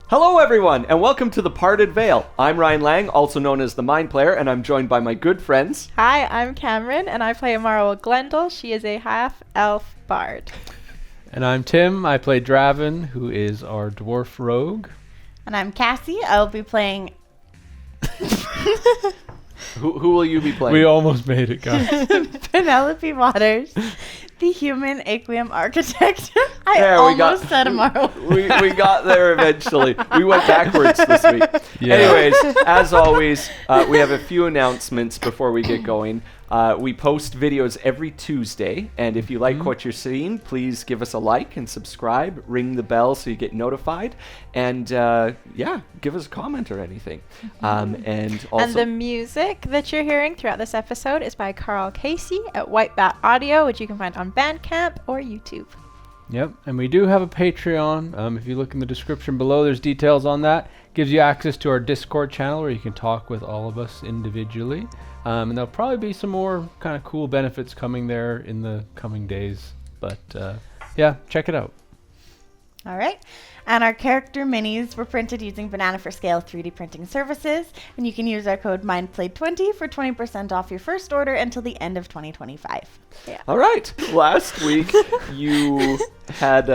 Hello everyone, and welcome to the Parted Vale. I'm Ryan Lang, also known as the Mind Player, and I'm joined by my good friends. Hi, I'm Cameron, and I play Mural Glendale. She is a half-elf bard. And I'm Tim. I play Draven, who is our dwarf rogue. And I'm Cassie. I'll be playing... Who will you be playing? We almost made it, guys. Penelope Waters, the human Aquium architect. I There, almost said Amaro. we got there eventually. We went backwards this week. Yeah. Anyways, as always, we have a few announcements before we get going. We post videos every Tuesday, and if you like what you're seeing, please give us a like and subscribe, ring the bell so you get notified, and give us a comment or anything. And the music that you're hearing throughout this episode is by Carl Casey at White Bat Audio, which you can find on Bandcamp or YouTube. Yep, and we do have a Patreon. If you look in the description below, there's details on that. Gives you access to our Discord channel where you can talk with all of us individually. And there'll probably be some more kind of cool benefits coming there in the coming days. But check it out. All right. And our character minis were printed using Banana for Scale 3D printing services. And you can use our code MINDPLAY20 for 20% off your first order until the end of 2025. Yeah. all right, last week you had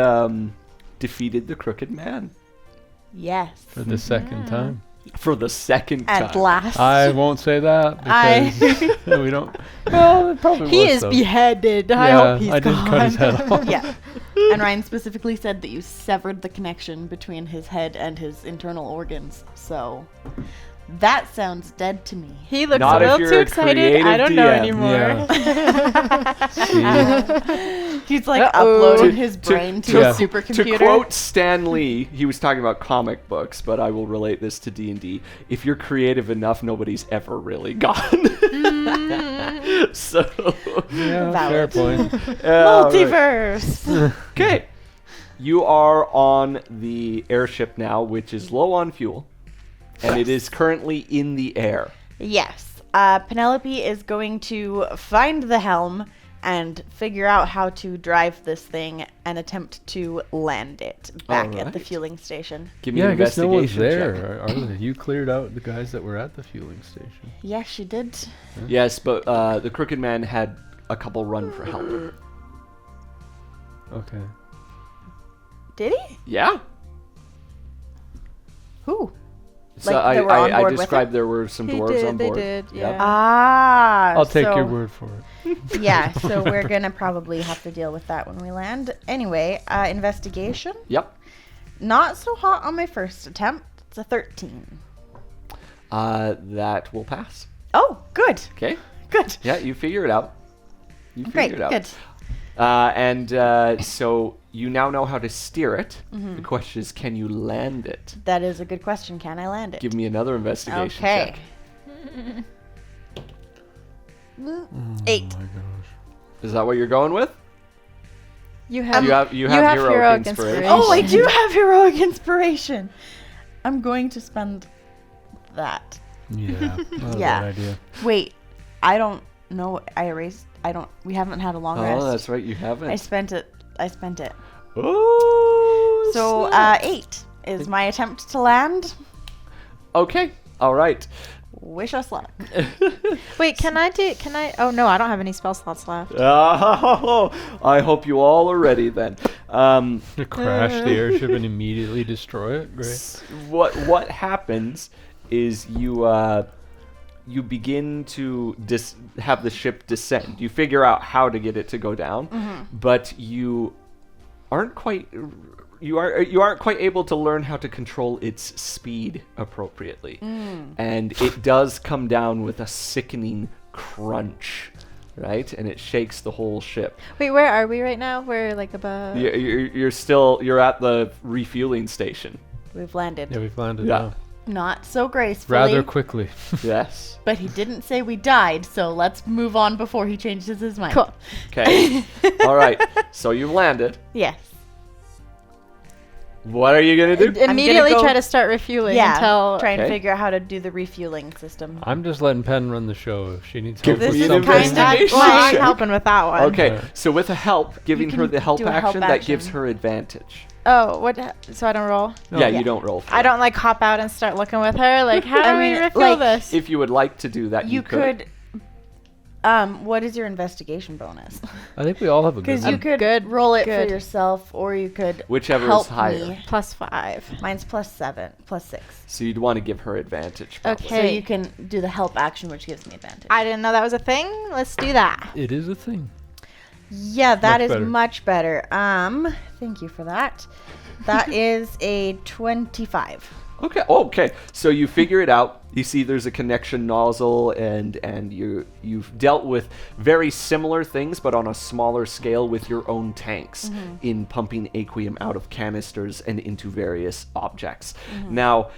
defeated the Crooked Man Yes. For the second time. for the second time. At last. I won't say that because we don't. Well, it probably He was, is though. beheaded. I Yeah, hope he's I did gone. cut his head off. Yeah. And Ryan specifically said that you severed the connection between his head and his internal organs. So that sounds dead to me. He looks Not a if little you're too a excited. I creative don't know DM. anymore. He's like Uh-oh. uploaded his brain to Yeah. a supercomputer. To quote Stan Lee, he was talking about comic books, but I will relate this to D&D. If you're creative enough, nobody's ever really gone. So, Yeah, Valid. fair point. Multiverse. okay. You are on the airship now, which is low on fuel, and it is currently in the air. Yes. Penelope is going to find the helm and figure out how to drive this thing and attempt to land it back at the Alright. fueling station. Give me Yeah, an I guess no one's investigation check. there. Are they? You cleared out the guys that were at the fueling station. Yeah, she did. Yes, but the Crooked Man had a couple run for help. Okay. Did he? Yeah. Who? So Like, they were on I board with described there were some He dwarves did, on they board. did, Yep. yeah. Ah. I'll take so- your word for it. Yeah, so we're going to probably have to deal with that when we land. Anyway, investigation. Yep. Not so hot on my first attempt. It's a 13. That will pass. Oh, good. Okay. Good. Yeah, you figure it out. You Great. figure it out. Good. So you now know how to steer it. The question is, can you land it? That is a good question. Can I land it? Give me another investigation Okay. check. 8. Oh my gosh. Is that what you're going with? You have, You have heroic inspiration. Oh, I do have heroic inspiration. I'm going to spend that. Yeah. Not a Yeah. bad idea. Wait, I don't know. I erased. We haven't had a long rest. Oh, that's right. You haven't. I spent it. Oh. So, snap. 8 is my attempt to land. Okay. All right. Wish us luck. Wait, can I? Oh no, I don't have any spell slots left. I hope you all are ready then. Crash the airship and immediately destroy it. Great. What happens is you begin to have the ship descend. You figure out how to get it to go down, but you aren't quite able to learn how to control its speed appropriately. And it does come down with a sickening crunch, right? And it shakes the whole ship. Wait, where are we right now? We're like above. You're at the refueling station. We've landed. Yeah, we've landed Yeah. now. Not so gracefully. Rather quickly. Yes. But he didn't say we died, so let's move on before he changes his mind. Cool. Okay. All right. So you've landed. Yes. What are you gonna do? Immediately go- try to start refueling Yeah, until try and Okay. figure out how to do the refueling system. I'm just letting Penn run the show. If she needs Give help me with an something, investigation. well, I'm check. helping with that one. Okay, Right. so with a help, giving can her the help do a help action, that gives action. her advantage. Oh, what? So I don't roll. No. Yeah, Yeah. you don't roll for I it. don't like hop out and start looking with her. Like, how do I we mean, refuel like, this? If you would like to do that, You could. What is your investigation bonus? I think we all have a good Because one. you could Good, roll it good. for yourself, or you could Whichever is help higher. me. +5. Mine's +7, +6. So you'd want to give her advantage. Probably. Okay. So you can do the help action, which gives me advantage. I didn't know that was a thing. Let's do that. It is a thing. Yeah, that Much is better. much better. Thank you for that. That is a 25. Okay. Oh, okay. So you figure it out. You see, there's a connection nozzle, and you've dealt with very similar things, but on a smaller scale with your own tanks in pumping aqueum out of canisters and into various objects. Now,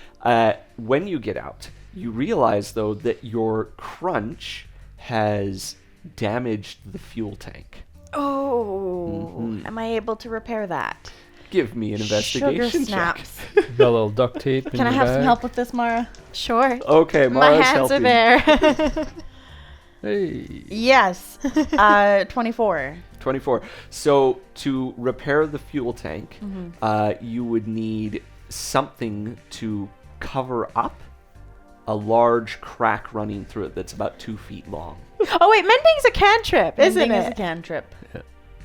when you get out, you realize though that your crunch has damaged the fuel tank. Oh, am I able to repair that? Give me an investigation Sugar check. snaps. Got a little duct tape in Can I your have some bag. help with this, Mara? Sure. Okay, My Mara's hands helping. are bare. Hey. Yes. 24. 24. So to repair the fuel tank, you would need something to cover up a large crack running through it that's about 2 feet long. Oh wait, mending's a cantrip, isn't Mending is a it? cantrip.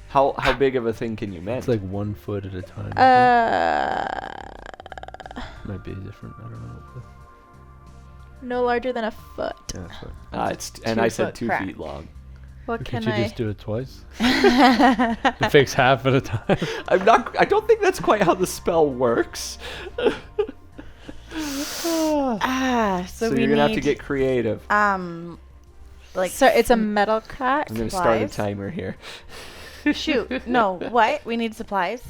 How big of a thing can you mend? It's like 1 foot at a time. Might be different. I don't know. No larger than a foot. Yeah, but and I said 2 foot 2 crack. feet long. What could can you I? just do it twice? It fix half at a time. I don't think that's quite how the spell works. So So we you're gonna have to need, get creative. like So it's a metal crack. I'm gonna start a supplies. timer here. shoot. No, what? We need supplies.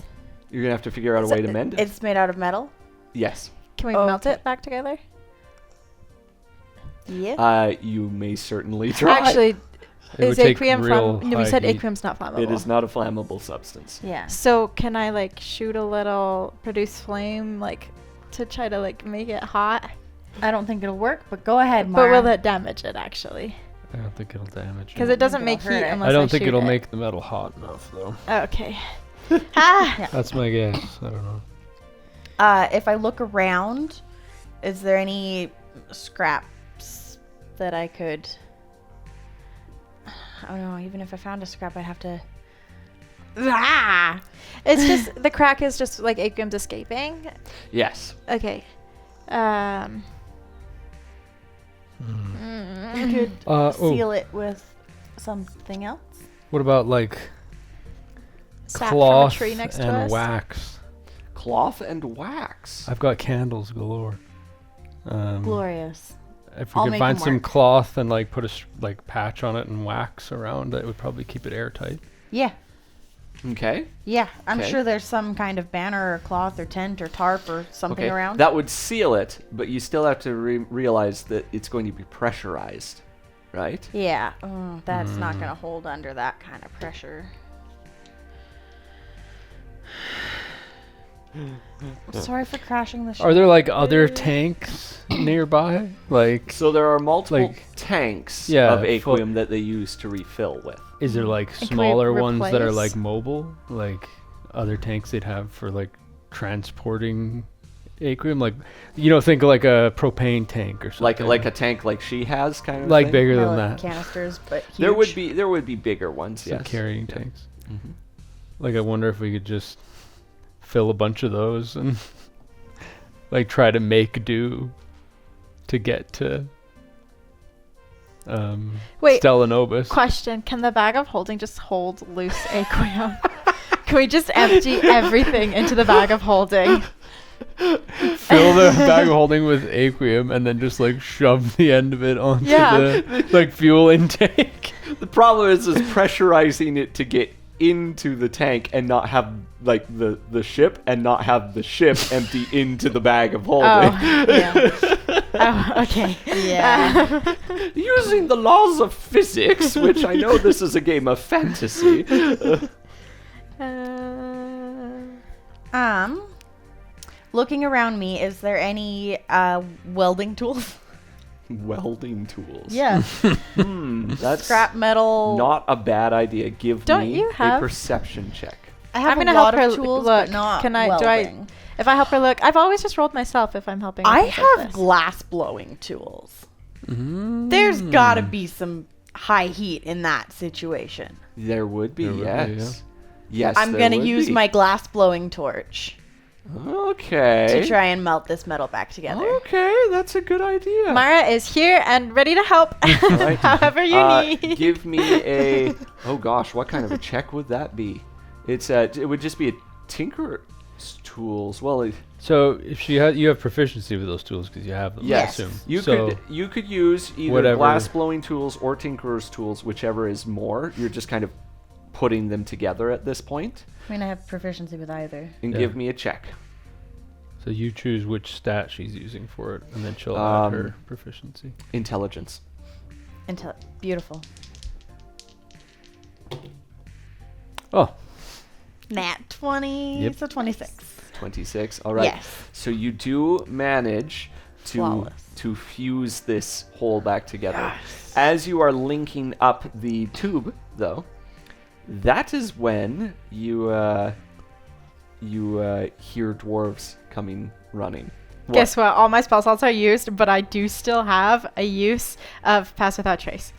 You're gonna have to figure out a way to mend it. It's made out of metal. Yes. Can we Oh, melt okay. it back together? Yeah. You may certainly try. Actually, It is would take aqueum real from? No, we high said heat. aqueum's not flammable. It is not a flammable substance. Yeah. So can I like shoot a little produce flame like to try to like make it hot? I don't think it'll work, but go ahead, But Mara. will that damage it actually? I don't think it'll damage Because it. it doesn't think make it'll heat hurt it. unless I don't think shoot it'll it. make the metal hot enough, though. Okay. Ah. That's my guess. I don't know. If I look around, is there any scraps that I could? I don't know. Even if I found a scrap, I'd have to. Ah! It's just the crack is just like aqueum's escaping. Yes. Okay. You could Oh, seal it with something else. what about like Sap from a cloth tree next to and us. wax? Cloth and wax. I've got candles galore. Glorious. If we I'll could make find them some work. cloth and like put a like patch on it and wax around, that would probably keep it airtight. Yeah. Okay. Yeah. I'm Okay. sure there's some kind of banner or cloth or tent or tarp or something Okay. around. That would seal it, but you still have to realize that it's going to be pressurized, right? Yeah. That's not going to hold under that kind of pressure. Sorry for crashing the ship. Are there like other tanks nearby? Like, So there are multiple Like- tanks Yeah, of full- aqueum that they use to refill with. is there like can we smaller ones that are replace? like mobile? Like other tanks they'd have for like transporting aqueum? Like, you don't think like a propane tank or something? Like a tank like she has, kind of like thing? bigger More than like that. canisters, but huge. There would be bigger ones, Some yes. carrying Yeah. tanks. Mhm. Like, I wonder if we could just fill a bunch of those and like try to make do to get to Wait. Stellanobis. Question: can the bag of holding just hold loose aqueum? Can we just empty everything into the bag of holding? Fill the bag of holding with aqueum and then just like shove the end of it onto Yeah. the like fuel intake. The problem is pressurizing it to get into the tank and not have like the ship and not have the ship empty into the bag of holding. Oh, Yeah. oh, okay. Yeah. Using the laws of physics, which I know this is a game of fantasy. looking around me, is there any welding tools? Welding tools. Yeah. That's Scrap metal. not a bad idea. Give Don't me you a have- perception check. I have I'm a gonna lot help of her tools, look. but not Can I? welding. If I help her look, I've always just rolled myself if I'm helping. with I things like have this. glass blowing tools. Mm. There's gotta be some high heat in that situation. There would be, There would be, yes. Yes, I'm there gonna would use be. my glass blowing torch Okay. to try and melt this metal back together. Okay, that's a good idea. Mara is here and ready to help. right. However you need. Give me a. Oh gosh, what kind of a check would that be? It would just be a tinker's tools. Well, So if you have proficiency with those tools because you have them. yes. I assume. You could use either whatever- glass blowing tools or tinkerer's tools, whichever is more. You're just kind of putting them together at this point. I mean, I have proficiency with either. And Yeah. give me a check. So you choose which stat she's using for it, and then she'll add her proficiency. Intelligence. Beautiful. Oh, Nat 20, Yep. so 26. 26. All right. Yes. So you do manage Flawless. to fuse this whole back together. As you are linking up the tube, though, that is when you hear dwarves coming running. Guess what? All my spell slots are used, but I do still have a use of Pass Without Trace.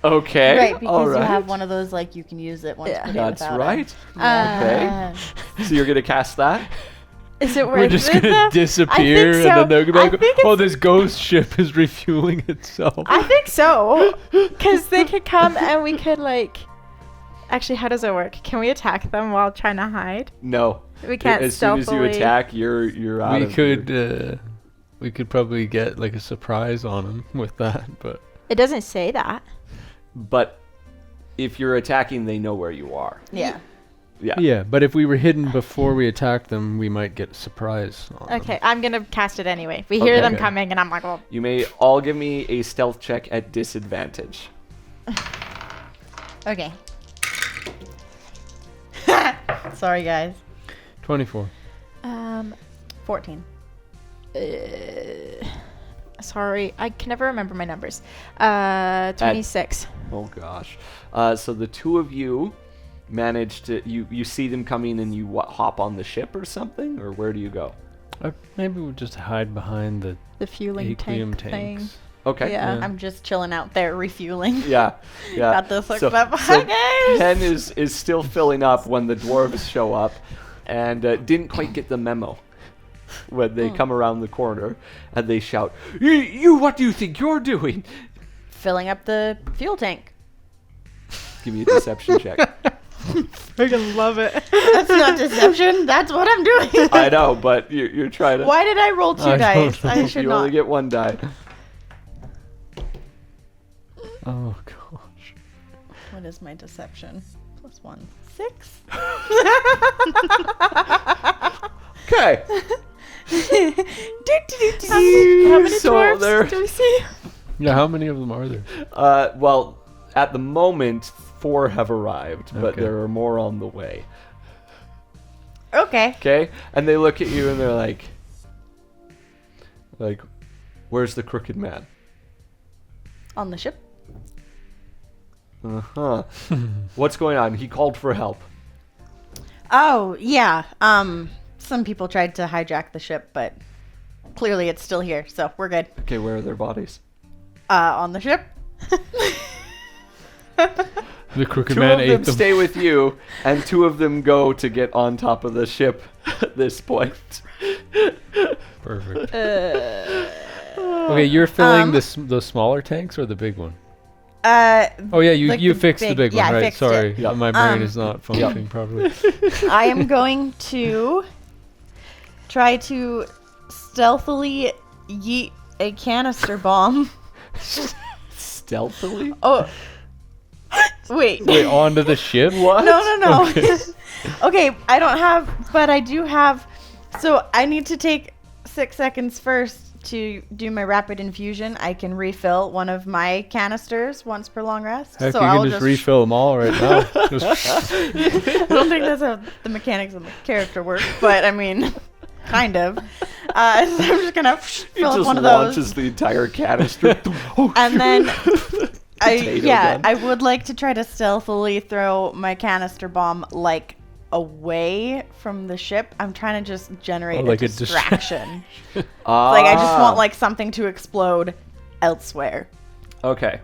Okay. Right, because all right. you have one of those, like, you can use it once Yeah. per day That's without right. it. Okay. So you're gonna cast that. Is it worth we're just it, gonna though? disappear, I think and then so. they're gonna I be think like, "Oh, it's- this ghost ship is refueling itself." I think so. Because they could come and we could, like... Actually, how does it work? Can we attack them while trying to hide? No. We can't As soon as you stealthily- attack, you're out. we of here. could we could probably get like a surprise on them with that, but It doesn't say that. But if you're attacking, they know where you are. Yeah. Yeah. yeah. But if we were hidden before we attacked them, we might get a surprise on them. Okay, I'm going to cast it anyway. We hear Okay. them Okay. coming and I'm like, oh. You may all give me a stealth check at disadvantage. Okay. Sorry, guys. 24. 14. Sorry, I can never remember my numbers. 26. Oh gosh. So the two of you manage to you see them coming and you hop on the ship or something, or where do you go? Maybe we'll just hide behind the The fueling aquarium tank thing. tanks. Okay. Yeah. I'm just chilling out there refueling. Yeah. Yeah. Got this hooked So- up. so Hi, guys. Pen is still filling up when the dwarves show up, and didn't quite get the memo when they come around the corner and they shout, "You! What do you think you're doing?" Filling up the fuel tank. Give me a deception check. Freaking love it. That's not deception. That's what I'm doing. I know, but you're trying to. Why did I roll 2 I don't dice? know. I should You not. only get one die. Oh gosh. What is my deception? +1. 6. Okay. How many So dwarves there- do we see? Yeah, how many of them are there? Well, at the moment, 4 have arrived, but Okay. there are more on the way. Okay. Okay? And they look at you and they're like, where's the crooked man? On the ship. Uh-huh. What's going on? He called for help. Oh, yeah. Some people tried to hijack the ship, but clearly it's still here, so we're good. Okay, where are their bodies? On the ship. The crooked 2 man of them ate them. stay with you, and 2 of them go to get on top of the ship at this point. Perfect. Okay, you're filling those smaller tanks or the big one? Oh yeah, you like you the fixed the big- big yeah, one, I right? fixed Sorry, it. Yep. my brain is not functioning properly. I am going to try to stealthily yeet a canister bomb. Stealthily? Oh, wait. Wait, onto the ship? What? No. Okay. Okay, I don't have, but I do have. So I need to take 6 seconds first to do my rapid infusion. I can refill one of my canisters once per long rest. Heck, so you I'll can just refill them all right now. Just I don't think that's how the mechanics of the character work, but I mean, kind of. So I'm just gonna He fill up just one of those, launches the entire canister. Oh, and then Potato gun. I would like to try to stealthily throw my canister bomb like away from the ship. I'm trying to just generate like a a distraction. Like I just want like something to explode elsewhere, Okay.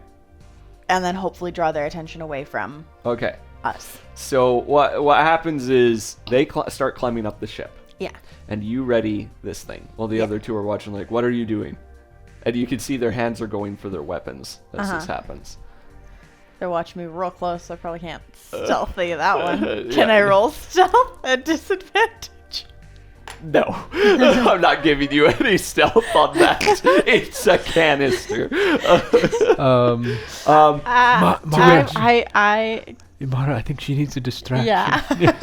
and then hopefully draw their attention away from Okay. us. So what happens is they start climbing up the ship, Yeah. and you ready this thing. While the other two are watching, like, what are you doing? And you can see their hands are going for their weapons as this happens. They're watching me real close, so I probably can't stealthy that one. yeah. Can I roll stealth at disadvantage? No, I'm not giving you any stealth on that. It's a canister. Mara, I think she needs a distraction. Yeah.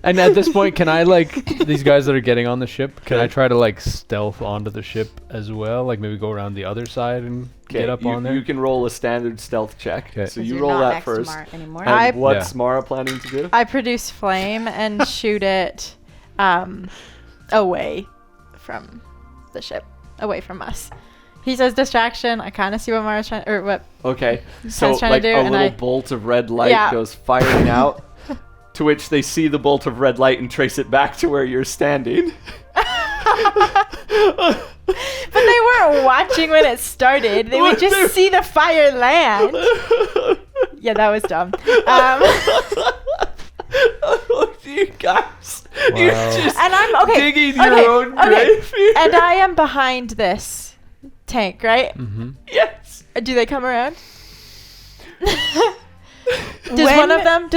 And at this point, can I, like, these guys that are getting on the ship, can I try to, like, stealth onto the ship as well? Like, maybe go around the other side and get up on there? You can roll a standard stealth check. 'Kay. So 'Cause you you're roll not that next to first. Mara anymore. And what's Mara planning to do? I produce flame and shoot it away from the ship, away from us. He says distraction. I kind of see what Mara's trying, or what. Okay, so trying like to do, a and little I- bolt of red light Yeah. goes firing out, to which they see the bolt of red light and trace it back to where you're standing. But they weren't watching when it started. They would just see the fire land. Yeah, that was dumb. Oh, you guys, you're Wow. just And I'm okay. digging your own grave here. And I am behind this tank, right? Mm-hmm. Yes. Do they come around? Does When- one of them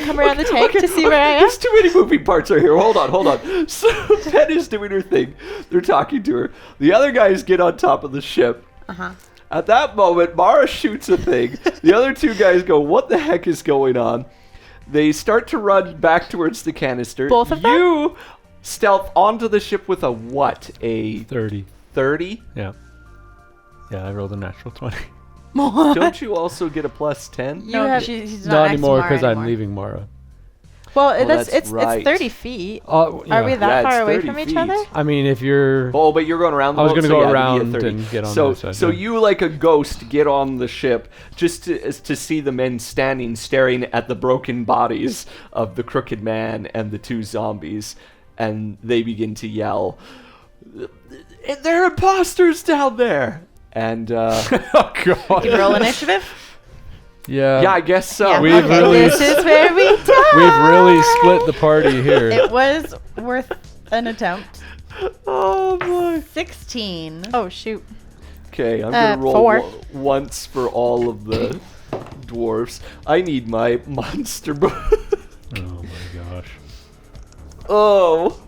come around the tank to see where I am? There's too many moving parts right here. Hold on. So Pen is doing her thing. They're talking to her. The other guys get on top of the ship. Uh-huh. At that moment, Mara shoots a thing. The other two guys go, what the heck is going on? They start to run back towards the canister. Both of them? You stealth onto the ship with a what? A 30. 30? Yeah. Yeah, I rolled a natural 20. Don't you also get a plus 10? You have- He's Not not anymore because I'm leaving Mara. Well, that's it's right. 30 feet. Oh, Are we that Yeah, far it's away 30 from each feet. other? I mean, if you're... Oh, but you're going around the I was boat, gonna so go yeah, it'd be a around 30. and get on so, the other side, So yeah. you, like a ghost, get on the ship just to see the men standing, staring at the broken bodies of the crooked man and the two zombies, and they begin to yell, "There are imposters down there!" And oh, You God. can roll initiative. Yeah. yeah, I guess so. Yeah. We've Okay, really... This is where we die. We've really split the party here. It was worth an attempt. Oh boy. 16. Oh shoot. Okay, I'm gonna roll 4. once for all of the dwarves. I need my monster book. Oh my gosh. Oh.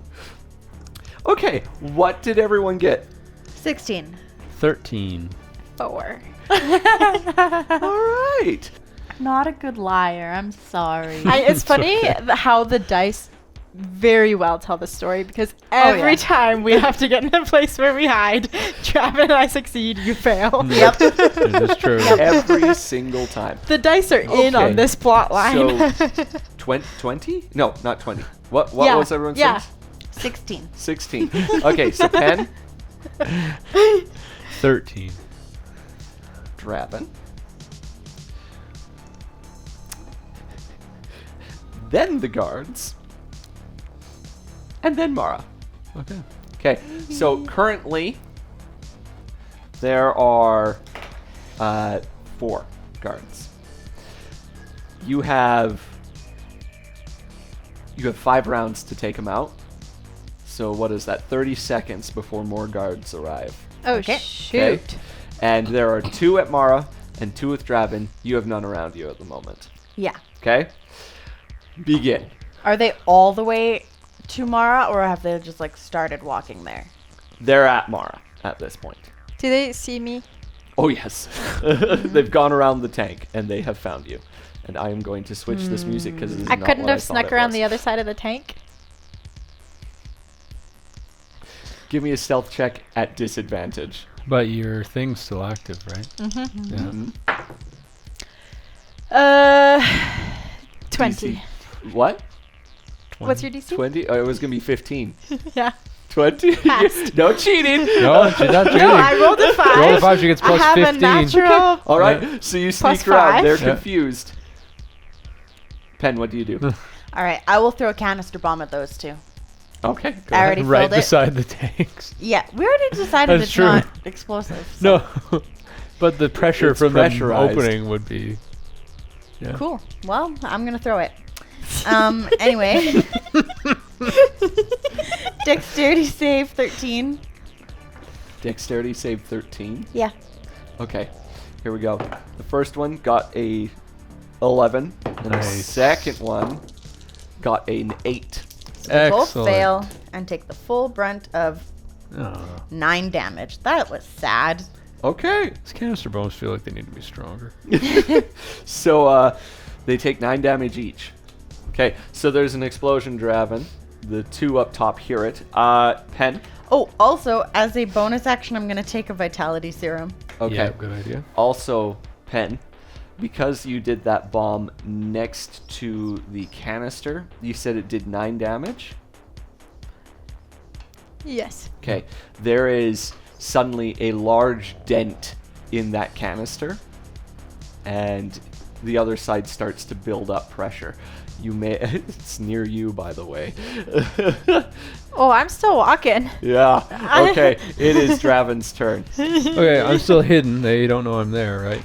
Okay, what did everyone get? 16. 13. 4. All right. Not a good liar. I'm sorry. It's funny how the dice very well tell the story, because every yeah. time we have to get in a place where we hide, Trav and I succeed, you fail. Yep. It is true. Every single time. The dice are in Okay. on this plot line. So 20? No, not 20. What Yeah, was everyone yeah. saying? 16. 16. Okay, so Pen, 13. Draven. Then the guards. And then Mara. Okay. Okay, so currently there are 4 guards. You have 5 rounds to take them out. So what is that? 30 seconds before more guards arrive. Oh Okay. shoot. And there are 2 at Mara and 2 with Draven. You have none around you at the moment. Yeah. Okay? Begin. Are they all the way to Mara, or have they just like started walking there? They're at Mara at this point. Do they see me? Oh yes. They've gone around the tank and they have found you. And I am going to switch this music because it is I not couldn't what have thought snuck it around was. the other side of the tank. Give me a stealth check at disadvantage. But your thing's still active, right? Mm-hmm. Yeah. 20. DC. What? What's your DC? 20? Oh, it was going to be 15. Yeah. 20? Passed. No cheating. No, she's not cheating. No, I rolled a 5. Roll a 5, she gets plus I have 15. a natural. All right, so you Plus sneak around. 5. They're Yeah. confused. Pen, what do you do? All right, I will throw a canister bomb at those two. Okay. Go I ahead. already Right filled it. beside the tanks. Yeah, we already decided That's it's true. not explosive. so- No, but the pressure It's from the pressurized. opening would be. Yeah. Cool. Well, I'm gonna throw it. Anyway. Dexterity save 13. Dexterity save 13. Yeah. Okay, here we go. The first one got a 11, and the Nice. second one got an 8. They both Excellent. fail and take the full brunt of Oh, 9 damage. That was sad. Okay. these canister bombs feel like they need to be stronger. So they take 9 damage each. Okay, so there's an explosion, Draven. The two up top hear it. Pen. Oh, also, as a bonus action, I'm going to take a vitality serum. Okay. Yeah, good idea. Also, Pen, because you did that bomb next to the canister, you said it did 9 damage? Yes. Okay, there is suddenly a large dent in that canister, and the other side starts to build up pressure. You may, it's near you, by the way. Oh, I'm still walking. Yeah, okay, it is Draven's turn. Okay, I'm still hidden. They don't know I'm there, right?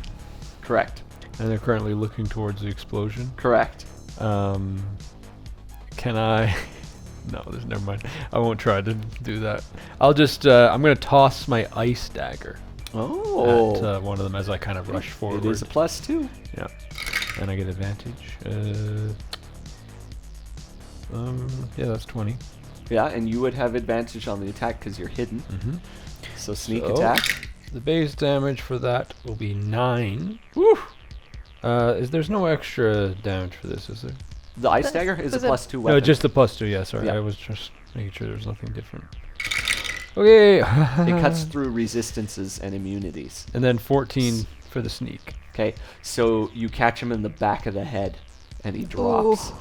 Correct, And they're currently looking towards the explosion. correct. Can I? No, there's never mind. I won't try to do that. I'll just. I'm gonna toss my ice dagger Oh, at one of them as I kind of rush forward. it is a +2. Yeah, and I get advantage. Yeah, that's 20. Yeah, and you would have advantage on the attack because you're hidden. Mm-hmm. So sneak So- attack. The base damage for that will be 9. Woo! There's no extra damage for this, is there? The ice Does- dagger is a does it- +2 weapon. No, just the +2. Yeah, sorry. Yeah. I was just making sure there's nothing different. Okay. It cuts through resistances and immunities. And then 14 for the sneak. Okay, so you catch him in the back of the head, and he drops. Ooh.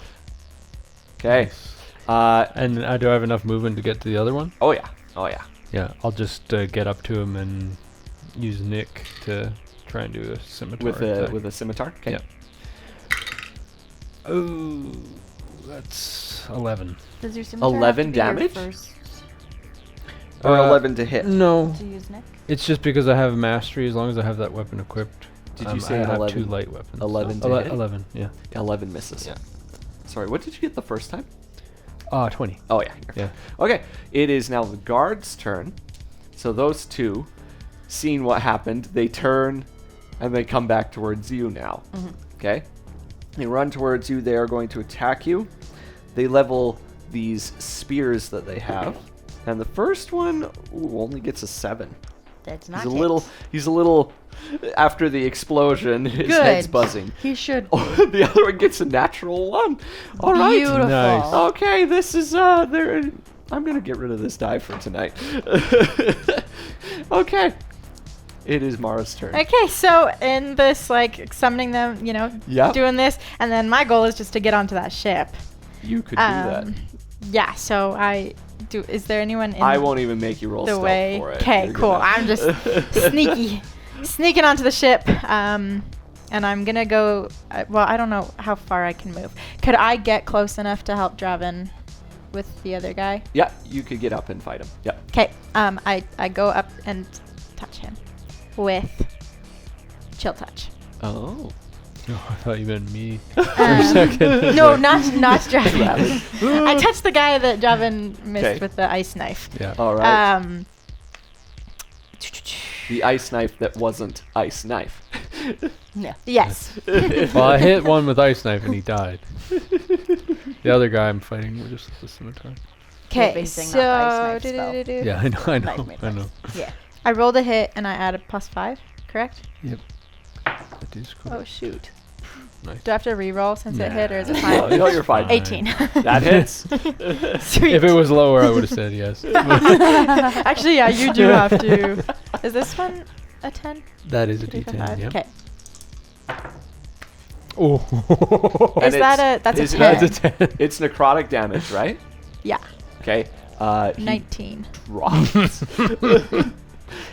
Okay. Nice. Uh, And do I have enough movement to get to the other one? oh yeah, oh yeah. Yeah, I'll just get up to him and use Nick to try and do a scimitar attack. With a scimitar. Okay. Yeah. Oh, that's 11. Does your scimitar 11 have to be your damage? first Or Uh, 11 to hit. No, to use, Nick? it's just because I have mastery. As long as I have that weapon equipped. Did you say I an have 11? 2 light weapons. 11 to hit? 11, yeah. 11 misses. Yeah. Sorry, what did you get the first time? 20. Oh yeah. You're Yeah. fine. Okay, it is now the guard's turn. So those two, seeing what happened, they turn and they come back towards you now. Okay? They run towards you. They are going to attack you. They level these spears that they have. And the first one only gets a 7. That's not He's a hit. little after the explosion, his head's Good. buzzing. He should. Oh, the other one gets a natural 1. All right. Beautiful. Nice. Okay, this is there. I'm gonna get rid of this die for tonight. Okay, it is Mara's turn. Okay, so in this, like, summoning them, you know, Yeah. doing this, and then my goal is just to get onto that ship. You could do that. Yeah, so I do. Is there anyone in I won't even make you roll the stealth way? for it. Okay, You're cool. gonna- I'm just sneaking onto the ship. And I'm gonna go. Well, I don't know how far I can move. Could I get close enough to help Draven with the other guy? Yeah, you could get up and fight him. Yeah. Okay. I go up and touch him with chill touch. Oh. Oh, I thought you meant me for a second. No, not Draven. Draven. I touched the guy that Draven missed 'Kay. with the ice knife. Yeah. All right. The ice knife that wasn't ice knife. No. Yes. Well, I hit one with ice knife and he died. The other guy I'm fighting with just with the scimitar. Okay, basing so off ice knife spell. do-do-do-do. Yeah, I Knife know. made I know. nice. Yeah. I rolled a hit and I added +5, correct? That is cool. Oh shoot. Nice. Do I have to re-roll since it hit, or is it Nah. fine? No, you're fine. 18. That hits. Sweet. If it was lower, I would have said yes. Actually, yeah, you do have to. Is this one a 10? That is a D10. Yeah. Okay. Oh. And that's a is 10? That's a 10. It's necrotic damage, right? Yeah. Okay. He 19. drops.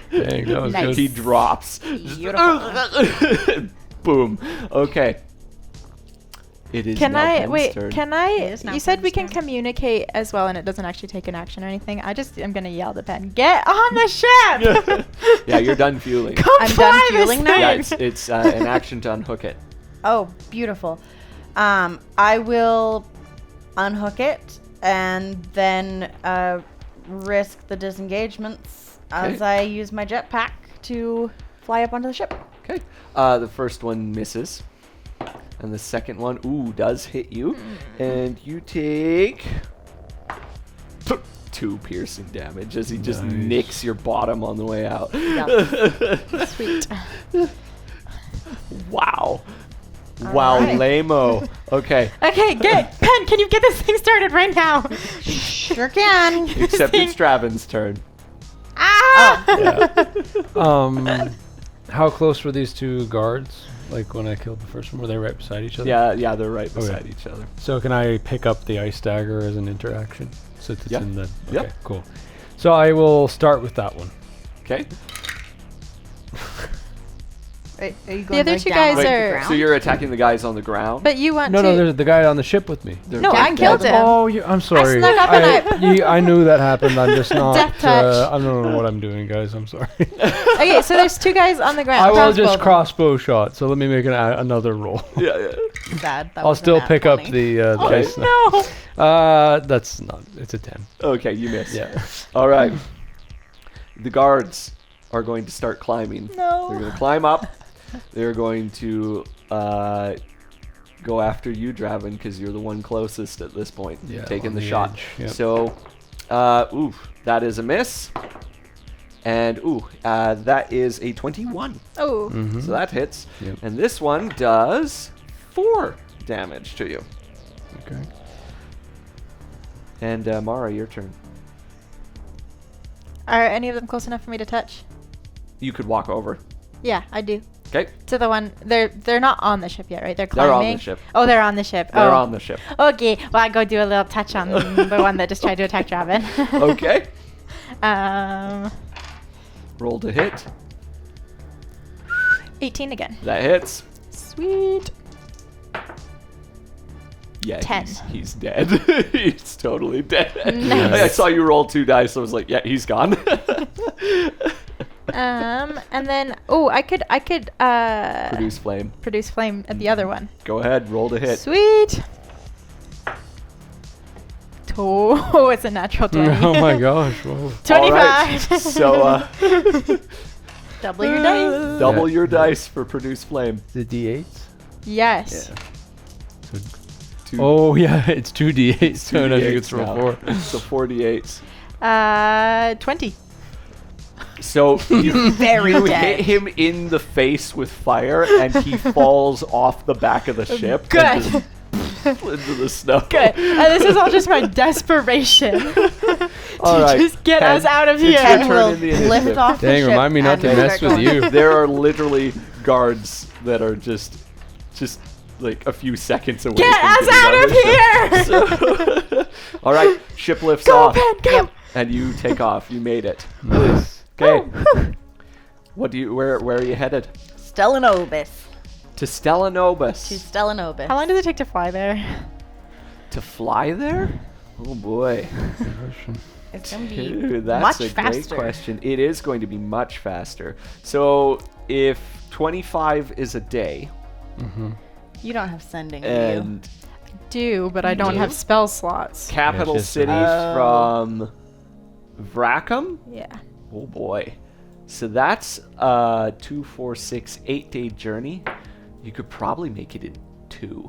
Dang, that was Nice. good. He drops. Beautiful. Boom. Okay. It is Can now I Ben's wait? turn. Can I? It is now You said we Ben's can turn. communicate as well, and it doesn't actually take an action or anything. I'm gonna yell to Pen, get on the ship. Yeah, you're done fueling. Come I'm fly done this fueling now? thing. Yeah, it's an action to unhook it. Oh, beautiful. I will unhook it and then risk the disengagements as Okay. I use my jetpack to fly up onto the ship. Okay. The first one misses. And the second one, does hit you. And you take 2 piercing damage as he just Nice. nicks your bottom on the way out. Sweet. Wow. Wow, right. lame-o. Okay. Okay, get Pen. Can you get this thing started right now? Sure can. Except it's Draven's turn. Ah! Yeah. How close were these 2 guards? Like when I killed the first one, were they right beside each other? Yeah, they're right Okay. beside each other. So can I pick up the ice dagger as an interaction? Since it's Yeah. in the. Yep. Okay, cool. So I will start with that one. Okay. Are you The other two down guys onto the are- ground? So you're attacking the guys on the ground? But you want No, to? there's the guy on the ship with me. They're No, I dead. killed him. Oh, I'm sorry. snuck up and I knew that happened. I'm just not. Death touch. I don't know what I'm doing, guys. I'm sorry. Okay, so there's 2 guys on the ground. I will crossbow just them. crossbow shot. So let me make another roll. Yeah. Bad. That I'll was a still nat pick up 20. the Okay. dice now. No. That's not. It's a 10. Okay, you missed. Yeah. All right. The guards are going to start climbing. No. They're going to climb up. They're going to go after you, Draven, because you're the one closest at this point. Yeah, taking on the the shot. edge, yep. So, that is a miss. And, that is a 21. Oh. Mhm. So that hits. Yep. And this one does 4 damage to you. Okay. And, Mara, your turn. Are any of them close enough for me to touch? You could walk over. Yeah, I do. Okay? To the one. They're not on the ship yet, right? They're They're climbing. on the ship. Oh, they're on the ship. They're oh. on the ship. Okay. Well, I go do a little touch on the one that just tried to attack Draven. Okay. Um. Roll to hit. 18 again. That hits. Sweet. Yeah, 10. He's dead. He's totally dead. Nice. I saw you roll 2 dice, so I was like, yeah, he's gone. And then I could Produce flame. produce flame at the other one. Go ahead, roll to hit. Sweet. Oh, it's a natural 20. Oh my gosh. Whoa. 25. Alright, so Double your dice. double your dice for produce flame. The D8s? Yes. So, 2 oh yeah, it's 2D8s. So I think 2d8s it's roll now. 4. So 4d8s. 20. So you Very dead. hit him in the face with fire, and he falls off the back of the ship. and Good. just into the snow. Good. This is all just my desperation. All to right, just get Ken, us out of it's your here. turn And we'll in the initiative. lift off the Dang, ship remind me not and to we'll mess start with going. you. There are literally guards that are just like a few seconds away. Get from us getting out on of the here! ship. So- all right, ship lifts Go, off, Pen, go! and you take off. You made it. Nice. Okay. Woo. What do you? Where are you headed? Stellanobis. To Stellanobis. To Stellanobis. How long does it take to fly there? To fly there? Oh boy. It's going to be Dude, that's much a faster. great question. It is going to be much faster. So if 25 is a day, Mm-hmm. You don't have sending, do you? and Do, but I don't No. have spell slots. capital Yeah, it's just city Oh. from Vracum? Yeah. Oh boy. So that's a 2, 4, 6, 8-day journey. You could probably make it in 2.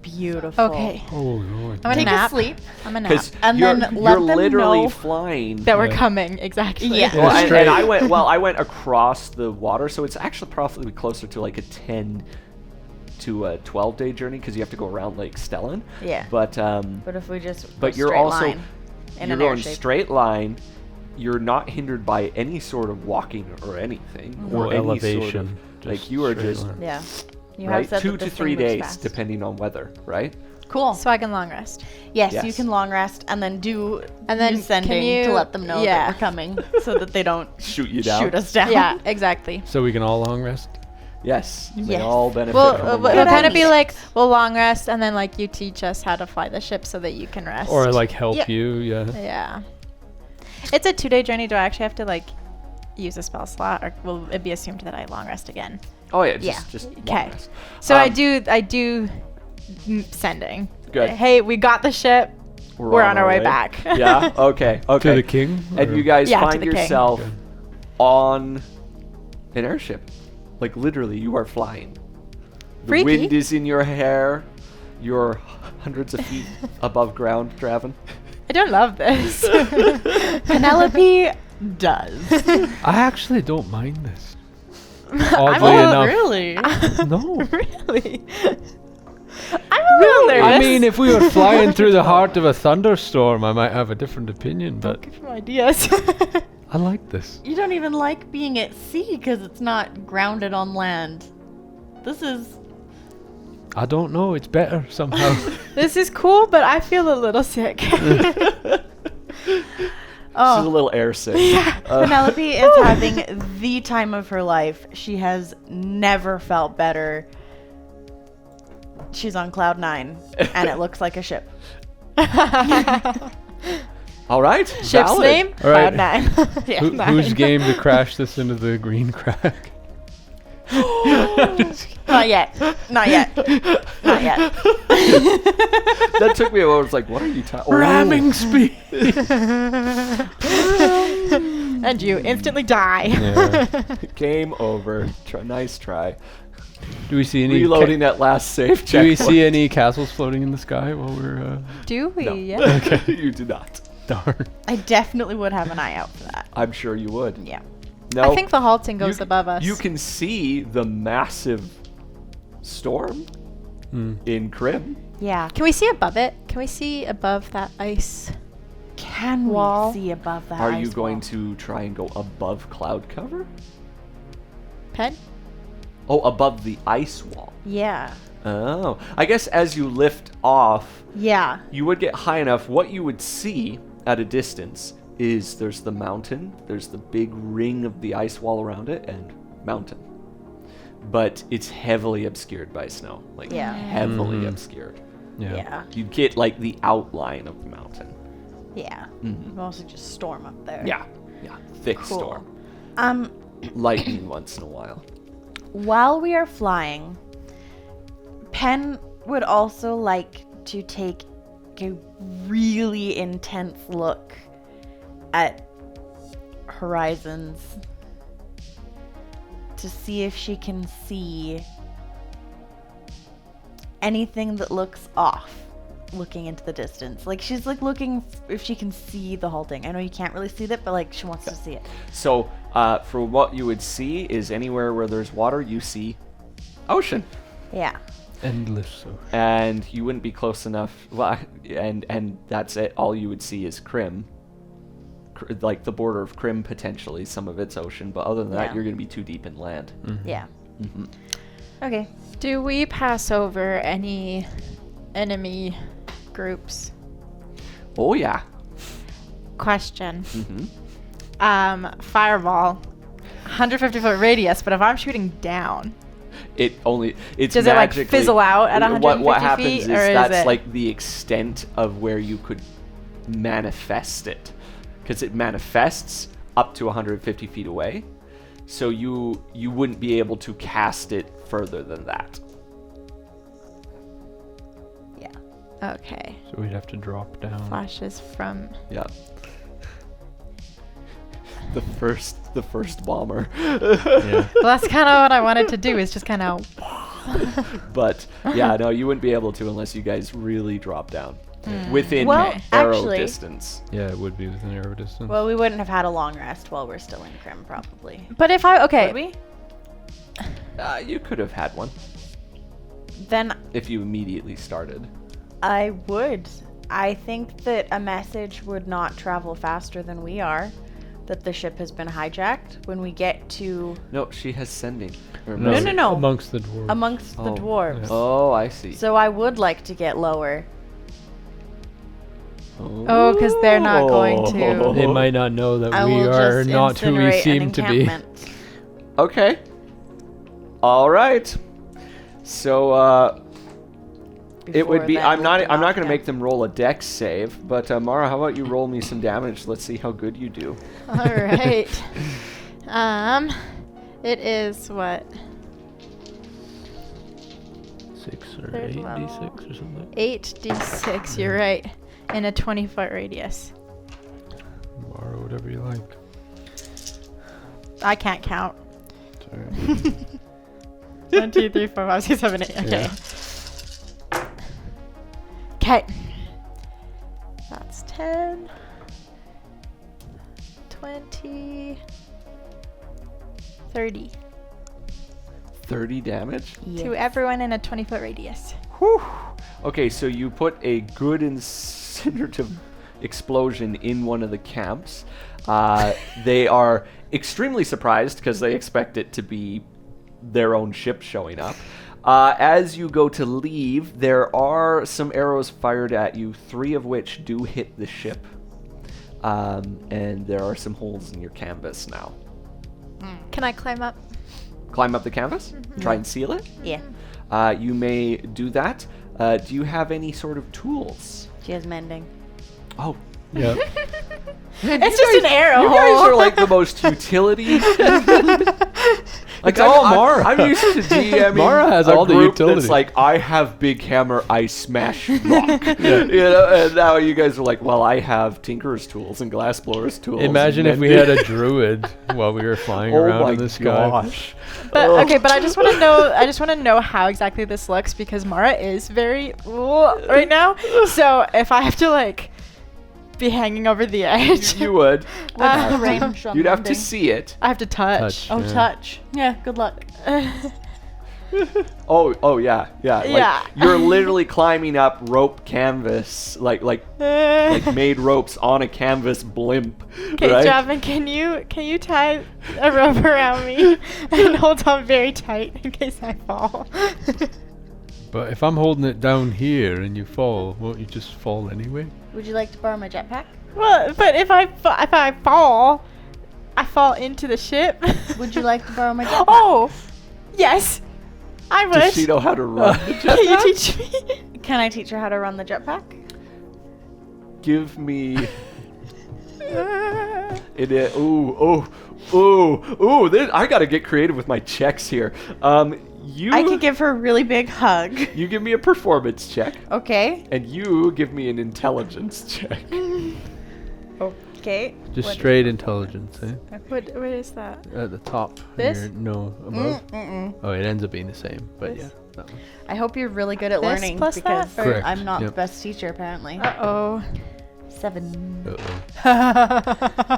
Beautiful. Okay. Oh Lord. I'm gonna Take nap. a sleep. I'm gonna nap. Because And you're, then you're let them literally know flying. That we're Yeah. coming, exactly. Yeah. Well, Yeah, and straight. I went across the water, so it's actually probably closer to like a 10 to a 12-day journey because you have to go around Lake Stellan. Yeah. But But if we just but go you're straight also line in you're an air going shape. straight line. You're not hindered by any sort of walking or anything Or or any elevation. Sort of, like just you are straight just line. Yeah. You have right? said 2 that to this 3 thing moves days, fast. depending on weather, right? Cool. So I can long rest. Yes, Yes. you can long rest and then do And then use sending can you- to let them know yeah. that we're coming so that they don't Shoot you down. shoot us down. Yeah, exactly. So we can all long rest? Yes, you may Yes. all benefit Well, from a it'll long Good kind of be idea. like we'll long rest, and then like you teach us how to fly the ship so that you can rest. Or like help Yeah. you, yeah. Yeah. It's a 2-day journey. Do I actually have to like use a spell slot, or will it be assumed that I long rest again? Oh yeah, Yeah. just long Okay. rest. So I Um, do sending. Good. Hey, we got the ship. We're on our way back. Yeah. Okay. To Okay. the king? And or- you guys Yeah, to find the king. yourself Okay. on an airship. Like literally, you are flying. The Freaky. wind is in your hair. You're hundreds of feet above ground, Draven. I don't love this. Penelope does. I actually don't mind this. I'm Oddly a enough. Really? No. really. I'm a little nervous. I mean, if we were flying through the heart of a thunderstorm, I might have a different opinion, but give me ideas. I like this. You don't even like being at sea because it's not grounded on land. This is... I don't know, it's better somehow. This is cool, but I feel a little sick. She's a little air sick. Penelope is having the time of her life. She has never felt better. She's on cloud 9, and it looks like a ship. All right. Ship's valid. name? All right. Cloud9. Yeah, Who's game to crash this into the green crack? Not yet. Not yet. Not yet. That took me a moment. I was like, what are you talking? Ramming speed. And you instantly die. Yeah. Game over. Nice try. Do we see any? Reloading that last save Do check. we see any castles floating in the sky while we're? Do we? No. Yeah. You do not. Darn. I definitely would have an eye out for that. I'm sure you would. Yeah. No. I think the halting goes you, above us. You can see the massive storm in Krim. Yeah. Can we see above it? Can we see above that ice? Can Wall. we see above that Are ice you going wall? to try and go above cloud cover? Pen? Oh, above the ice wall. Yeah. Oh. I guess as you lift off, Yeah. you would get high enough. What you would see at a distance is there's the mountain, there's the big ring of the ice wall around it, and mountain. But it's heavily obscured by snow. Like, Yeah. heavily obscured. Yeah. Yeah. You get, like, the outline of the mountain. Yeah. Mhm. Mostly just storm up there. Yeah. Yeah. Thick Cool. storm. Lightning once in a while. While we are flying, Pen would also like to take a really intense look at horizons to see if she can see anything that looks off looking into the distance. Like she's like looking if she can see the halting. I know you can't really see that, but like she wants to see it. So, for what you would see is anywhere where there's water, you see ocean. Yeah. Endless. So. And you wouldn't be close enough. Well, and that's it. All you would see is Krim. Like the border of Krim, potentially. Some of it's ocean. But other than that, Yeah. you're going to be too deep inland. Yeah. Mm-hmm. Okay. Do we pass over any enemy groups? Oh, yeah. Question. Mm-hmm. Fireball. 150-foot radius, but if I'm shooting down, It's does it like magically- fizzle out at 150 what happens feet, is or is that's it like the extent of where you could manifest it, because it manifests up to 150 feet away, so you wouldn't be able to cast it further than that. Yeah. okay? So we'd have to drop down. Flashes from. Yeah. The first bomber. Yeah. Well, that's kind of what I wanted to do. Is just kind of. But yeah, no, you wouldn't be able to unless you guys really drop down within Well, arrow actually- distance. Yeah, it would be within arrow distance. Well, we wouldn't have had a long rest while we're still in Krim, probably. But if I Would we? You could have had one Then if you immediately started. I would. I think that a message would not travel faster than we are. that the ship has been hijacked. When we get to No, she has sending. No. Amongst the dwarves. amongst the Oh, dwarves. yeah. Oh, I see. So I would like to get lower. Oh, 'cause they're not going to. They might not know that I we will are just not who we incinerate an seem to be. encampment. Okay. All right. So it would Before be. that I'm not going to knockdown. make them roll a dex save, but Mara, how about you roll me some damage? Let's see how good you do. All right. It is what? 6 or Third 8 level. d6 or something. 8d6. You're right. In a 20-foot radius. Or whatever you like. I can't count. Sorry. 1, 2, 3, 4, 5, 6, 7, 8. Okay. Yeah. Okay. That's 10, 20, 30. 30 damage. To everyone in a 20-foot radius. Whew. Okay, so you put a good incinerative explosion in one of the camps. They are extremely surprised because they expect it to be their own ship showing up. As you go to leave, there are some arrows fired at you, 3 of which do hit the ship. And there are some holes in your canvas now. Can I climb up? Climb up the canvas? Try and seal it? Yeah. You may do that. Do you have any sort of tools? She has mending. Oh, Yep. It's just an arrow. you guys are like the most utility. Like It's all Mara. I'm used to DMing Mara has a all the group utility. that's like, I have big hammer, I smash rock. You know, and now you guys are like, well, I have tinkerer's tools and glassblower's tools. Imagine and if we had a druid while we were flying oh around my in the sky. gosh. But Ugh. okay, but I just want to know. I just want to know how exactly this looks because Mara is very right now. So if I have to like be hanging over the edge, You would. What's the range on You'd have to mending? see it. I have to touch. Oh, Yeah. touch. Yeah, good luck. Oh yeah. Like, Yeah. You're literally climbing up rope canvas, like made ropes on a canvas blimp. Okay, right? Javin, can you tie a rope around me and hold on very tight in case I fall? But if I'm holding it down here and you fall, won't you just fall anyway? Would you like to borrow my jetpack? Well, but if I fall, I fall into the ship. Would you like to borrow my jetpack? Oh, yes, I would. Does she know how to run the Can you jetpack? teach me? Can I teach her how to run the jetpack? Give me it. Ooh. I gotta get creative with my checks here. I could give her a really big hug. You give me a performance check, Okay. and you give me an intelligence check. Okay. Just What- straight intelligence, eh? What is that? At the top. This? Here, no, above. Mm-mm. Oh, it ends up being the same, but This? yeah. That one. I hope you're really good at This learning plus because that, or- Correct, I'm not yep. the best teacher apparently. Uh-oh. 7. Uh-oh.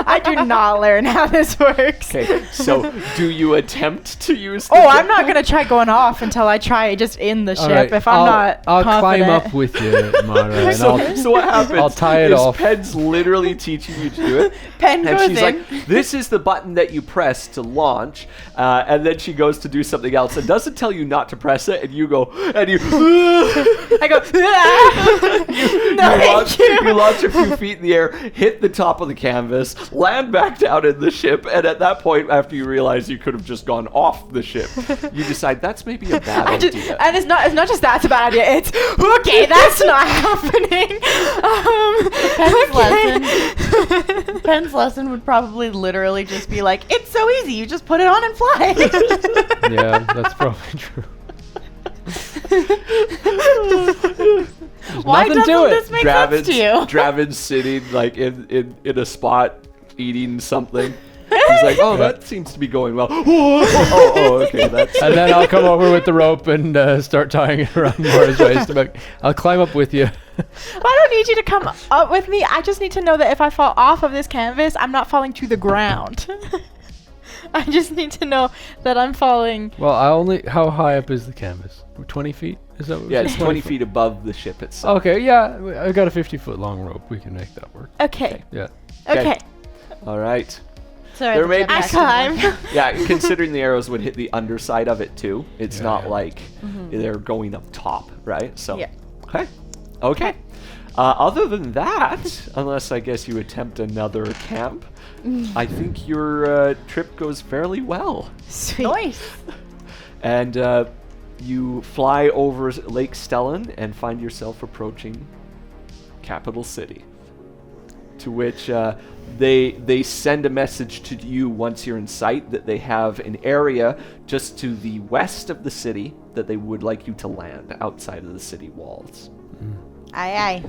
I do not learn how this works. Okay, so do you attempt to use? The Oh, I'm not jetpack? gonna try going off until I try just in the All ship. right, If I'm not I'll confident. climb up with you, Mara, and So what happens? I'll tie it is off. Pen's literally teaching you to do it. Pen And goes she's in. like, this is the button that you press to launch. And then she goes to do something else and doesn't tell you not to press it. And you go, and you, I go. "Ah!" No, thank you. you launch a few feet in the air, hit the top of the canvas, land back down in the ship. And at that point, after you realize you could have just gone off the ship, you decide that's maybe a bad idea. And it's not just that's a bad idea. It's okay. That's not happening. Pen's Pen's lesson would probably literally just be like, it's so easy, you just put it on and fly. yeah, that's probably true. Why nothing to doesn't it. this make sense to you? Draven's sitting like in a spot eating something. He's like, oh, that seems to be going well. Oh, okay. That's And then I'll come over with the rope and start tying it around Mara's waist. I'll climb up with you. Well, I don't need you to come up with me. I just need to know that if I fall off of this canvas, I'm not falling to the ground. I just need to know that I'm falling. Well, how high up is the canvas? 20 feet? Is that what yeah, it's 20 feet above the ship itself. Okay, yeah, I got a 50-foot long rope. We can make that work. Okay. Yeah. Okay. All right. Sorry, There the may be jetpack I didn't work. climb. Yeah, considering the arrows would hit the underside of it too. It's Yeah, not yeah. like they're going up top, right? So. Yeah. Okay. Okay. Other than that, unless I guess you attempt another camp, I think your trip goes fairly well. Sweet. Nice. And you fly over Lake Stellan and find yourself approaching Capital City. To which they send a message to you once you're in sight that they have an area just to the west of the city that they would like you to land outside of the city walls. Aye, aye.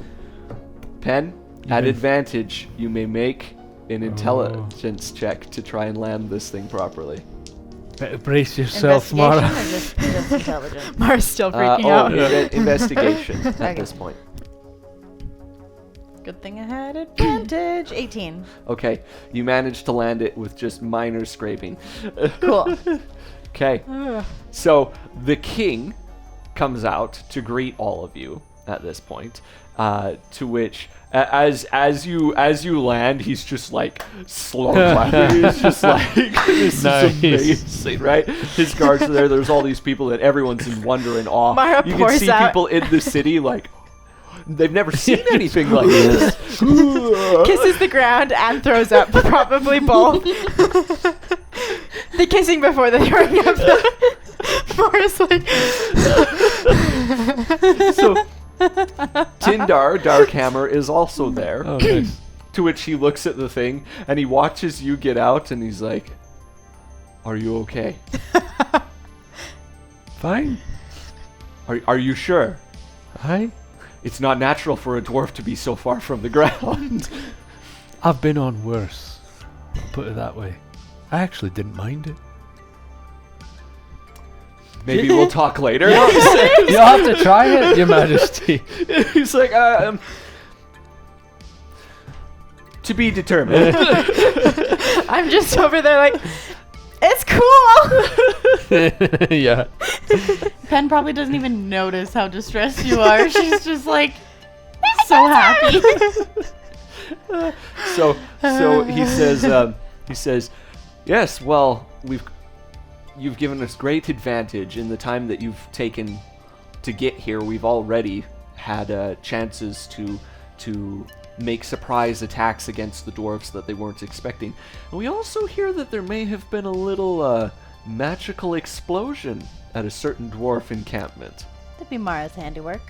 Pen, You at may- advantage, you may make an intelligence check to try and land this thing properly. Better brace yourself, Investigation Mara. or just intelligence? Mara's still freaking out. Investigation at Okay. this point. Good thing I had advantage. 18. Okay, you managed to land it with just minor scraping. Cool. Okay, so the king comes out to greet all of you at this point. To which, as you land, he's just like slow clapping. He's just like, this Nice. is amazing, right? His guards are there. There's all these people that everyone's in wonder and awe. Mara You can pours see out. people in the city like they've never seen anything like this. Kisses the ground and throws up, probably both. The kissing before the throwing up. Mara's like, So Tindar Darkhammer is also there. Oh, nice. To which he looks at the thing and he watches you get out and he's like, "Are you okay? Fine. Are you sure? Hi. It's not natural for a dwarf to be so far from the ground." I've been on worse. Put it that way. I actually didn't mind it. Maybe we'll talk later. You'll have to try it, Your Majesty. He's like, to be determined. I'm just over there like, it's cool. Yeah. Pen probably doesn't even notice how distressed you are. She's just like, so happy. So he says, yes, well, you've given us great advantage in the time that you've taken to get here. We've already had chances to make surprise attacks against the dwarves that they weren't expecting. And we also hear that there may have been a little magical explosion at a certain dwarf encampment. That'd be Mara's handiwork.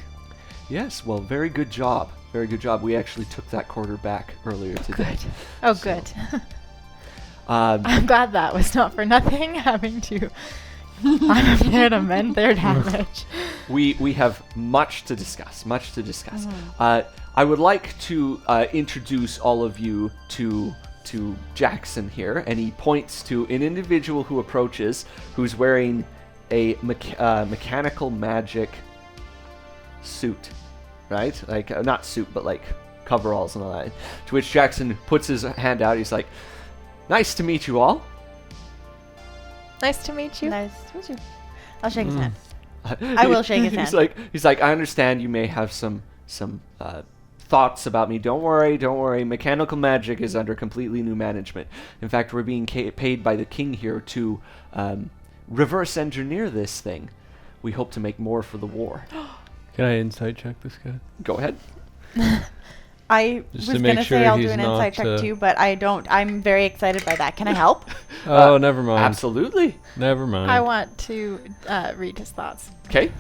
Yes, well, very good job. Very good job. We actually took that quarter back earlier today. Oh, So, good. I'm glad that was not for nothing, having to climb up there to mend their damage. We have much to discuss. Much to discuss. I would like to introduce all of you to Jackson here, and he points to an individual who approaches, who's wearing a mechanical magic suit, right? Like not suit, but like coveralls and all that. To which Jackson puts his hand out. He's like, "Nice to meet you all." Nice to meet you. Nice to meet you. I'll shake his hand. I will shake his hand. He's like, I understand you may have some thoughts about me. Don't worry. Mechanical magic is under completely new management. In fact, we're being paid by the king here to reverse engineer this thing. We hope to make more for the war. Can I insight check this guy? Go ahead. I Just was to make gonna sure say I'll do he's an insight not, check too, but I don't. I'm very excited by that. Can I help? Oh, never mind. Absolutely. Never mind. I want to read his thoughts. Okay.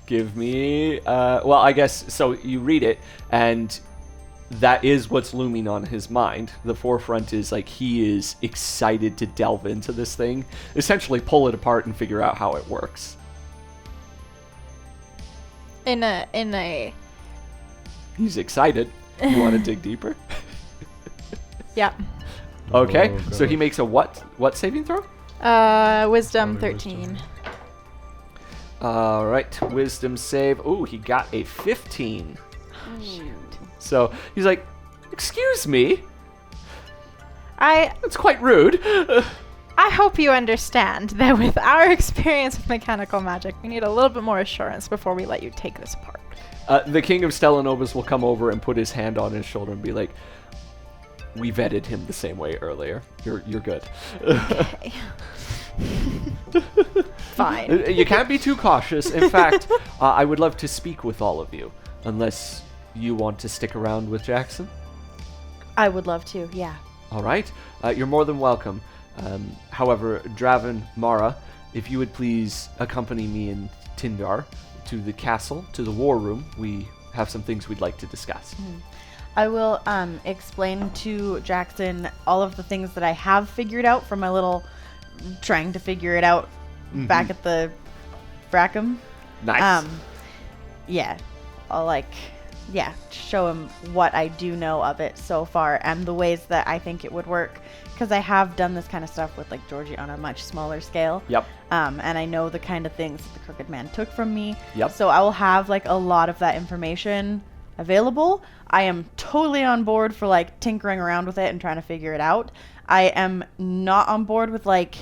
Give me. Well, I guess so. You read it, and that is what's looming on his mind. The forefront is like he is excited to delve into this thing, essentially pull it apart and figure out how it works. In a He's excited. You want to dig deeper? yeah. Okay. Oh, So he God. makes a what saving throw? Wisdom Probably 13. wisdom. All right. Wisdom save. Ooh, he got a 15. So he's like, "Excuse me. That's quite rude." I hope you understand that with our experience with mechanical magic, we need a little bit more assurance before we let you take this apart. The king of Stellanobis will come over and put his hand on his shoulder and be like, we vetted him the same way earlier. You're good. Okay. Fine. You can't be too cautious. In fact, I would love to speak with all of you, unless you want to stick around with Jackson. I would love to, yeah. All right. You're more than welcome. However, Draven, Mara, if you would please accompany me and Tindar to the castle, to the war room. We have some things we'd like to discuss. I will explain to Jackson all of the things that I have figured out from my little trying to figure it out back at the Brackham. Nice. Yeah. I'll show him what I do know of it so far and the ways that I think it would work. Because I have done this kind of stuff with like Georgie on a much smaller scale. Yep. And I know the kind of things that the Crooked Man took from me. Yep. So I will have like a lot of that information available. I am totally on board for like tinkering around with it and trying to figure it out. I am not on board with like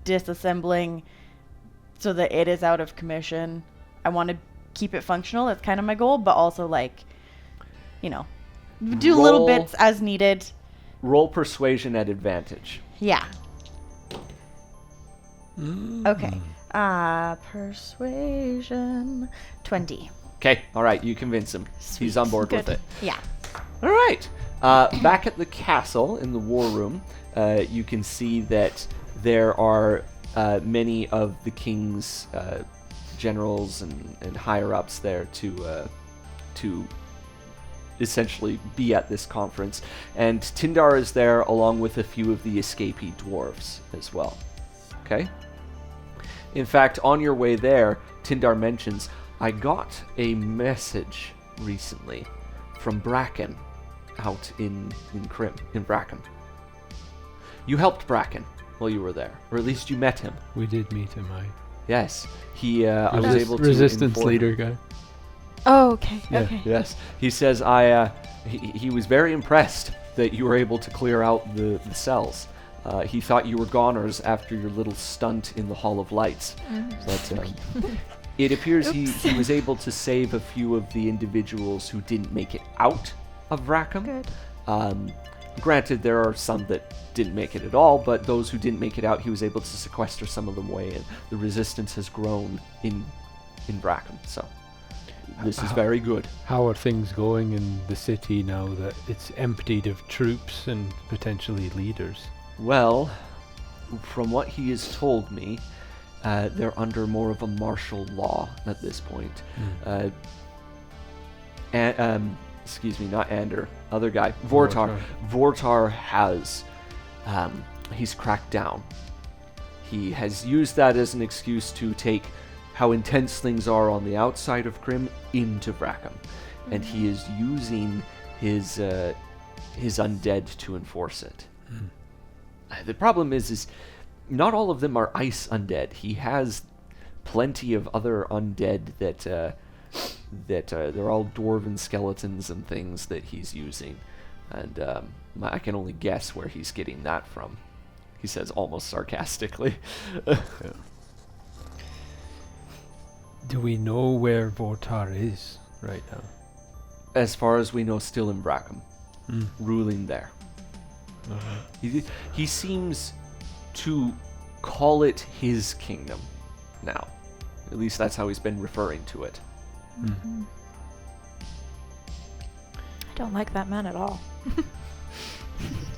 disassembling so that it is out of commission. I want to keep it functional. That's kind of my goal, but also like, do little bits as needed. Roll persuasion at advantage. Yeah. Okay. Persuasion 20. Okay. All right. You convince him. Sweet. He's on board Good. with it. Yeah. All right. Back at the castle in the war room, you can see that there are many of the king's generals and higher ups there to essentially be at this conference, and Tindar is there along with a few of the escapee dwarves as well. Okay. In fact, on your way there, Tindar mentions, I got a message recently from Bracken out in Bracken. You helped Bracken while you were there, or at least you met him. We did meet him. Yes, he. I was able to resistance inform leader him. guy. Oh, okay. Yeah. Okay. Yes, he says he was very impressed that you were able to clear out the cells. He thought you were goners after your little stunt in the Hall of Lights. But it appears he was able to save a few of the individuals who didn't make it out of Rackham. Good. Granted, there are some that didn't make it at all, but those who didn't make it out, he was able to sequester some of them away, and the resistance has grown in Rackham. So this is very good. How are things going in the city now that it's emptied of troops and potentially leaders? Well, from what he has told me, they're under more of a martial law at this point. Excuse me, not Ander, other guy, Vortar. Vortar has, he's cracked down. He has used that as an excuse to take how intense things are on the outside of Krim into Vrackham, and he is using his undead to enforce it. The problem is not all of them are ice undead. He has plenty of other undead that they're all dwarven skeletons and things that he's using, and I can only guess where he's getting that from. He says almost sarcastically. Do we know where Vortar is right now? As far as we know, still in Brackham, ruling there. He seems to call it his kingdom now. At least that's how he's been referring to it. I don't like that man at all.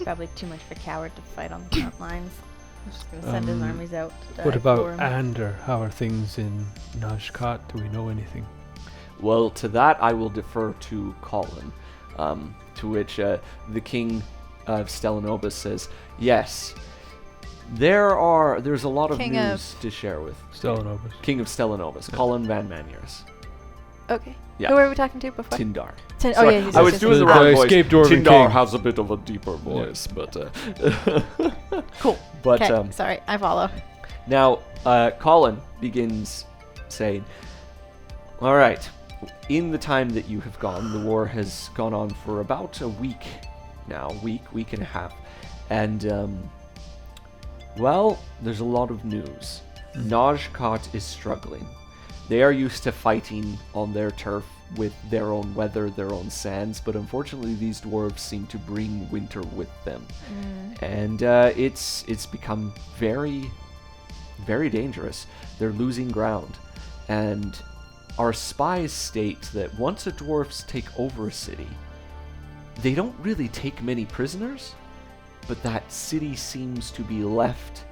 Probably too much of a coward to fight on the front lines. I'm just going to send his armies out to What die about for him. Ander? How are things in Najkat? Do we know anything? Well, to that I will defer to Colin, to which the king of Stellanobis says, yes, there's a lot of King news to share with Stellanobis. King of Stellanobis, Colin Van Maniers. Okay. Yeah. Who were we talking to before? Tindar. Oh, Sorry, yeah. I was doing the The wrong voice. escaped dwarven Tindar king. has a bit of a deeper voice, but Cool. but Okay. Sorry, I follow. now Colin begins saying, all right, in the time that you have gone, the war has gone on for about a week now, week and a half, and well, there's a lot of news. Najkat is struggling. They are used to fighting on their turf with their own weather, their own sands, but unfortunately these dwarves seem to bring winter with them. And it's become very, very dangerous. They're losing ground. And our spies state that once the dwarves take over a city, they don't really take many prisoners, but that city seems to be left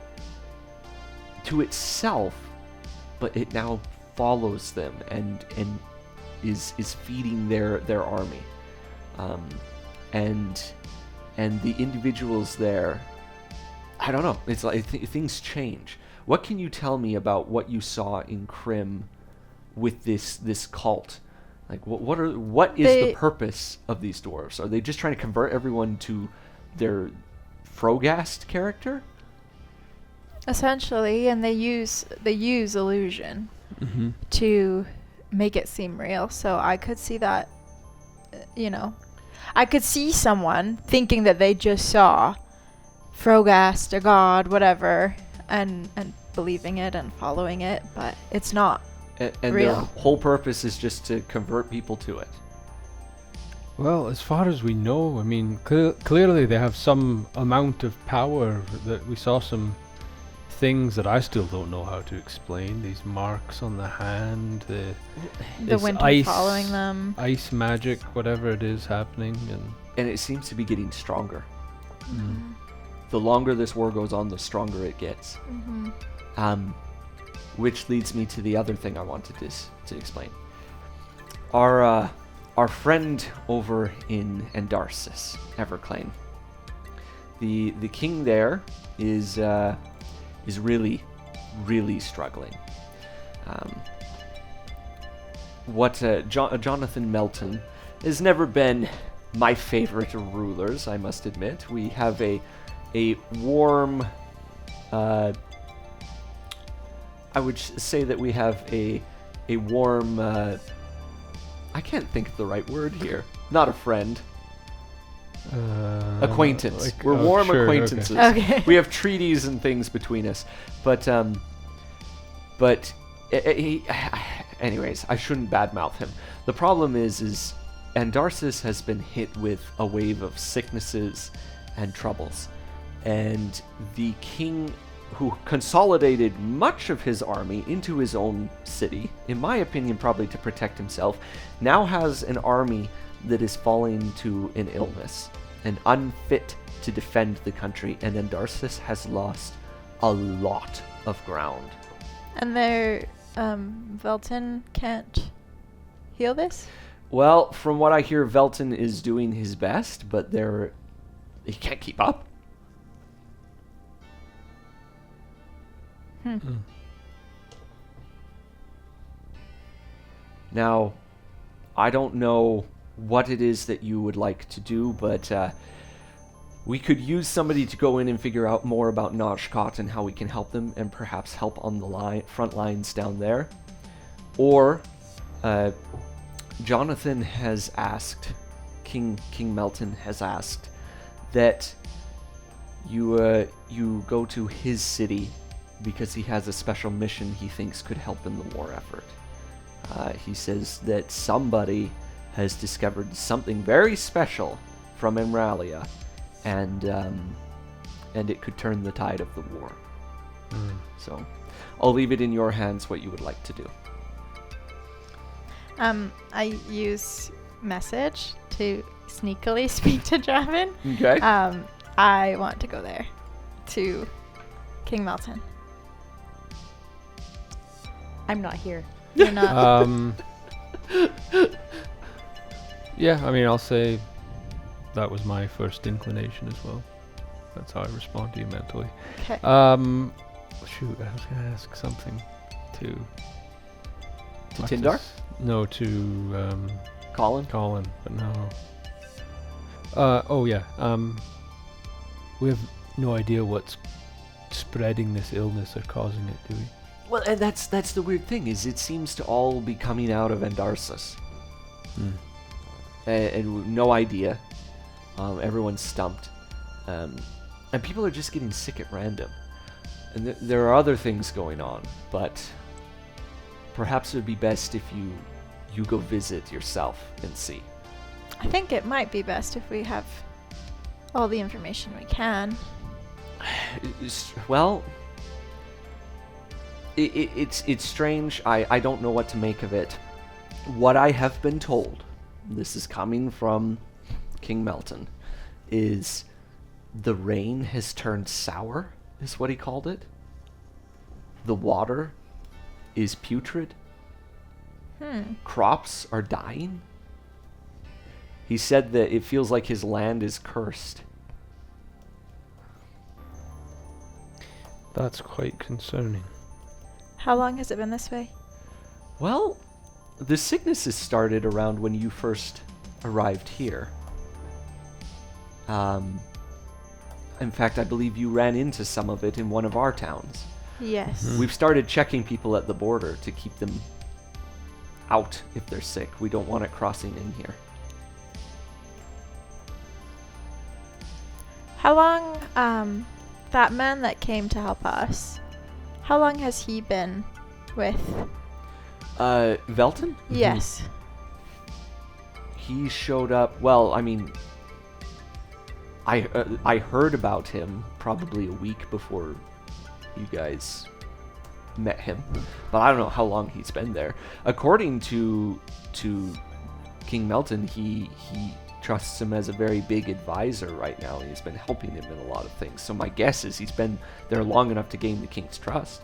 to itself, but it now follows them and is feeding their army. And the individuals there, I don't know, it's like things change. What can you tell me about what you saw in Krim with this cult? Like what is the purpose of these dwarves? Are they just trying to convert everyone to their Frogast character? Essentially, and they use illusion to make it seem real. So I could see that, I could see someone thinking that they just saw Frogast, a god, whatever, and believing it and following it, but it's not And real. their whole purpose is just to convert people to it. Well, as far as we know, I mean, clearly they have some amount of power. That we saw some things that I still don't know how to explain. These marks on the hand, The this winter ice following them. ice magic, whatever it is happening, And it seems to be getting stronger. The longer this war goes on, the stronger it gets. Which leads me to the other thing I wanted to explain. Our friend over in Endarsis, Everclane. The king there is really, really struggling. Jonathan Melton has never been my favorite of rulers, I must admit. We have a warm, I would say that we have a warm, I can't think of the right word here. Not a friend. Acquaintance. We're warm sure, acquaintances. Okay. We have treaties and things between us. But anyways, I shouldn't badmouth him. The problem is Andarsis has been hit with a wave of sicknesses and troubles. And the king, who consolidated much of his army into his own city, in my opinion probably to protect himself, now has an army that is falling to an illness and unfit to defend the country, and Andarsis has lost a lot of ground. And their Velton can't heal this? Well, from what I hear, Velton is doing his best, but he can't keep up. Now, I don't know what it is that you would like to do, but we could use somebody to go in and figure out more about Najkat and how we can help them, and perhaps help on the front lines down there. Or Jonathan has asked, King Melton has asked that you go to his city because he has a special mission he thinks could help in the war effort. He says that somebody has discovered something very special from Emeralia, and it could turn the tide of the war. So I'll leave it in your hands what you would like to do. I use message to sneakily speak to Draven. Okay. I want to go there to King Melton. I'm not here. You're not. Yeah, I mean, I'll say that was my first inclination as well. That's how I respond to you mentally. Okay. Shoot, I was gonna ask something to Tindar? No, to Colin? Colin, but no. Oh yeah. We have no idea what's spreading this illness or causing it, do we? Well, and that's the weird thing, is it seems to all be coming out of Endarsis. And no idea. Everyone's stumped. And people are just getting sick at random. And there are other things going on, but perhaps it would be best if you go visit yourself and see. I think it might be best if we have all the information we can. Well, it's strange. I don't know what to make of it. What I have been told, this is coming from King Melton, is the rain has turned sour, is what he called it. The water is putrid. Crops are dying. He said that it feels like his land is cursed. That's quite concerning. How long has it been this way? Well, the sicknesses started around when you first arrived here. In fact, I believe you ran into some of it in one of our towns. Yes. We've started checking people at the border to keep them out if they're sick. We don't want it crossing in here. How long, that man that came to help us, how long has he been with? Velton? Yes. He showed up, well, I mean, I heard about him probably a week before you guys met him, but I don't know how long he's been there. According to King Melton, he trusts him as a very big advisor right now, and he's been helping him in a lot of things. So my guess is he's been there long enough to gain the king's trust.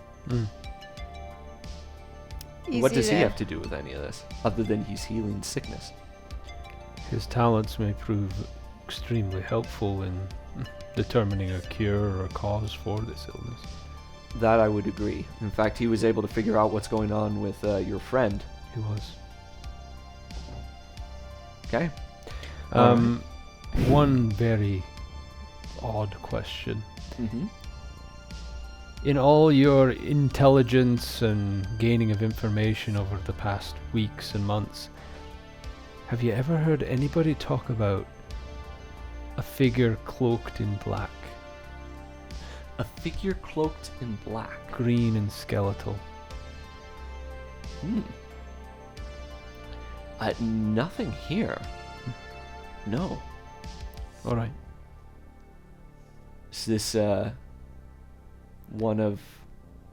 What does he have to do with any of this, other than he's healing sickness? His talents may prove extremely helpful in determining a cure or a cause for this illness. That I would agree. In fact, he was able to figure out what's going on with your friend. He was. Okay. One very odd question. Mm-hmm. In all your intelligence and gaining of information over the past weeks and months, have you ever heard anybody talk about a figure cloaked in black? A figure cloaked in black. Green and skeletal. Nothing here. No. Alright. Is this one of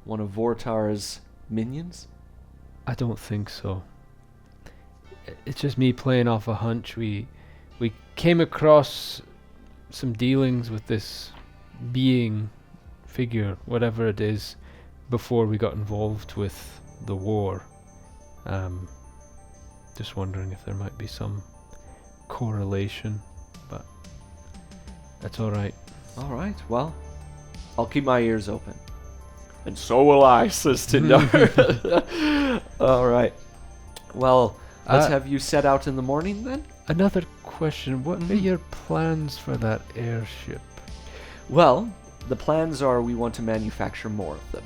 Vortar's minions? I don't think so. It's just me playing off a hunch. We came across some dealings with this being, figure, whatever it is, before we got involved with the war. Just wondering if there might be some correlation, but that's alright. Alright, well, I'll keep my ears open. And so will I, says Tindar. Alright. Well, let's have you set out in the morning then? Another question, what are your plans for that airship? Well, the plans are we want to manufacture more of them.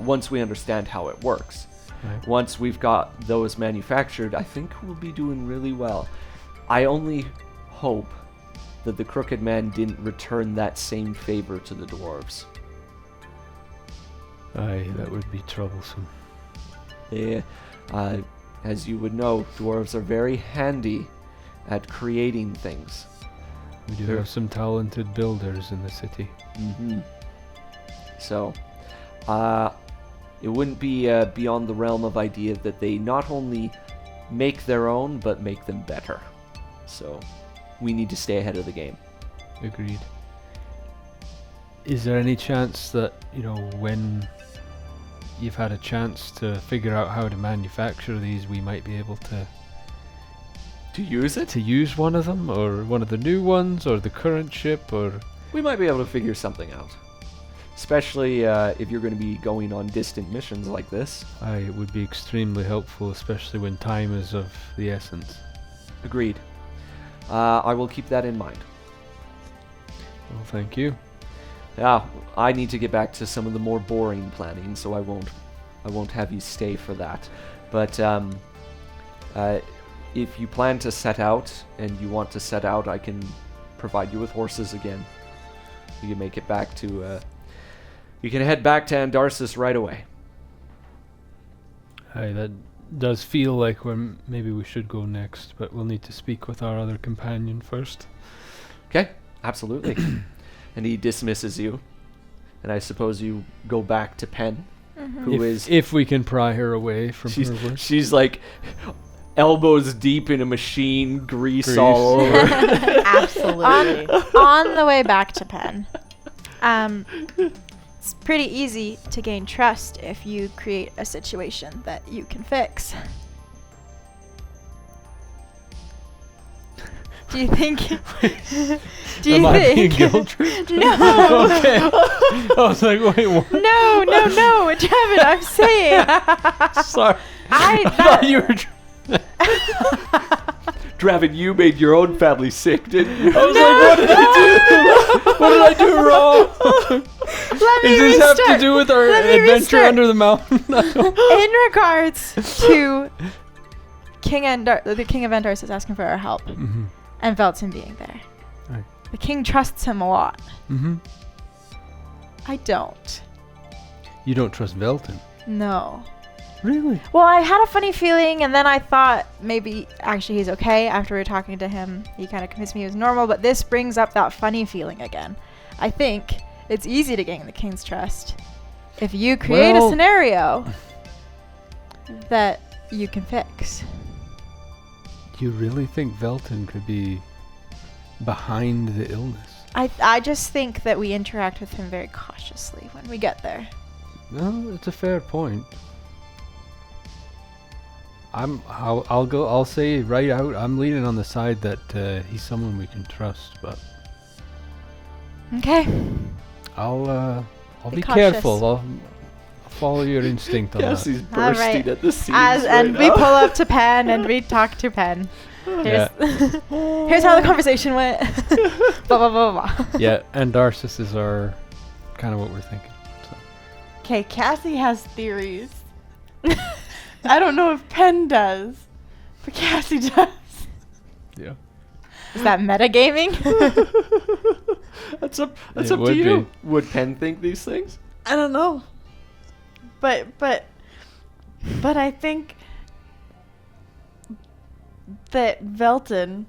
Once we understand how it works. Right. Once we've got those manufactured, I think we'll be doing really well. I only hope that the Crooked Man didn't return that same favor to the dwarves. Aye, that would be troublesome. Yeah, as you would know, dwarves are very handy at creating things. We do have some talented builders in the city. So, it wouldn't be beyond the realm of idea that they not only make their own, but make them better. So, we need to stay ahead of the game. Agreed. Is there any chance that, when you've had a chance to figure out how to manufacture these, we might be able to use it? To use one of them, or one of the new ones, or the current ship, or... We might be able to figure something out. Especially if you're going to be going on distant missions like this. Aye, it would be extremely helpful, especially when time is of the essence. Agreed. I will keep that in mind. Well, thank you. Yeah, I need to get back to some of the more boring planning, so I won't have you stay for that. But if you plan to set out and you want to set out, I can provide you with horses again. You can make it back to. You can head back to Andarsis right away. Hey, that does feel like maybe we should go next, but we'll need to speak with our other companion first. Okay, absolutely. And he dismisses you. And I suppose you go back to Pen, who is... If we can pry her away from her work. She's like elbows deep in a machine, grease all over. Absolutely. On the way back to Penn, it's pretty easy to gain trust if you create a situation that you can fix. Do you think? Am I being guilt-tripped? No. Okay. I was like, wait, what? No, Trevin, I'm saying. Sorry. I thought you were... Draven, you made your own family sick, didn't you? I was like, what did I do? What did I do wrong? Let me Does this restart. have to do with our adventure restart. under the mountain? In regards to the King of Endars is asking for our help, and Velton being there. Right. The king trusts him a lot. Mm-hmm. I don't. You don't trust Velton? No. Really? Well, I had a funny feeling, and then I thought maybe actually he's okay. After we were talking to him, he kind of convinced me he was normal, but this brings up that funny feeling again. I think it's easy to gain the king's trust if you create a scenario that you can fix. Do you really think Velton could be behind the illness? I just think that we interact with him very cautiously when we get there. No, it's a fair point. I'll say right out, I'm leaning on the side that he's someone we can trust, but Okay. I'll be cautious. careful. I'll follow your instinct on Yes, that. he's bursting Alright. at the seams And we pull up to Pen and we talk to Pen. Here's, here's how the conversation went. Blah, blah, blah, blah. Yeah, and Darcis is our kind of what we're thinking. So. Okay, Cassie has theories. I don't know if Penn does, but Cassie does. Yeah. Is that metagaming? That's up It to would you. be. Would Pen think these things? I don't know. But I think that Velton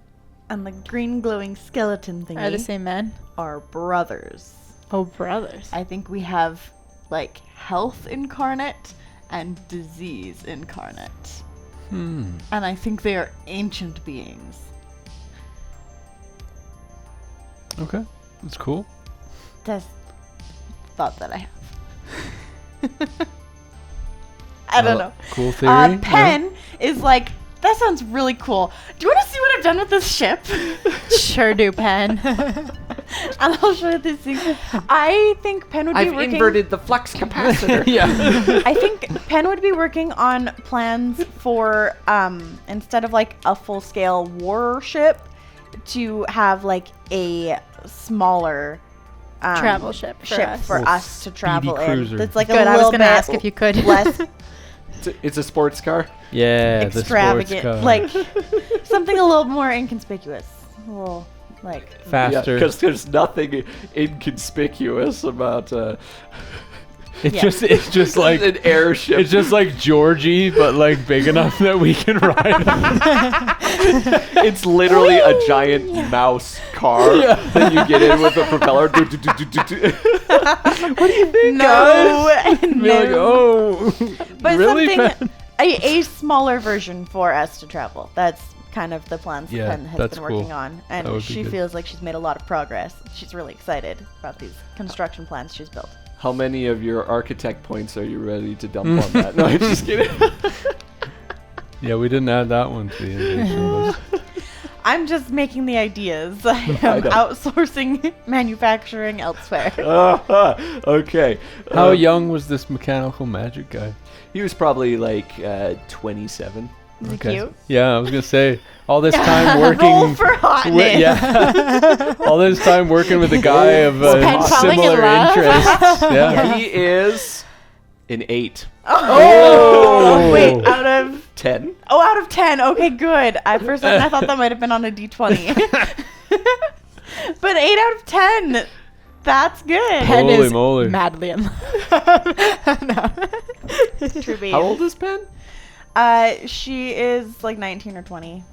and the green glowing skeleton thingy Are the same men? are brothers. Oh, brothers. I think we have like health incarnate and disease incarnate. And I think they are ancient beings. Okay, that's cool. That's thought that I have. I don't know. Cool theory. Penn is like, that sounds really cool. Do you want to see what I've done with this ship? Sure do, Pen. And I'll show you these things. I think Penn would be I've working... inverted the flux capacitor. Yeah. I think Penn would be working on plans for, instead of like a full-scale warship, to have like a smaller Travel ship for us. for us to travel in. cruiser. That's like Good, a I was little gonna bit ask if you could. less It's a sports car. Yeah, the sports extravagant, car. like something a little more inconspicuous. A little like faster. Because there's nothing inconspicuous about It's Yeah. just like an airship. it's just like Georgie, but like big enough that we can ride it. It's literally a giant mouse car that you get in with a propeller. What do you think, no, Be no. like, oh, But really? something a smaller version for us to travel. That's kind of the plans that Yeah, Penn has that's been working cool. on, That and would be she good. feels like she's made a lot of progress. She's really excited about these construction plans she's built. How many of your architect points are you ready to dump on that? No, I'm just kidding. Yeah, we didn't add that one to the innovation list. I'm just making the ideas. I am know. outsourcing manufacturing elsewhere. Okay. How young was this mechanical magic guy? He was probably like 27. Is he cute? Yeah, I was gonna say all this time Roll working. for hotness. Yeah, all this time working with a guy of Penn falling in similar love? interests. Yeah. He is an 8. Oh, wait, out of 10? out of 10. Okay, good. For a second, I thought that might have been on a D20. But 8 out of 10. That's good. Pen Holy is moly. madly in love. No. True beans. How old is Pen? She is like 19 or 20.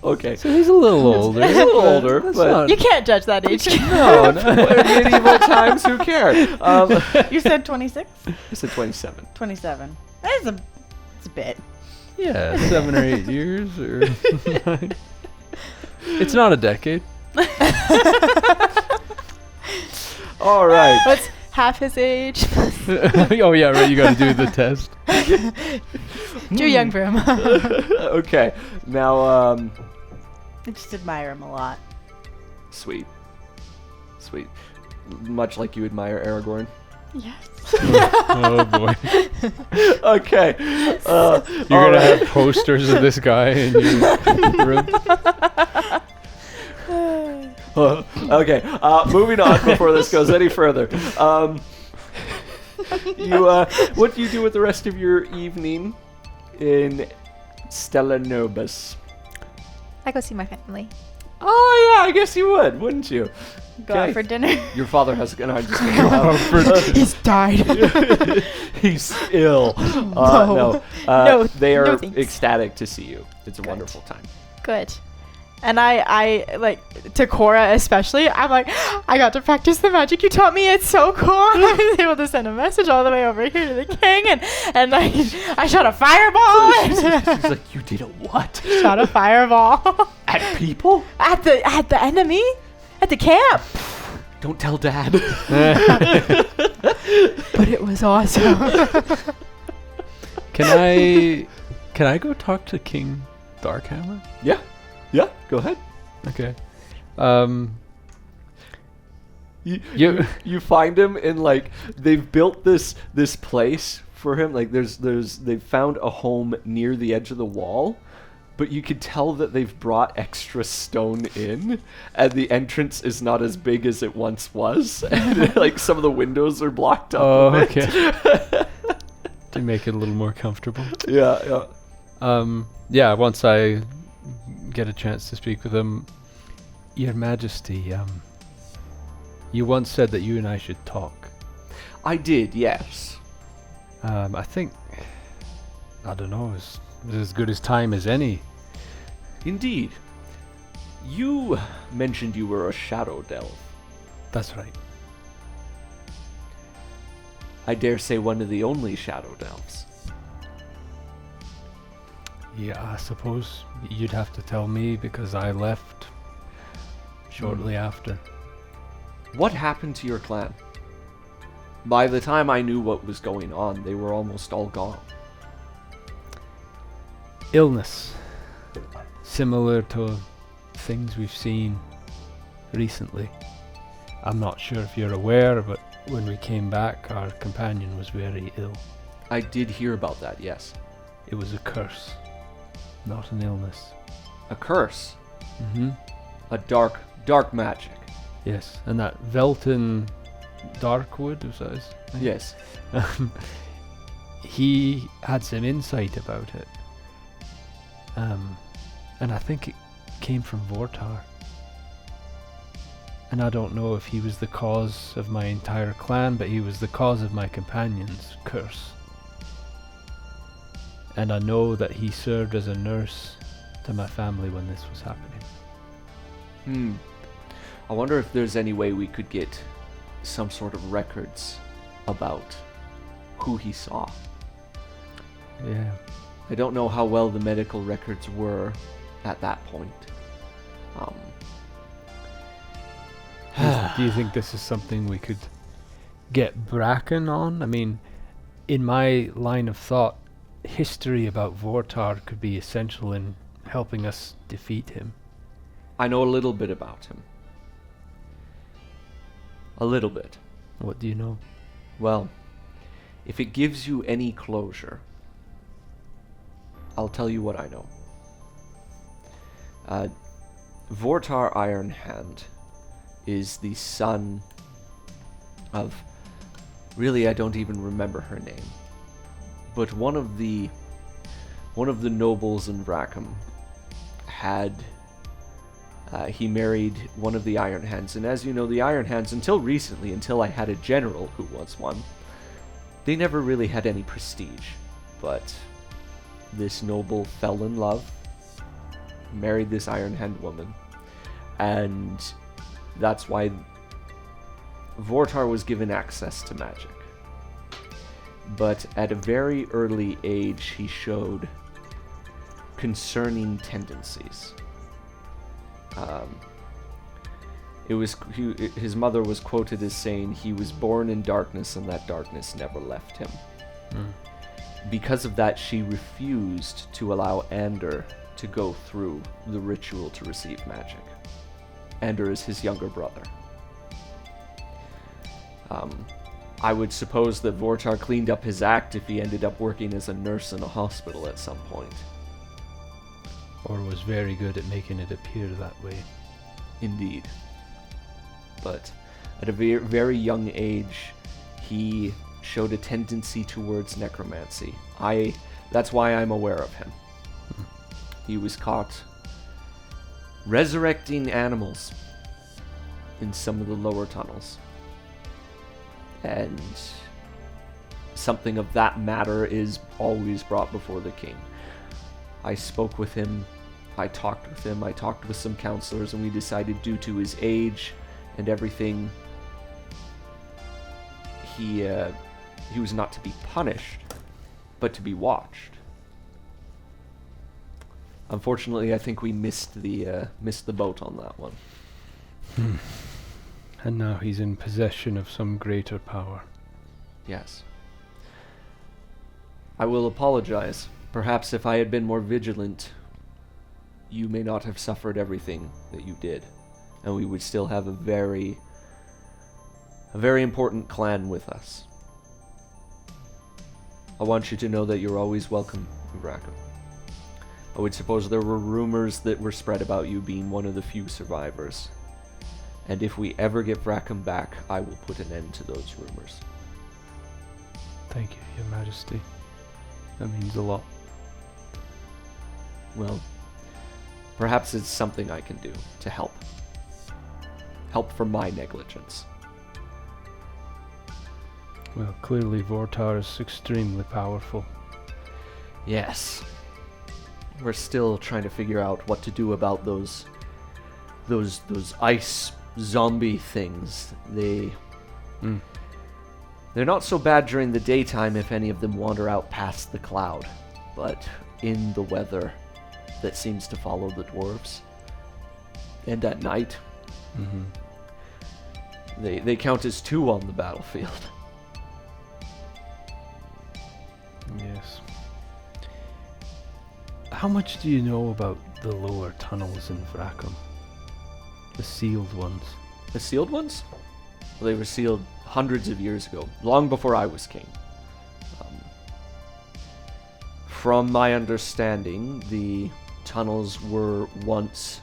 Okay. So he's a little older. He's a little older, That's but not- You can't judge that age. no, no. medieval times, who cares? You said 26? I said 27. 27. That's it's a bit. Yeah, 7 or 8 years or 9. It's not a decade. All right. What's half his age? Oh yeah, right. You got to do the test. Too young for him. Okay. Now, I just admire him a lot. sweet. Sweet. Much like you admire Aragorn. Yes. Oh boy. Okay. You're gonna have posters of this guy in your room. Okay. Moving on before this goes any further. What do you do with the rest of your evening in Stellanobus? I go see my family. Oh yeah, I guess you would, wouldn't you? Go Okay. out for dinner. Your father has. No, I'm just kidding. He's died. He's ill. No. No. No, They no are thanks. ecstatic to see you. It's a Good. wonderful time. Good. And I like, to Cora especially, I'm like, I got to practice the magic you taught me. It's so cool. I was able to send a message all the way over here to the king, and I shot a fireball. She's like, you did a what? Shot a fireball At people? at the enemy, at the camp. Don't tell Dad. But it was awesome. Can I go talk to King Darkhammer? Yeah, go ahead. Okay. You find him in, like, they've built this place for him. Like, they've found a home near the edge of the wall, but you can tell that they've brought extra stone in, and the entrance is not as big as it once was. And, like, some of the windows are blocked up. Oh, a bit. okay. To make it a little more comfortable. Yeah. Yeah, once I get a chance to speak with him, Your Majesty, you once said that you and I should talk. I did, yes. I think, I don't know, it's as good as time as any. Indeed. You mentioned you were a shadow delve. That's right. I dare say one of the only shadow delves. Yeah, I suppose you'd have to tell me because I left shortly after. What happened to your clan? By the time I knew what was going on, they were almost all gone. Illness. Similar to things we've seen recently. I'm not sure if you're aware, but when we came back, our companion was very ill. I did hear about that, yes. It was a curse, not an illness. A curse. Mm-hmm. A dark magic. Yes, and that Velton Darkwood, was that his name? Yes. He had some insight about it. And I think it came from Vortar. And I don't know if he was the cause of my entire clan, but he was the cause of my companion's curse. And I know that he served as a nurse to my family when this was happening. I wonder if there's any way we could get some sort of records about who he saw. Yeah. I don't know how well the medical records were at that point. Do you think this is something we could get Bracken on? I mean, in my line of thought, history about Vortar could be essential in helping us defeat him. I know a little bit about him. A little bit. What do you know? Well, if it gives you any closure, I'll tell you what I know. Vortar Ironhand is the son of... Really, I don't even remember her name. But one of the nobles in Rackham had... he married one of the Ironhands, and as you know, the Ironhands, until recently, until I had a general who was one, They never really had any prestige, but this noble fell in love, married this Iron Hand woman, and that's why Vortar was given access to magic. But at a very early age, he showed concerning tendencies. His mother was quoted as saying he was born in darkness and that darkness never left him. Because of that, she refused to allow Ander to go through the ritual to receive magic. Ander is his younger brother. I would suppose that Vortar cleaned up his act if he ended up working as a nurse in a hospital at some point. Or was very good at making it appear that way. Indeed. But at a very young age, he showed a tendency towards necromancy. That's why I'm aware of him. He was caught resurrecting animals in some of the lower tunnels. And something of that matter is always brought before the king. I spoke with him, I talked with him, I talked with some counselors, and we decided due to his age and everything, he was not to be punished, but to be watched. Unfortunately, I think we missed the boat on that one. And now he's in possession of some greater power. Yes. I will apologize. Perhaps if I had been more vigilant, you may not have suffered everything that you did, and we would still have a very important clan with us. I want you to know that you're always welcome in Rackham. I would suppose there were rumors that were spread about you being one of the few survivors. And if we ever get Rackham back, I will put an end to those rumors. Thank you, Your Majesty. That means a lot. Well, perhaps it's something I can do to help. Help for my negligence. Well, clearly Vortar is extremely powerful. Yes. We're still trying to figure out what to do about those ice zombie things. They're not so bad during the daytime if any of them wander out past the cloud, but in the weather that seems to follow the dwarves, and at night, they count as 2 on the battlefield. Yes. How much do you know about the lower tunnels in Vrackham? The sealed ones. The sealed ones? Well, they were sealed hundreds of years ago, long before I was king. From my understanding, the tunnels were once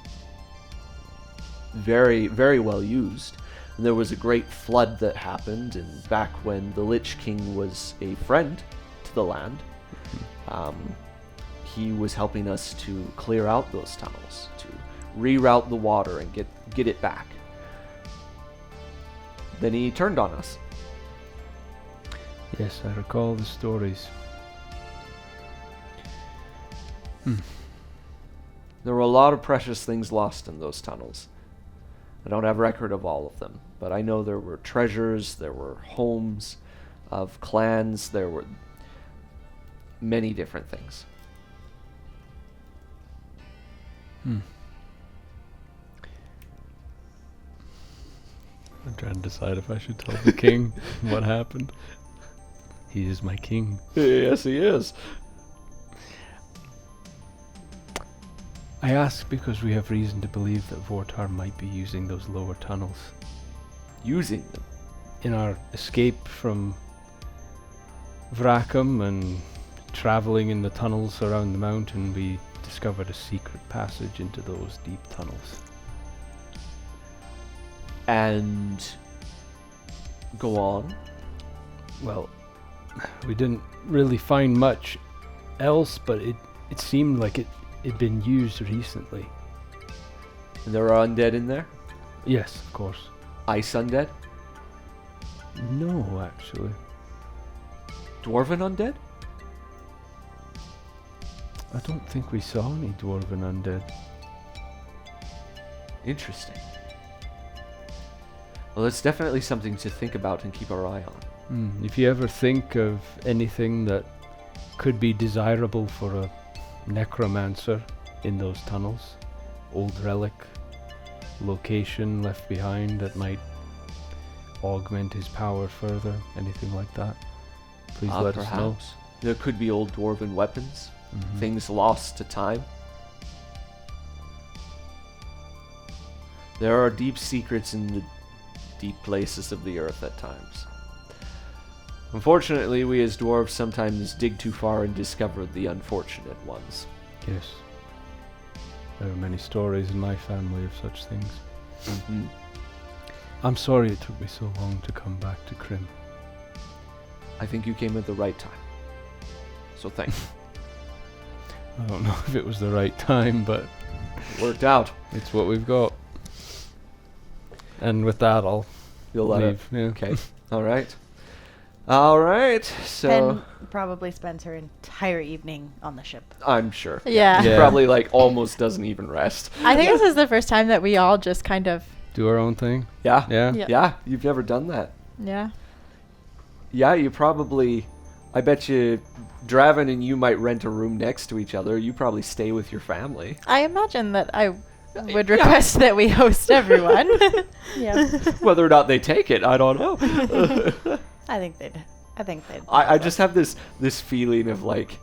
very, very well used. And there was a great flood that happened, and back when the Lich King was a friend to the land, he was helping us to clear out those tunnels, to reroute the water and get it back. Then he turned on us. Yes, I recall the stories. There were a lot of precious things lost in those tunnels. I don't have record of all of them, but I know there were treasures, there were homes of clans, there were many different things. I'm trying to decide if I should tell the king what happened. He is my king. Yes, he is. I ask because we have reason to believe that Vortar might be using those lower tunnels. Using them? In our escape from Vrackham and traveling in the tunnels around the mountain, we discovered a secret passage into those deep tunnels. And go on. Well, we didn't really find much else, but it seemed like it'd been used recently. And there are undead in there? Yes, of course. Ice undead? No, actually. Dwarven undead? I don't think we saw any dwarven undead. Interesting. Well, it's definitely something to think about and keep our eye on. If you ever think of anything that could be desirable for a necromancer in those tunnels, old relic, location left behind that might augment his power further, anything like that, please let us know. Perhaps. There could be old dwarven weapons, Mhm. things lost to time. There are deep secrets in the deep places of the earth at times. Unfortunately, we as dwarves sometimes dig too far and discover the unfortunate ones. Yes. There are many stories in my family of such things. Mm-hmm. I'm sorry it took me so long to come back to Krim. I think you came at the right time. So thank you. I don't know if it was the right time, but It worked out. it's what we've got. And with that, I'll You'll let it. leave. Yeah. Okay. All right. All right. So Ben probably spends her entire evening on the ship. I'm sure. Yeah. She Yeah. probably like almost doesn't even rest. I think this is the first time that we all just kind of, Do our own thing. Yeah. Yeah. Yeah. Yeah. You've never done that. yeah. Yeah. You probably. I bet you, Draven and you might rent a room next to each other. You probably stay with your family. I imagine that I would Yeah. request that we host everyone. Yeah. Whether or not they take it, I don't know. I think they'd. I just have this feeling of like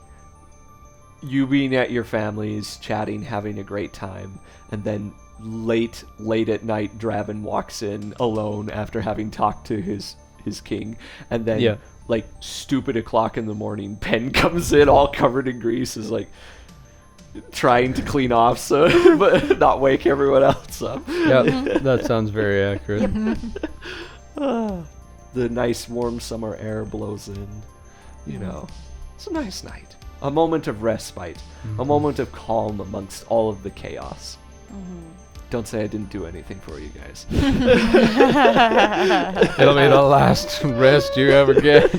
you being at your family's, chatting, having a great time, and then late at night, Draven walks in alone after having talked to his king, and then Yeah. like stupid o'clock in the morning, Ben comes in all covered in grease, is like trying to clean off so but not wake everyone else up. Yeah, that sounds very accurate. The nice warm summer air blows in, you know. It's a nice night. A moment of respite, a moment of calm amongst all of the chaos. Don't say I didn't do anything for you guys. It'll be the last rest you ever get.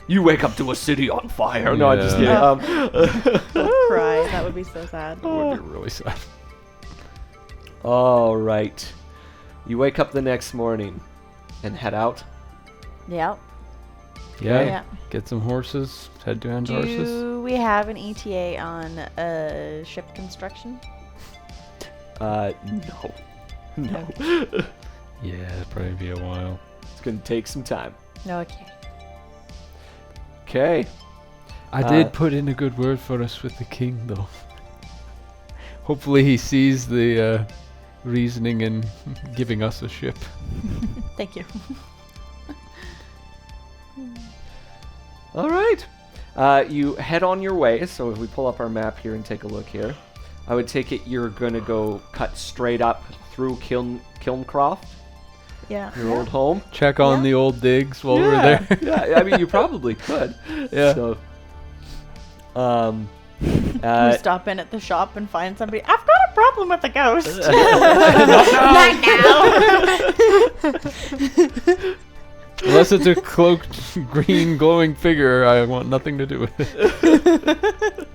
You wake up to a city on fire. No, I'm just kidding. Yeah. Don't cry. That would be so sad. It would be really sad. All right. You wake up the next morning and head out. Yep. Yeah. Yeah. Get some horses. Head to Andarsis. Do we have an ETA on ship construction? No. Yeah, it'll probably be a while. It's going to take some time. Okay. Okay. I did put in a good word for us with the king, though. Hopefully he sees the reasoning in giving us a ship. Thank you. All right. You head on your way. So if we pull up our map here and take a look here, I would take it you're going to go cut straight up through Kilncroft, Yeah. your old home. Check on Yeah. the old digs while we're there. Yeah, I mean, you probably could. Yeah. So, You stop in at the shop and find somebody. I've got a problem with the ghost. Not now. Unless it's a cloaked, green, glowing figure, I want nothing to do with it.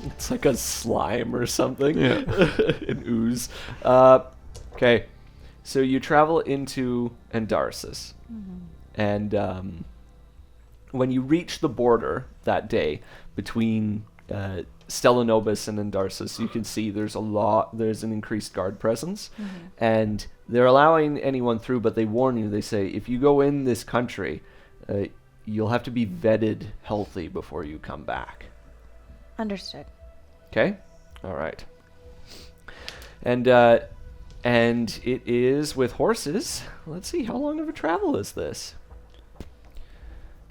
it's like a slime or something. Yeah. An ooze. Okay. So you travel into Andarsis. And when you reach the border that day between Stellanobis and Andarsis, you can see there's an increased guard presence. And they're allowing anyone through, but they warn you. They say, if you go in this country, you'll have to be vetted healthy before you come back. Understood. Okay? All right. And it is with horses. Let's see, how long of a travel is this?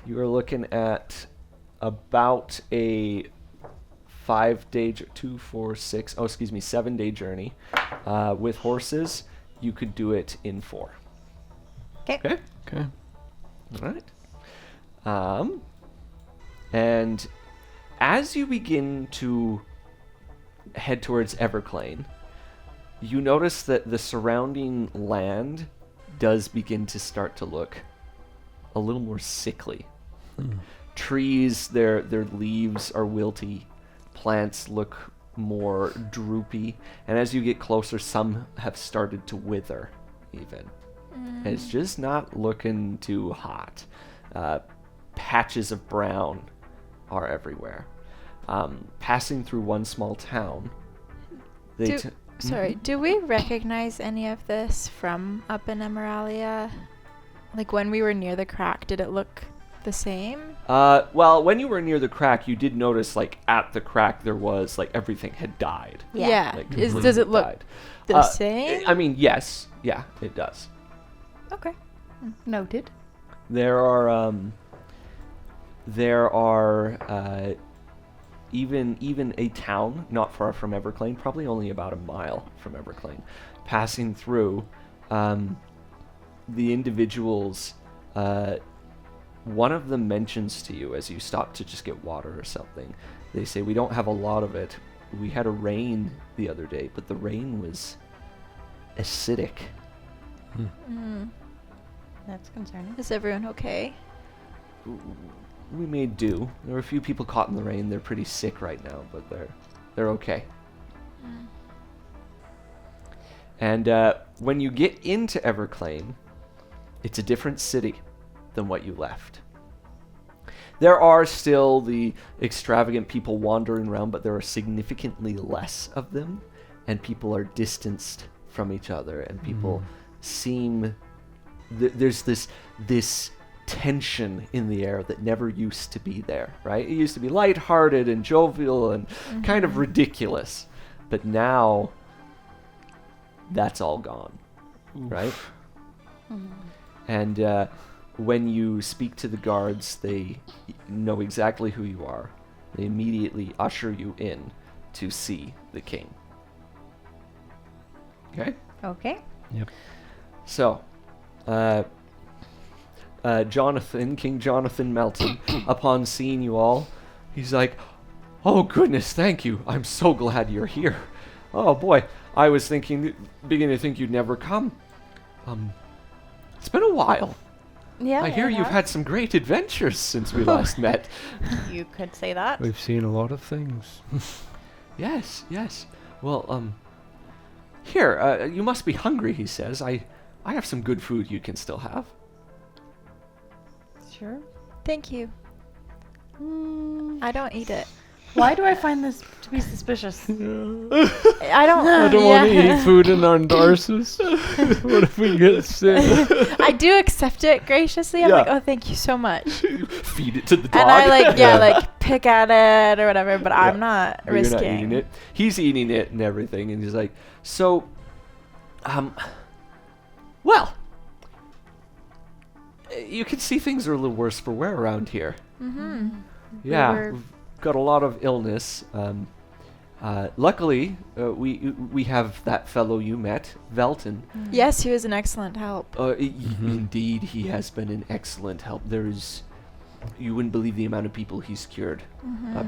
You are looking at about a 7-day journey. With horses, you could do it in 4. Okay. Okay? Okay. All right. And as you begin to head towards Everclane, you notice that the surrounding land does begin to start to look a little more sickly. Trees, their leaves are wilty. Plants look more droopy. And as you get closer, some have started to wither, even. And it's just not looking too hot. Patches of brown are everywhere. Passing through one small town, do we recognize any of this from up in Emeralia? Like when we were near the crack, did it look the same? Well, when you were near the crack, you did notice, like, at the crack there was, like, everything had died. Yeah. Like, Does it look the same? I mean, yes. Yeah, it does. Okay. Noted. There are even a town not far from Everclane, probably only about a mile from Everclane, passing through. The individuals, one of them mentions to you as you stop to just get water or something. They say, "We don't have a lot of it. We had a rain the other day, but the rain was acidic." That's concerning. Is everyone okay? We made do. There were a few people caught in the rain. They're pretty sick right now, but they're okay. And when you get into Everclane, it's a different city than what you left. There are still the extravagant people wandering around, but there are significantly less of them, and people are distanced from each other, and people seem... there's this tension in the air that never used to be there, right? It used to be lighthearted and jovial and kind of ridiculous, but now that's all gone, right? And when you speak to the guards, they know exactly who you are. They immediately usher you in to see the king. Okay? Okay. Yep. So, King Jonathan Melton, upon seeing you all, he's like, "Oh goodness, thank you. I'm so glad you're here. Oh boy, I was beginning to think you'd never come. It's been a while. Yeah. I hear you've had some great adventures since we last met." You could say that. We've seen a lot of things. Yes. Well, here, you must be hungry, he says. I have some good food you can still have. Sure. Thank you. I don't eat it. Why do I find this to be suspicious? I don't I don't want to eat food in Arndarsis. What if we get sick? I do accept it graciously. I'm Yeah. like, "Oh, thank you so much." Feed it to the dog. And I like pick at it or whatever, but I'm not But risking. You're not eating it. He's eating it and everything, and he's like, "So, well, you can see things are a little worse for wear around here. Yeah, we've got a lot of illness. Luckily, we have that fellow you met, Velton. Yes, he was an excellent help. Indeed, he has been an excellent help. You wouldn't believe the amount of people he's cured.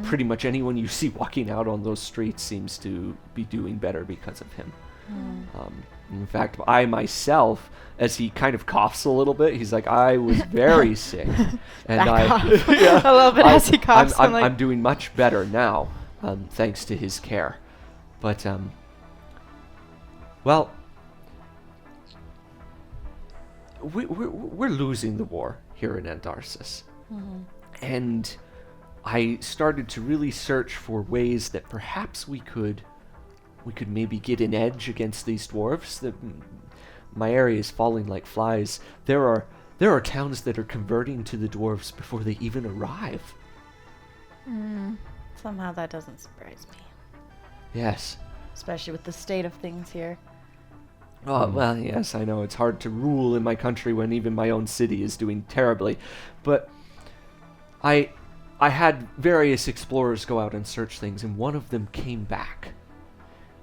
Pretty much anyone you see walking out on those streets seems to be doing better because of him. In fact, I myself, as he kind of coughs a little bit, he's like, "I was very sick, and I love it as he coughs. I'm doing much better now, thanks to his care. But well, we're losing the war here in Andarsis, and I started to really search for ways that perhaps we could maybe get an edge against these dwarves. My area is falling like flies. There are towns that are converting to the dwarves before they even arrive. Somehow that doesn't surprise me. Yes. Especially with the state of things here. Oh, well, yes, I know. It's hard to rule in my country when even my own city is doing terribly. But I had various explorers go out and search things, and one of them came back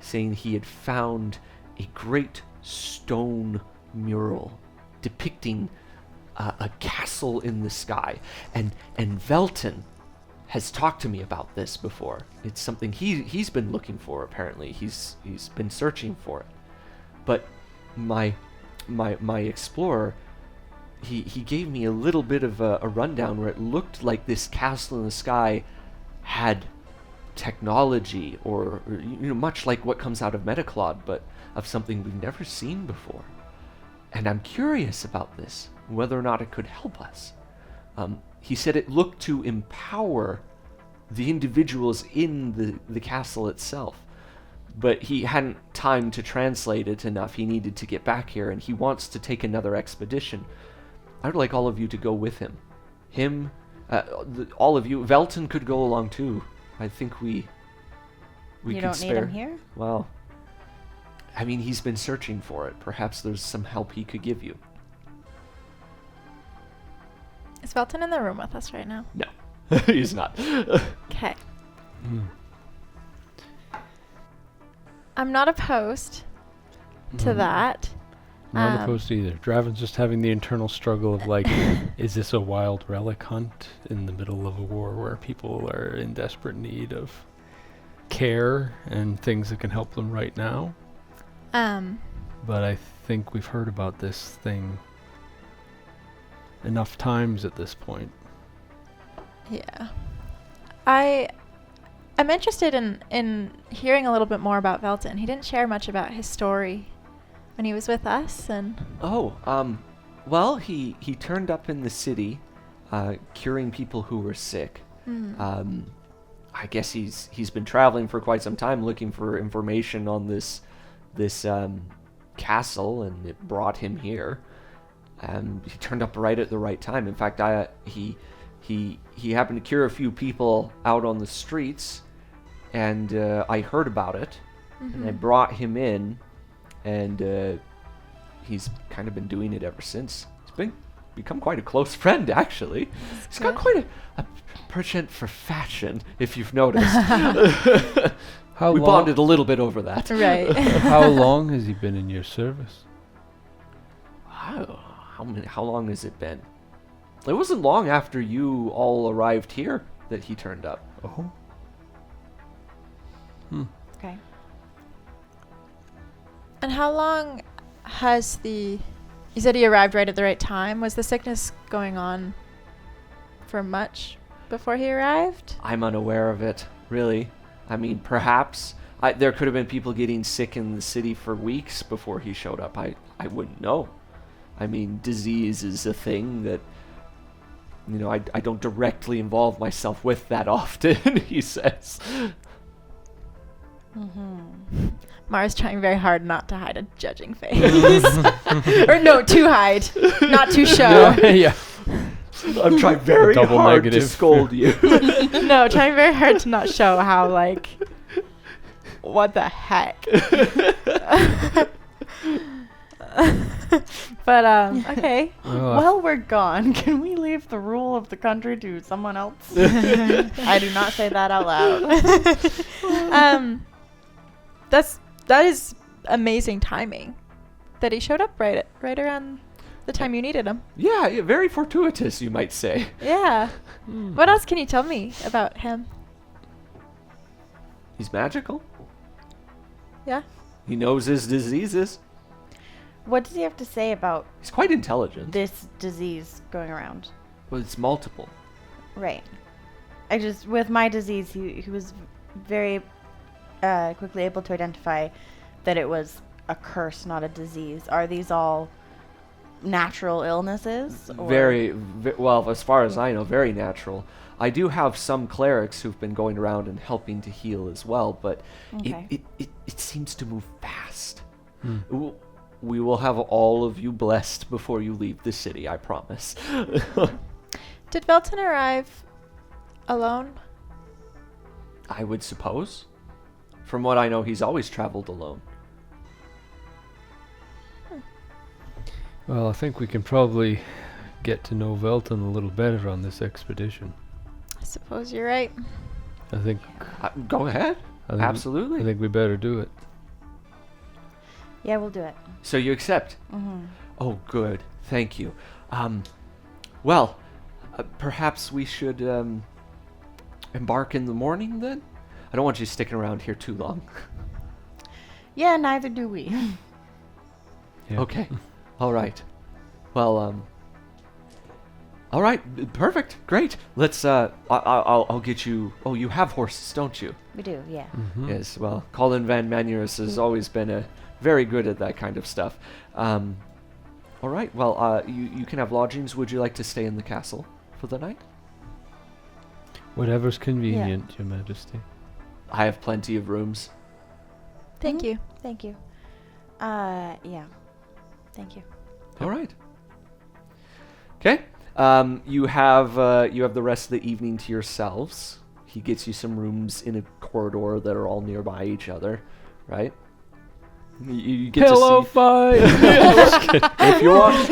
saying he had found a great stone mural depicting a castle in the sky. And Velton has talked to me about this before. It's something he's been looking for, apparently. He's been searching for it. But my my explorer, he gave me a little bit of a rundown where it looked like this castle in the sky had technology, or much like what comes out of Metaclod, but of something we've never seen before. And I'm curious about this, whether or not it could help us. He said it looked to empower the individuals in the castle itself, but he hadn't time to translate it enough. He needed to get back here, and he wants to take another expedition. I would like all of you to go with him. All of you. Velton could go along too. I think we You could don't spare. need him here? Well, I mean, he's been searching for it. Perhaps there's some help he could give you. Is Velton in the room with us right now? No, he's not. Okay. I'm not opposed to that. Not opposed to either. Draven's just having the internal struggle of like, is this a wild relic hunt in the middle of a war where people are in desperate need of care and things that can help them right now? But I think we've heard about this thing enough times at this point. Yeah. I'm interested in hearing a little bit more about Velton. He didn't share much about his story when he was with us, and Well, he turned up in the city, curing people who were sick. I guess he's been traveling for quite some time looking for information on this castle, and it brought him here. He turned up right at the right time. In fact, he happened to cure a few people out on the streets, and I heard about it, and I brought him in, and he's kind of been doing it ever since. He's become quite a close friend, actually. He's got quite a penchant for fashion, if you've noticed. We bonded a little bit over that. right. How long has he been in your service? How long has it been? It wasn't long after you all arrived here that he turned up. Oh. Okay. And how long has you said he arrived right at the right time. Was the sickness going on for much before he arrived? I'm unaware of it, really. I mean, perhaps there could have been people getting sick in the city for weeks before he showed up. I wouldn't know. I mean, disease is a thing that, I don't directly involve myself with that often, he says. Mara's trying very hard not to hide a judging face. Or no, to hide, not to show. Yeah. I'm trying very Double hard negative. to scold you. No, trying very hard to not show how, what the heck. But, okay. While we're gone, can we leave the rule of the country to someone else? I do not say that out loud. That is amazing timing. That he showed up right around the time you needed him. Yeah, very fortuitous, you might say. Yeah. What else can you tell me about him? He's magical. Yeah. He knows his diseases. What does he have to say about He's quite intelligent. this disease going around? But it's multiple. Right. With my disease, he was very quickly able to identify that it was a curse, not a disease. Are these all natural illnesses? Or? Well, as far as I know, very natural. I do have some clerics who've been going around and helping to heal as well, but Okay. it seems to move fast. We will have all of you blessed before you leave the city, I promise. Did Velton arrive alone? I would suppose. From what I know, he's always traveled alone. Well, I think we can probably get to know Velton a little better on this expedition. I suppose you're right. I think. Go ahead. Absolutely. I think we better do it. Yeah, we'll do it. So you accept? Oh, good. Thank you. Well, perhaps we should embark in the morning then? I don't want you sticking around here too long. Yeah, neither do we. Yeah. Okay. All right. Well, all right. Perfect. Great. Let's. I'll get you. Oh, you have horses, don't you? We do, yeah. Mm-hmm. Yes. Well, Colin Van Manuris has always been very good at that kind of stuff. All right. Well, you can have lodgings. Would you like to stay in the castle for the night? Whatever's convenient, Your Majesty. I have plenty of rooms. Thank you. Thank you. Yeah. Thank you. All right. Okay. You have the rest of the evening to yourselves. He gets you some rooms in a corridor that are all nearby each other, right? You get Pillow to see. fight! If you want,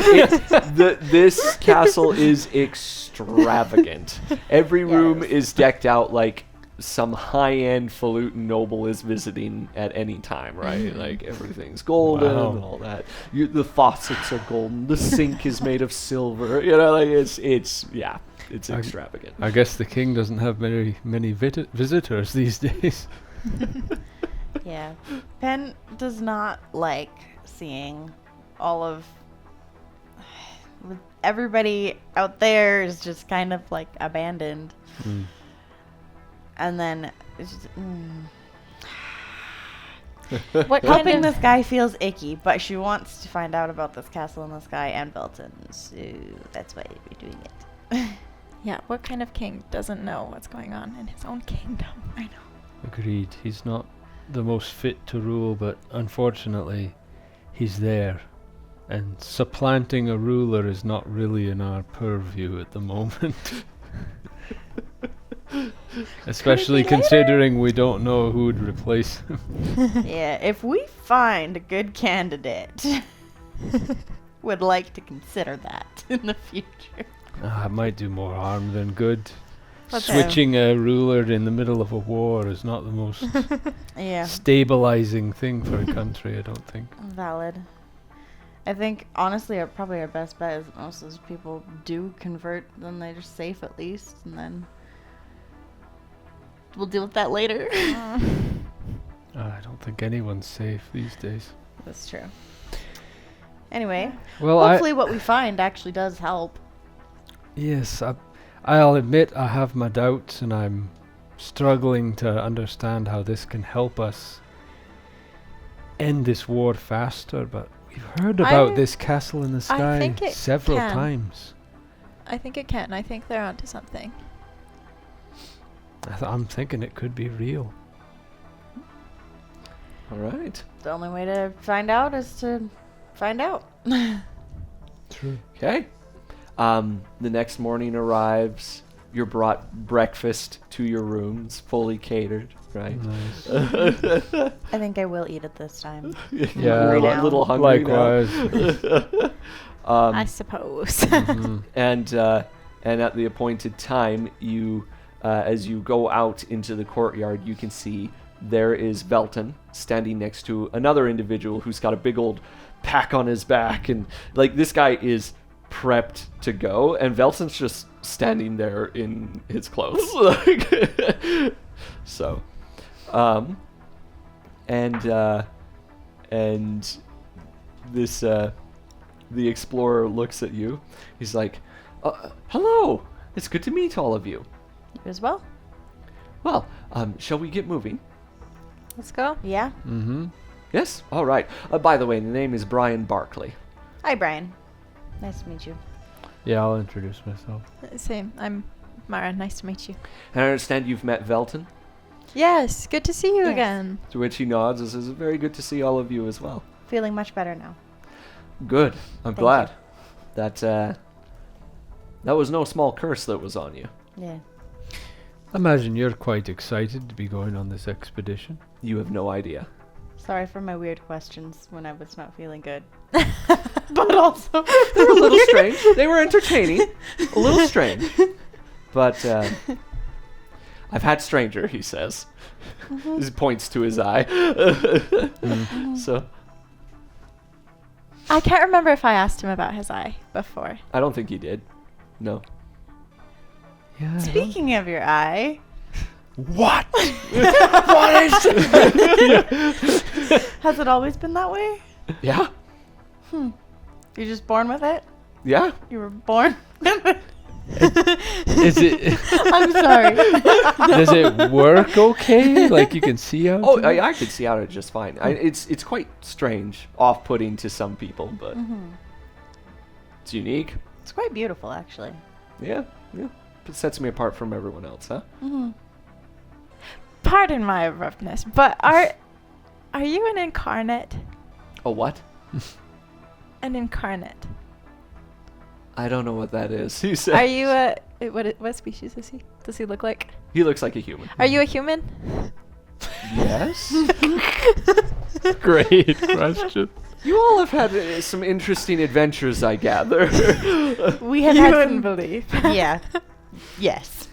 this castle is extravagant. Every room is decked out like some high-end falutin noble is visiting at any time, right? Like everything's golden Wow. and all that. The faucets are golden. The sink is made of silver. You know, like it's extravagant. I guess the king doesn't have many visitors these days. Yeah. Penn does not like seeing all of everybody out there is just kind of like abandoned. Mm. And then it's just, What hoping kind of this guy feels icky, but she wants to find out about this castle in the sky and Velton, so that's why we're doing it. Yeah, what kind of king doesn't know what's going on in his own kingdom? I know. Agreed. He's not the most fit to rule, but unfortunately, he's there. And supplanting a ruler is not really in our purview at the moment. Especially considering we don't know who would replace him. Yeah, if we find a good candidate, would like to consider that in the future. It might do more harm than good. What's Switching a ruler in the middle of a war is not the most Yeah, stabilizing thing for a country, I don't think. valid. I think, honestly, probably our best bet is most of those people do convert, then they're safe at least, and then we'll deal with that later. I don't think anyone's safe these days. That's true. Anyway, Well, hopefully what we find actually does help. Yes, I'll admit I have my doubts, and I'm struggling to understand how this can help us end this war faster, but we've heard about this castle in the sky think it several can. times. I think it can. I think they're onto something. I'm thinking it could be real. All right. The only way to find out is to find out. True. Okay. The next morning arrives. You're brought breakfast to your rooms, fully catered, right? Nice. I think I will eat it this time. Yeah, Hungry a now. little hungry Likewise. I suppose. Mhm. And at the appointed time, you, as you go out into the courtyard, you can see there is Velton standing next to another individual who's got a big old pack on his back, and like this guy is prepped to go, and Velton's just standing there in his clothes. So, and this the explorer looks at you. He's like, "Hello, it's good to meet all of you. You as well? Well, shall we get moving?" Let's go. Yeah. Mhm. Yes. All right. By the way, the name is Brian Barkley. Hi, Brian. Nice to meet you. Yeah, I'll introduce myself. Same. I'm Mara. Nice to meet you. And I understand you've met Velton. Yes. Good to see you Yes. again. To which he nods and says, "Very good to see all of you as well." Feeling much better now. Good. I'm Thank glad. That was no small curse that was on you. Yeah. Imagine you're quite excited to be going on this expedition. You have no idea. Sorry for my weird questions when I was not feeling good. But also, They were a little strange. They were entertaining. A little strange. But I've had stranger, he says. He points to his eye. So I can't remember if I asked him about his eye before. I don't think he did. No. Yeah. speaking of your eye, What? What is has it always been that way? Yeah. You're just born with it? Yeah. You were born with it? Is it? I'm sorry. Does it work okay? Like you can see out? Oh, of it? I could see out of it just fine. It's quite strange, off-putting to some people, but it's unique. It's quite beautiful, actually. Yeah. It sets me apart from everyone else, huh? Pardon my abruptness, but are you an incarnate? A what? An incarnate. I don't know what that is. You said. Are you a what species is he? Does he look like? He looks like a human. Are you a human? Yes. Great question. You all have had some interesting adventures, I gather. We have You had wouldn't some... believe. Yeah. Yes.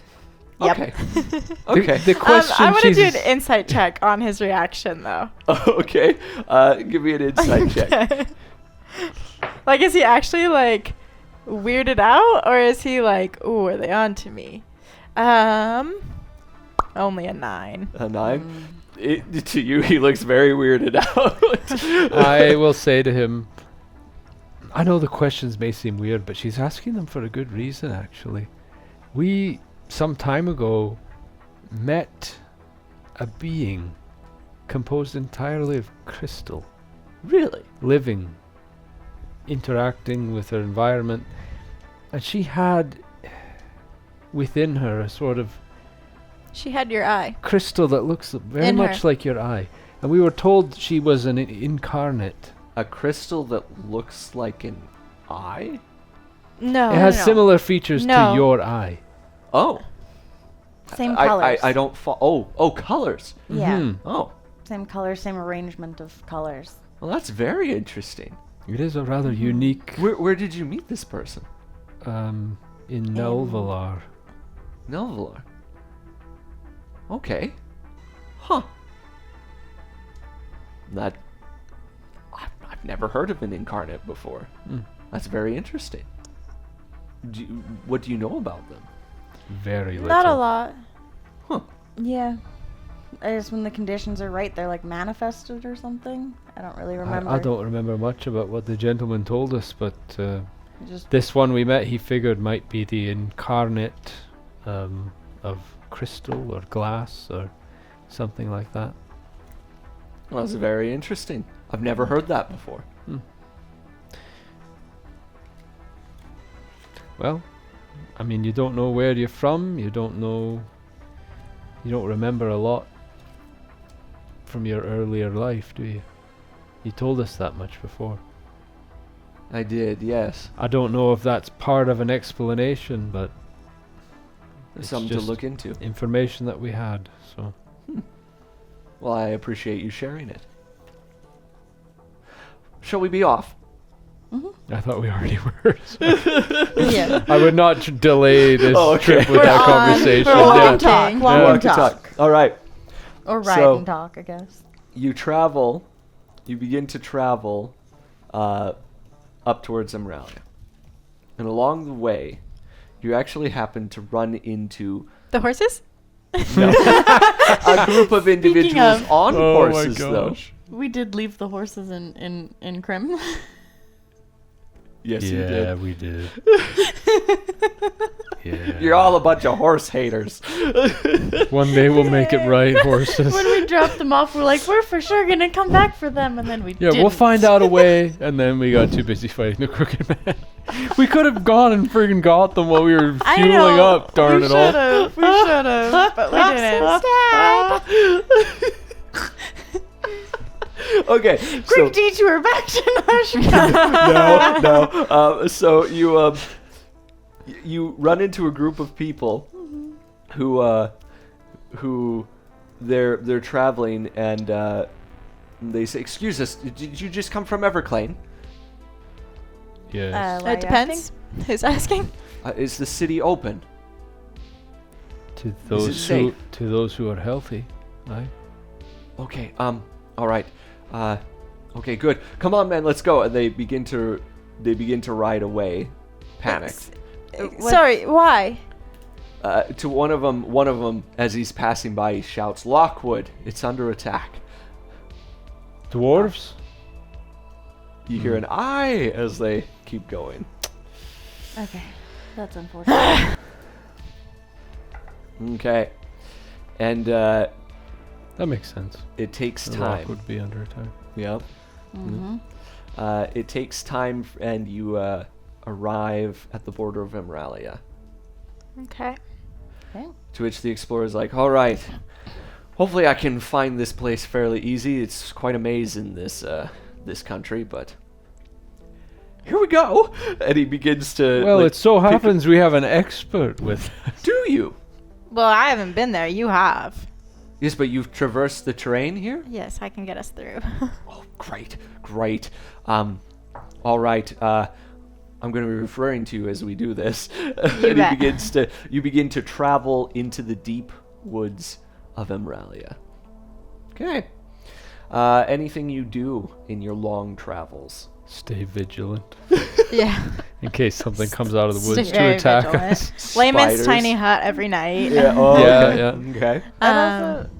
Yep. Okay. Okay. The question I want to do she's- an insight check on his reaction, though. Okay. Give me an insight check. Like, is he actually like weirded out, or is he like, "Ooh, are they on to me?" Only a 9. A 9. To you, he looks very weirded out. I will say to him, I know the questions may seem weird, but she's asking them for a good reason, actually. We, some time ago, met a being composed entirely of crystal, Really? living, interacting with her environment, and she had within her a sort of She had your eye. crystal that looks very In much her. like your eye. And we were told she was an incarnate. A crystal that looks like an eye? No, It has no. similar features No. to your eye. Oh. Same colors. I don't oh, colors. Yeah. Mhm. Oh. Same colors, same arrangement of colors. Well, that's very interesting. It is a rather unique Where did you meet this person? in Nelvalar. Nelvalar. Okay. Huh. That I've never heard of an incarnate before. Mm. That's very interesting. What do you know about them? Very little. Not a lot. Huh. Yeah. I guess when the conditions are right, they're like manifested or something. I don't really remember. I don't remember much about what the gentleman told us, but Just this one we met, he figured might be the incarnate of crystal or glass or something like that. Well, that's very interesting. I've never heard that before. Well, I mean, you don't know where you're from. You don't remember a lot from your earlier life, do you? You told us that much before. I did, yes. I don't know if that's part of an explanation, but There's it's something to just look into. information that we had. So Well, I appreciate you sharing it. Shall we be off? I thought we already were. yeah. I would not delay this Oh, okay. trip with We're that on. conversation. We're Yeah. walking. Talk. Yeah, Walk Walk and and talk. All right. Or ride So- and talk, I guess. You travel. You begin to travel up towards Emeralia. And along the way, you actually happen to run into The horses? a group of individuals of- on Oh my horses, though. gosh. We did leave the horses in Crim. Yes, you did. Yeah, we did. Yeah. You're all a bunch of horse haters. One day we'll make it right, horses. When we dropped them off, we're like, we're for sure gonna come back for them, and then we Yeah, didn't. we'll find out a way, and then we got too busy fighting the crooked man. We could have gone and friggin' got them while we were I fueling know. up, darn we it all. should've, we should have, but we didn't. Okay, Quick so detour back to Nashka. no. So you run into a group of people who they're traveling, and they say, "Excuse us, did you just come from Everclane? Yes. Why are It you depends. Who's asking? Is the city open?" To those safe? who are healthy, right? Okay. All right. Okay. Good. Come on, man. Let's go. And they begin to ride away, panicked. Sorry, why? To one of them, as he's passing by, he shouts, "Lockwood! It's under attack." Dwarves? You hear an "aye" as they keep going. Okay. That's unfortunate. Okay. And That makes sense. it takes The rock time. would be under attack. Yep. Mm-hmm. It takes time, and you arrive at the border of Emeralia. Okay. Okay. To which the explorer is like, "All right, hopefully I can find this place fairly easy. It's quite a maze in this country, but here we go." And he begins to. Well, like, it so pick- happens we have an expert with us. Do you? Well, I haven't been there. You have. Yes, but you've traversed the terrain here. Yes, I can get us through. Oh, great, great. All right. I'm going to be referring to you as we do this. And bet. you begin to travel into the deep woods of Emeralia. Okay. Anything you do in your long travels? Stay vigilant Yeah. in case something comes out of the woods Stay to very attack vigilant. us. Layman's Spiders. tiny hut every night. Yeah. Oh, Yeah, okay. yeah. Okay. I'd also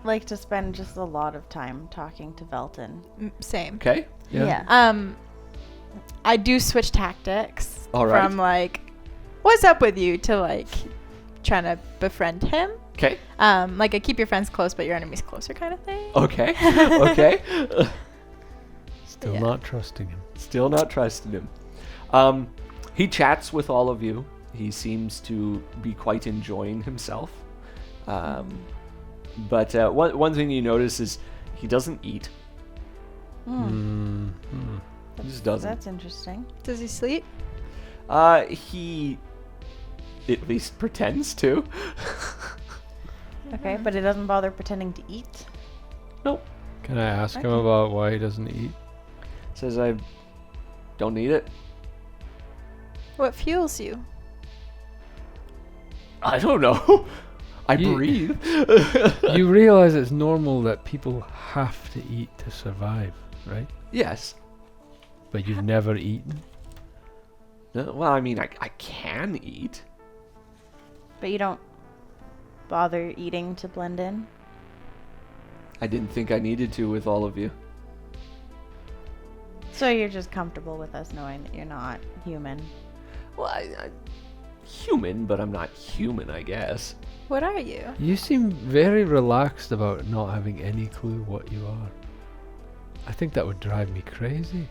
like to spend just a lot of time talking to Velton. Same. Okay. Yeah. I do switch tactics All right. from like, what's up with you, to like trying to befriend him. Okay. Like a keep your friends close but your enemies closer kind of thing. Okay. Okay. Still yeah. not trusting him. Still not trusting him. He chats with all of you. He seems to be quite enjoying himself. But one thing you notice is he doesn't eat. Mm. He just doesn't. That's interesting. Does he sleep? He at least pretends to. Okay, but it doesn't bother pretending to eat. Nope. Can I ask him Okay. about why he doesn't eat? Says I don't need it. What fuels you? I don't know. I You- breathe. You realize it's normal that people have to eat to survive, right? Yes. But you've never eaten? Well, I mean, I can eat. But you don't bother eating to blend in? I didn't think I needed to with all of you. So you're just comfortable with us knowing that you're not human? Well, I'm human, but I'm not human, I guess. What are you? You seem very relaxed about not having any clue what you are. I think that would drive me crazy.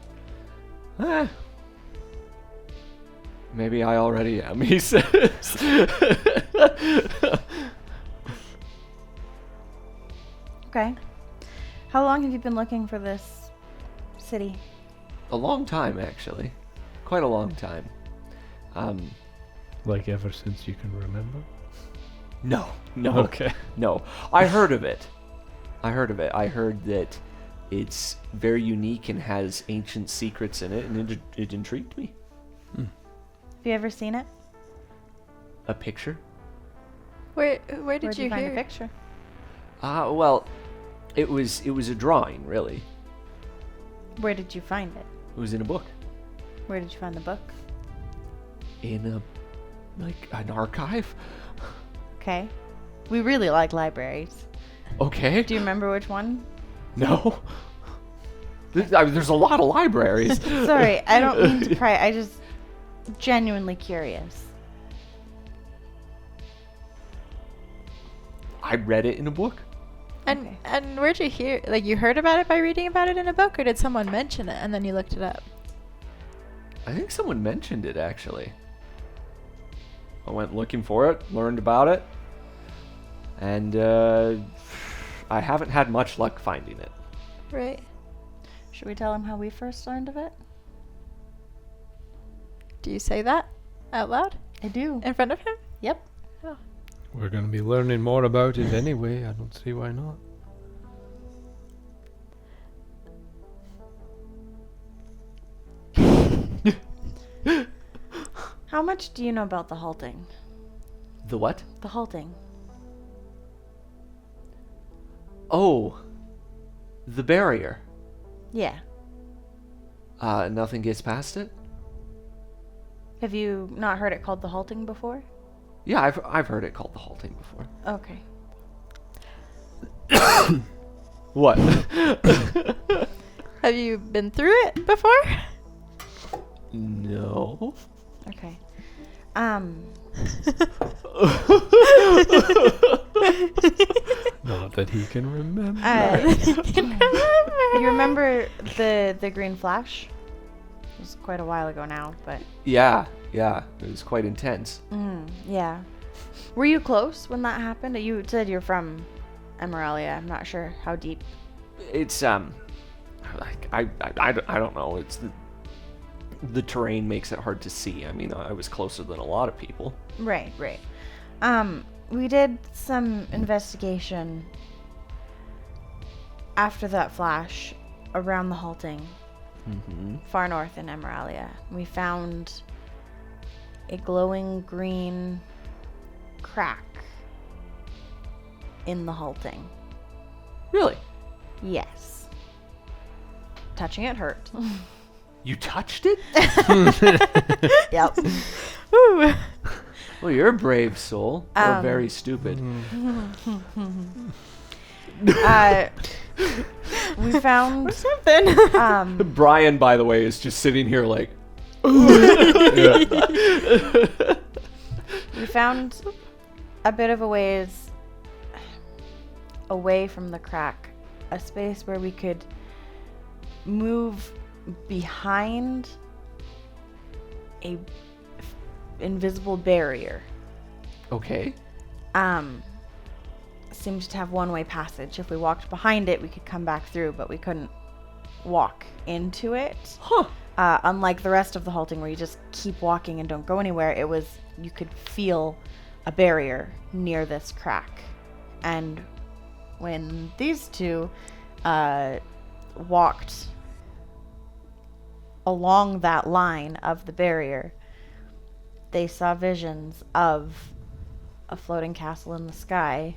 Eh. Maybe I already am, he says. Okay. How long have you been looking for this city? A long time, actually. Quite a long time. Like ever since you can remember? No. Okay. No. I heard of it. I heard that it's very unique and has ancient secrets in it, and it intrigued me. Have you ever seen it? A picture? Where Where'd did you find hear? a picture? Well, it was a drawing, really. Where did you find it? It was in a book. Where did you find the book? In an archive? Okay. We really like libraries. Okay. Do you remember which one? No. There's a lot of libraries. Sorry, I don't mean to pry. I just genuinely curious. I read it in a book. And Okay. and where'd you hear? Like you heard about it by reading about it in a book, or did someone mention it and then you looked it up? I think someone mentioned it, actually. I went looking for it, learned about it, and I haven't had much luck finding it. Right. Should we tell him how we first learned of it? Do you say that out loud I do. in front of him? Yep. Oh. We're going to be learning more about it anyway. I don't see why not. How much do you know about the halting? The what? The halting. Oh, the barrier. Yeah. Nothing gets past it? Have you not heard it called the halting before? Yeah, I've heard it called the halting before. Okay. What? Have you been through it before? No. Okay. Not that he can remember. You remember the green flash? It was quite a while ago now, but Yeah. It was quite intense. yeah. Were you close when that happened? You said you're from Emeralia. I'm not sure how deep. It's like I don't know. It's the terrain makes it hard to see. I mean, I was closer than a lot of people. Right. We did some investigation after that flash around the halting, far north in Emeralia. We found a glowing green crack in the halting. Really? Yes. Touching it hurt. You touched it? Yep. Ooh. Well, you're a brave soul. Or very stupid. We found something. Brian, by the way, is just sitting here like. We found a bit of a ways away from the crack, a space where we could move behind a invisible barrier. Okay. Seemed to have one-way passage. If we walked behind it, we could come back through, but we couldn't walk into it. Huh. Unlike the rest of the halting, where you just keep walking and don't go anywhere, it was you could feel a barrier near this crack. And when these two walked along that line of the barrier, they saw visions of a floating castle in the sky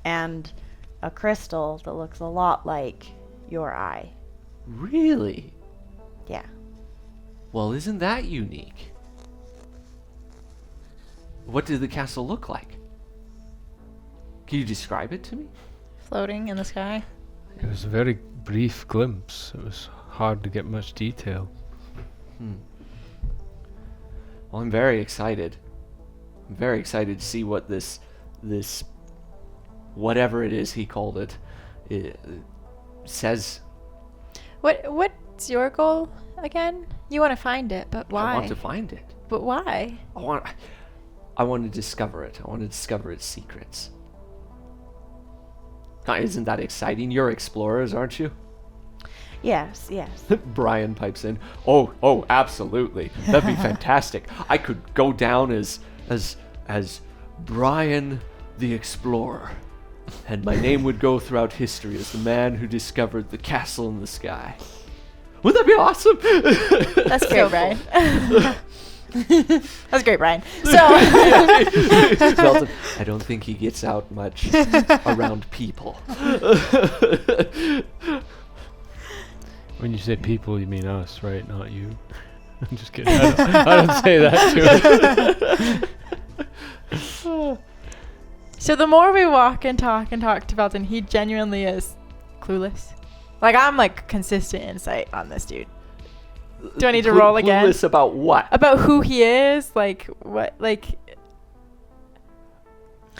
and a crystal that looks a lot like your eye. Really? Yeah. Well, isn't that unique? What did the castle look like? Can you describe it to me? Floating in the sky. It was a very brief glimpse. It was hard to get much detail. Well, I'm very excited. I'm very excited to see what this whatever it is he called it says. What's your goal again? You want to find it, but why? I want to find it. But why? I want to discover it. I want to discover its secrets. Isn't that exciting? You're explorers, aren't you? Yes. Brian pipes in. Oh, absolutely. That'd be fantastic. I could go down as Brian the Explorer, and my name would go throughout history as the man who discovered the castle in the sky. Wouldn't that be awesome? That's great, Brian. That's great, Brian. So, Velton, I don't think he gets out much around people. When you say people, you mean us, right? Not you. I'm just kidding. I don't say that to him. so the more we walk and talk to Velton, he genuinely is clueless. Like, I'm like consistent insight on this dude. Do I need to roll again? Clueless about what? About who he is, like what, like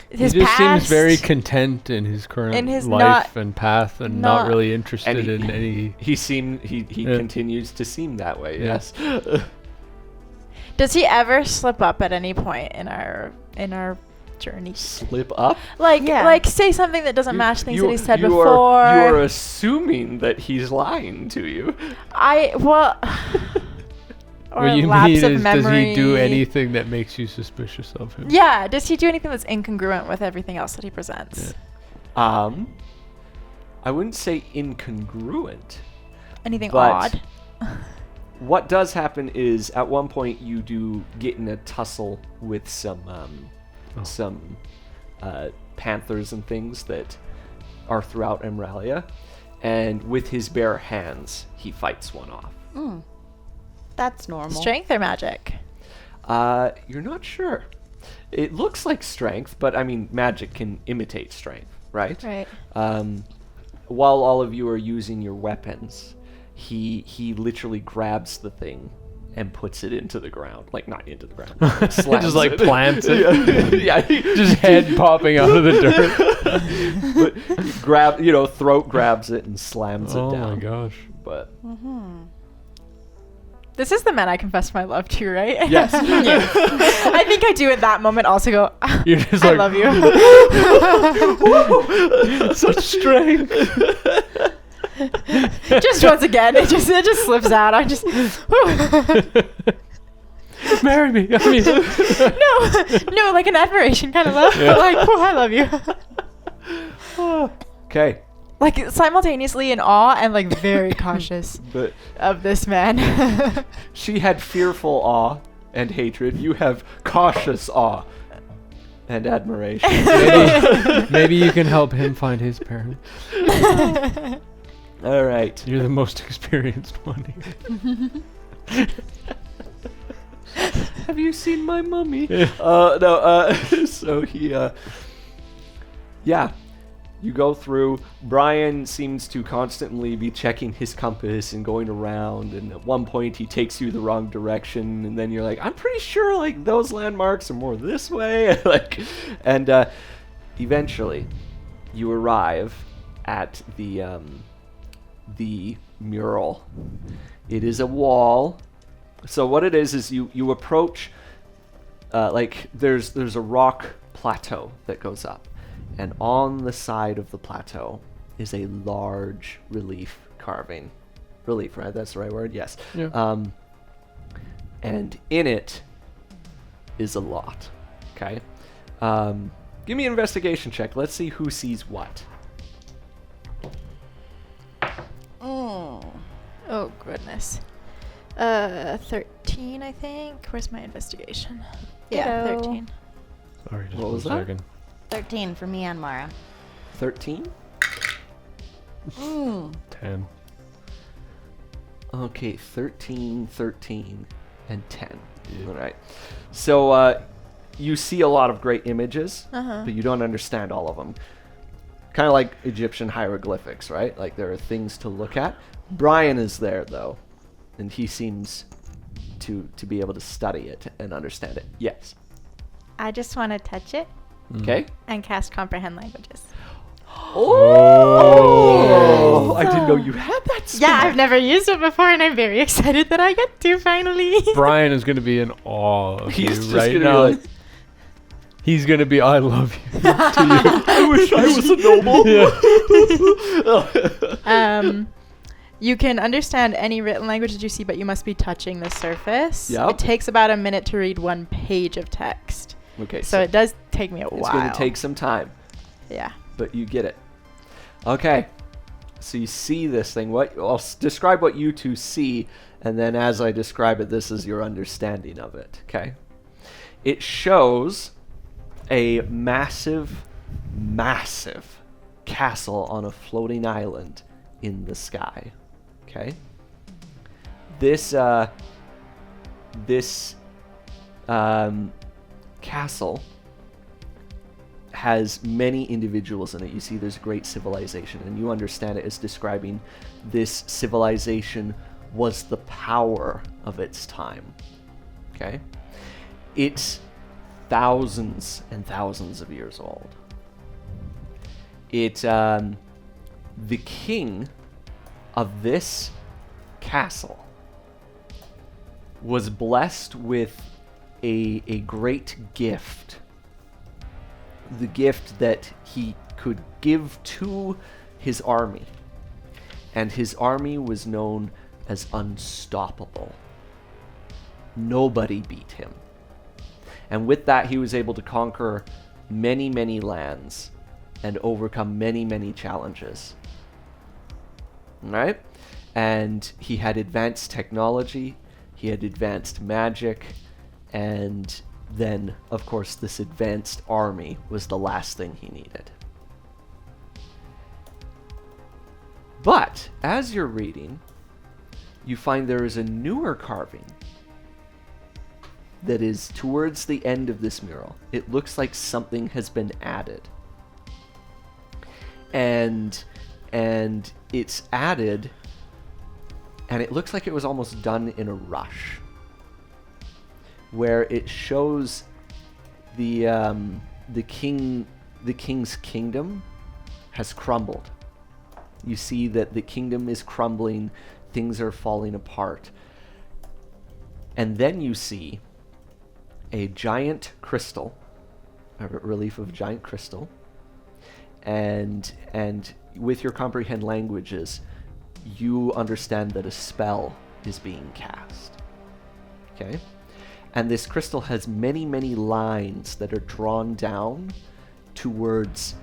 his he just past. seems very content in his current In his life and path, and not not- really interested And in any. He Yeah. continues to seem that way. Yeah. Yes. Does he ever slip up at any point in our journey? Slip up. Like say something that doesn't match things that he said you before. You are assuming that he's lying to you. Or What you lapse mean of is, does he do memory. anything that makes you suspicious of him? Yeah, does he do anything that's incongruent with everything else that he presents? Yeah. I wouldn't say incongruent. Anything But- odd? What does happen is at one point you do get in a tussle with some panthers and things that are throughout Emeralia, and with his bare hands he fights one off. That's normal. Strength or magic? You're not sure. It looks like strength, but I mean magic can imitate strength, right? Right. While all of you are using your weapons, he literally grabs the thing and puts it into the ground. Like, not into the ground. Slams Just like it. plants it. Yeah. Just head popping out of the dirt. But throat grabs it and slams it Oh down. my gosh. But This is the man I confessed my love to, right? yes. I think I do at that moment also go, You're just I like, love you. such strength. Just once again, it just slips out. I just Marry me. I mean, no, like an admiration kind of love. Yeah. Like, oh, I love you. Okay. Like simultaneously in awe and like very cautious But of this man. she had fearful awe and hatred. You have cautious awe and admiration. maybe you can help him find his parents. All right. You're the most experienced one here. Have you seen my mummy? Yeah. So he, yeah. You go through. Brian seems to constantly be checking his compass and going around, and at one point he takes you the wrong direction, and then you're like, I'm pretty sure like those landmarks are more this way. And eventually you arrive at the mural. It is a wall. So what it is you approach, like there's a rock plateau that goes up. And on the side of the plateau is a large relief carving. Relief, right? That's the right word? Yes. Yeah. And in it is a lot. Okay? Give me an investigation check. Let's see who sees what. Oh goodness. 13, I think. Where's my investigation? Yeah, Ditto. 13. Sorry, just What one was that? second. 13 for me and Mara. 13? 10. Okay, 13, 13, and 10. All right. So you see a lot of great images, but you don't understand all of them. Kind of like Egyptian hieroglyphics, right? Like there are things to look at. Brian is there, though, and he seems to be able to study it and understand it. Yes. I just want to touch it Okay. and cast comprehend languages. Oh! I didn't know you had that spell. Yeah, I've never used it before, and I'm very excited that I get to finally. Brian is going to be in awe of He's you just right gonna now. be like, He's going to be, I love you. I wish I was a noble. You can understand any written language that you see, but you must be touching the surface. Yep. It takes about a minute to read one page of text. Okay, So it does take me a while. it's going to take some time, Yeah. but you get it. Okay, so you see this thing. I'll describe what you two see, and then as I describe it, this is your understanding of it. Okay, it shows a massive castle on a floating island in the sky. Okay, this castle has many individuals in it. You see there's a great civilization, and you understand it as describing this civilization was the power of its time. Okay? It's thousands and thousands of years old. The king of this castle was blessed with a great gift. The gift that he could give to his army. And his army was known as unstoppable. Nobody beat him. And with that, he was able to conquer many, many lands and overcome many, many challenges. Alright? And he had advanced technology, he had advanced magic, and then, of course, this advanced army was the last thing he needed. But, as you're reading, you find there is a newer carving that is towards the end of this mural. It looks like something has been added. And it's added And it looks like it was almost done in a rush, where it shows the king's kingdom has crumbled. You see that the kingdom is crumbling, things are falling apart. And then you see a giant crystal, a relief of a giant crystal, and with your comprehend languages, you understand that a spell is being cast. Okay? And this crystal has many, many lines that are drawn down towards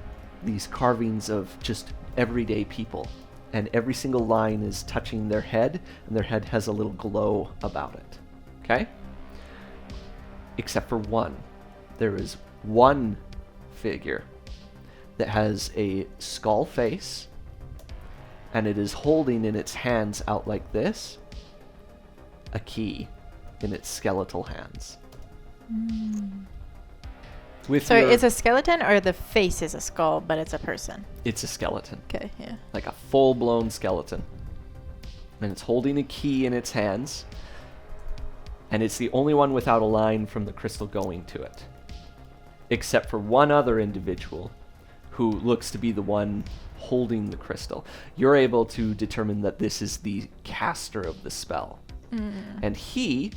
these carvings of just everyday people. And every single line is touching their head, and their head has a little glow about it. Okay? Except for one. There is one figure that has a skull face, and it is holding in its hands out like this a key in its skeletal hands. So it's a skeleton, or the face is a skull, but it's a person? It's a skeleton. Okay, yeah. Like a full-blown skeleton. And it's holding a key in its hands, and it's the only one without a line from the crystal going to it. Except for one other individual who looks to be the one holding the crystal. You're able to determine that this is the caster of the spell. And he,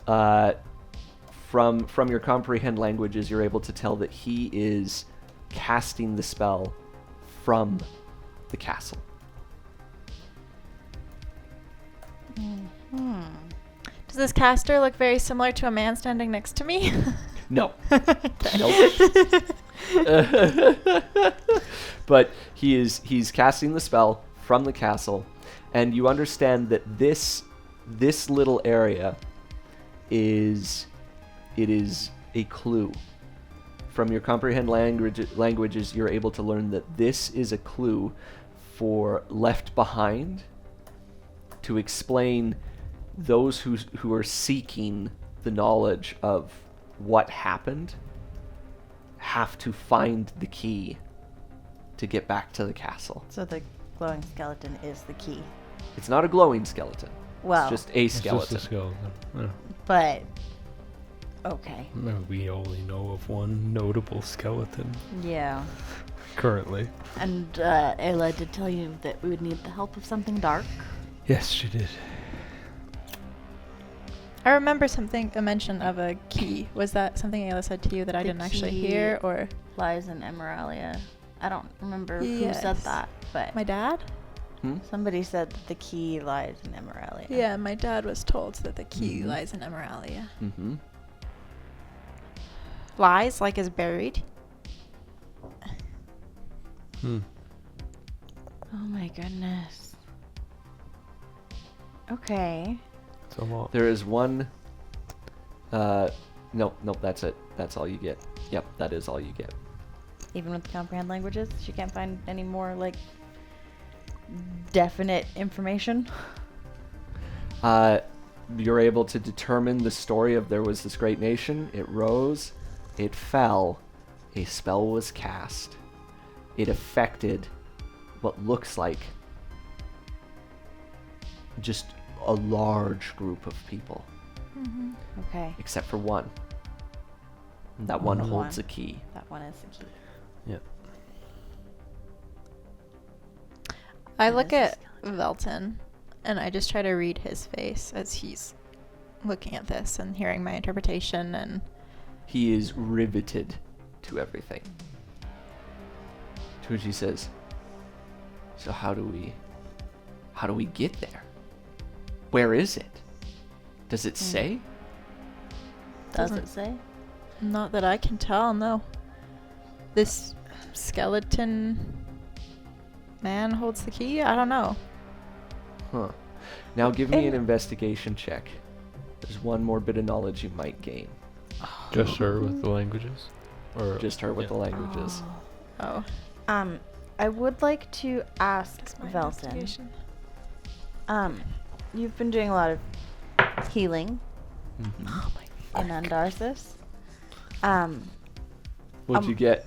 from your comprehend languages, you're able to tell that he is casting the spell from the castle. Does this caster look very similar to a man standing next to me? No. Nope. But he's casting the spell from the castle, and you understand that this little area is a clue. From your comprehend languages, you're able to learn that this is a clue for Left Behind to explain those who are seeking the knowledge of what happened have to find the key to get back to the castle. So the glowing skeleton is the key. It's not a glowing skeleton. Well, it's just a It's skeleton. just a skeleton. Yeah. but okay. We only know of one notable skeleton Yeah. currently. And Ayla did tell you that we would need the help of something dark. Yes, she did. I remember a mention of a key. Was that something Ayla said to you that I The didn't actually key hear, or lies in Emeralia. I don't remember who said Yes. that, but my dad? somebody said that the key lies in Emeralia. Yeah, my dad was told that the key lies in Emeralia. Mm-hmm. Lies, like is buried? Hmm. Oh my goodness. Okay. It's a lot. There is one. Nope, that's it. That's all you get. Yep, that is all you get. Even with the comprehend languages, she can't find any more like definite information. You're able to determine the story of there was this great nation. It rose, it fell, a spell was cast. It affected what looks like just a large group of people, Okay. except for one. And that one Mhm. holds a key. That one is the key. Yep. I That look is a at Velton, and I just try to read his face as he's looking at this and hearing my interpretation, and He is riveted to everything. To which he says, "So how do we get there? Where is it? Does it say?" Does Doesn't- it say? not that I can tell, no. This skeleton man holds the key? I don't know. Huh. Now give me an And- investigation check. There's one more bit of knowledge you might gain. Just her with the languages? Or Just her with yeah. the languages. Oh. I would like to ask That's my Velton. investigation. You've been doing a lot of healing Mhm. Oh my in Andarsis. What'd you get?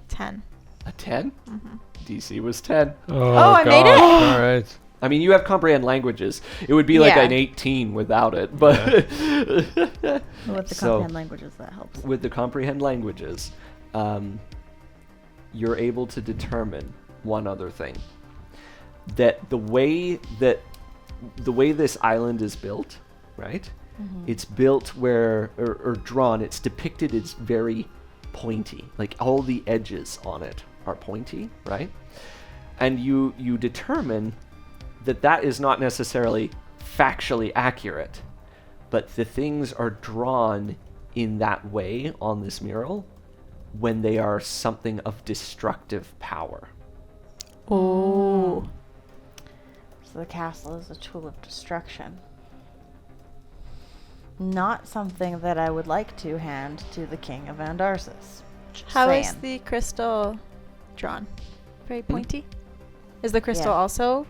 10. A 10? Mm-hmm. DC was 10. Oh, I made it! All right. I mean, you have comprehend languages. It would be like Yeah. an 18 without it, but With the So- comprehend languages, that helps. with the comprehend languages, you're able to determine one other thing. That the way this island is built, right? It's built where, or drawn, it's depicted as very pointy. Like all the edges on it are pointy, right? And you determine that is not necessarily factually accurate, but the things are drawn in that way on this mural when they are something of destructive power. Oh. So the castle is a tool of destruction. Not something that I would like to hand to the king of Andarsis. Just How is saying. the crystal drawn? Very pointy? Is the crystal Yeah. also?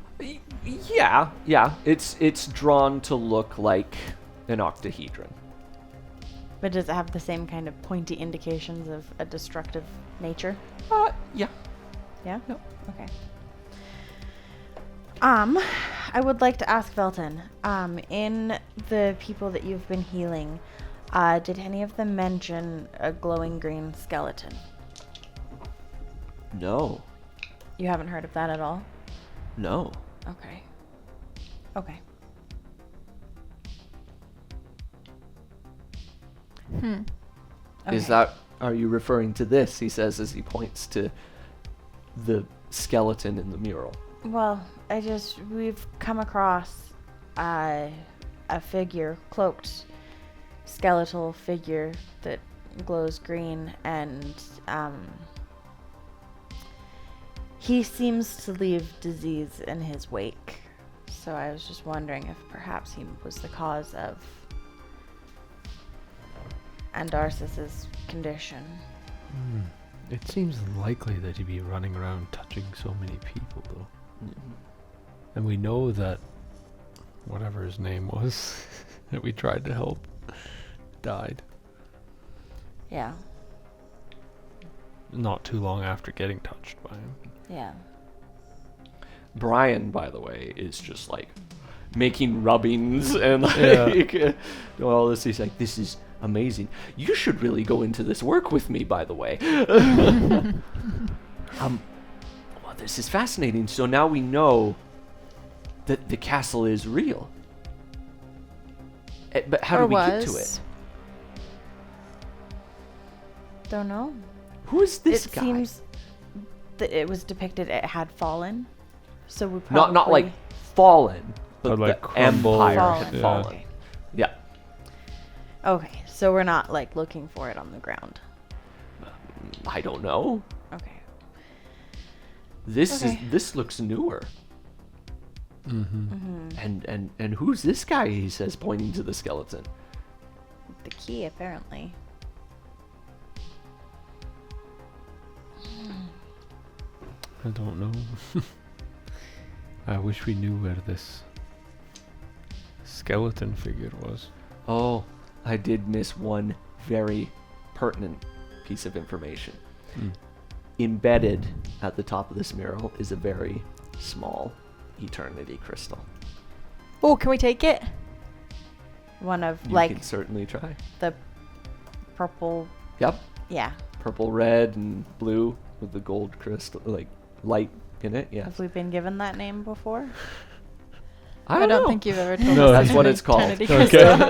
Yeah. It's drawn to look like an octahedron. But does it have the same kind of pointy indications of a destructive nature? Yeah. Yeah? Yep. Okay. I would like to ask Velton, in the people that you've been healing, did any of them mention a glowing green skeleton? No. You haven't heard of that at all? No. Okay. Okay. Is that, are you referring to this? He says as he points to the skeleton in the mural. Well, we've come across a figure, cloaked skeletal figure that glows green, and he seems to leave disease in his wake. So I was just wondering if perhaps he was the cause of Andarsis's condition. It seems likely that he'd be running around touching so many people, though. And we know that whatever his name was that we tried to help died Yeah, not too long after getting touched by him. yeah. Brian, by the way, is just like making rubbings and like doing all this. He's like, this is amazing. You should really go into this work with me, by the way. Well, this is fascinating. So now we know that the castle is real. But how Or do we get to was. it? Don't know. Who is this It guy? seems that it was depicted it had fallen. So we probably not like fallen, but Or, like, the crumbled. empire Fallen. had Yeah. fallen. Yeah. Okay, so we're not like looking for it on the ground. I don't know. Okay. This Okay. this looks newer. And who's this guy? He says, pointing to the skeleton. The key, apparently. I don't know. I wish we knew where this skeleton figure was. Oh, I did miss one very pertinent piece of information. Embedded at the top of this mural is a very small eternity crystal. Oh, can we take it? One of You like can certainly try. the purple. Yep, Yeah. purple, red, and blue with the gold crystal, like light in it. Yeah, Have we been given that name before? I don't know. think you've ever told No, us. that's the what it's called. eternity Okay. crystal.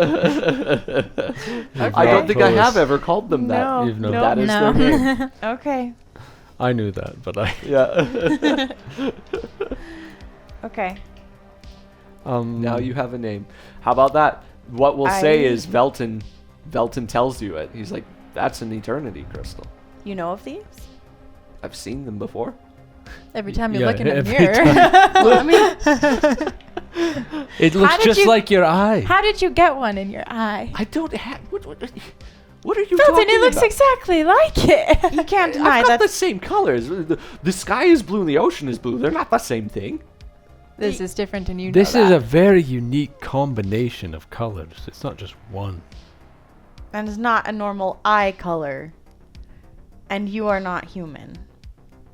I don't not think I told have us. ever called them that. No. You've known no. That is No. their name. Okay. I knew that, but I. Yeah. Okay. Now you have a name. How about that? What we'll say is Velton tells you it. He's like, that's an eternity crystal. You know of these? I've seen them before. Every time you Yeah, look in a every mirror. Well, I mean, It looks did just you- like your eye. How did you get one in your eye? I don't have. What are you Felton, talking it looks about? exactly like it. you can't deny I've got that. the same colors. The sky is blue and the ocean is blue. They're not the same thing. This is different, and you know This is that. a very unique combination of colors. It's not just one. And it's not a normal eye color. And you are not human.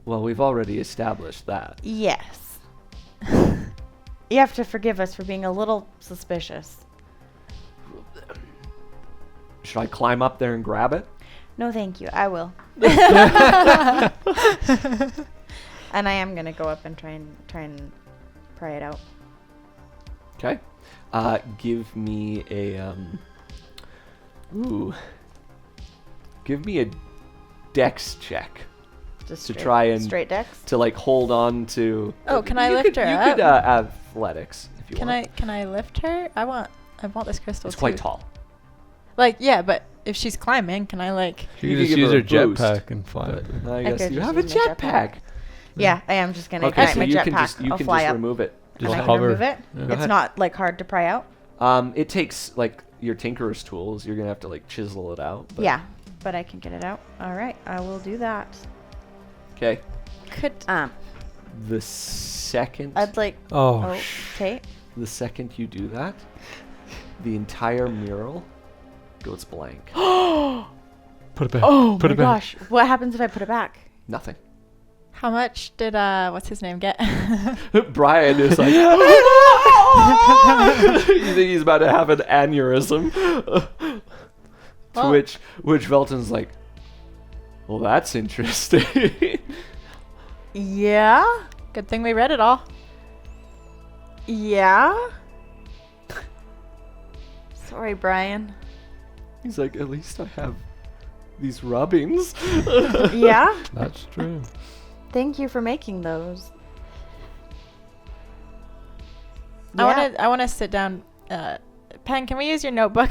Well, we've already established that. Yes. You have to forgive us for being a little suspicious. Should I climb up there and grab it? No, thank you. I will. And I am gonna go up and try and pry it out. Okay. Give me a give me a dex check Just to straight, try and straight decks. to like hold on to. Oh, can I you lift could, her you up? could athletics if you want. Can I lift her? I want this crystal. It's quite too. tall. Like, yeah, but if she's climbing, can I like? She You can could just give use her her a boost, jetpack and fly. But up. I could guess you just have a use my jetpack. Yeah, I am just gonna Okay, ignite so my you can jetpack. just I'll fly up. remove it. Just And I can hover. remove it. Yeah. Go It's ahead. not like hard to pry out. It takes like your tinkerer's tools. You're gonna have to like chisel it out. But Yeah, but I can get it out. All right, I will do that. Okay. Could The second I'd like. Oh, Okay. the second you do that, the entire mural goes blank. put it back. Oh put my it back. gosh! What happens if I put it back? Nothing. how much did what's his name get? Brian is like, you think he's about to have an aneurysm? To Well- which Velton's like, well, that's interesting. Yeah. Good thing we read it all. Yeah. Sorry, Brian. He's like, at least I have these rubbings. Yeah. That's true. Thank you for making those. I want to sit down. Pen, can we use your notebook?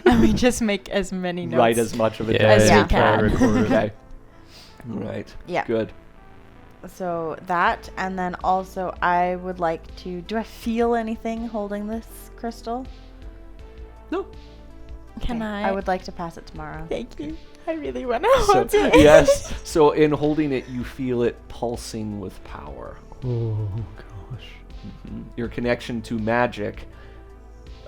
And we just make as many notes. Write as much of it Yeah, down As yeah, we try can. to record it. Okay. Right. Yeah. Good. So that, and then also I would like to. Do I feel anything holding this crystal? No. Can Okay, I? I would like to pass it tomorrow. Thank you. I really want to So, hold it. yes. So in holding it, you feel it pulsing with power. Oh gosh. Your connection to magic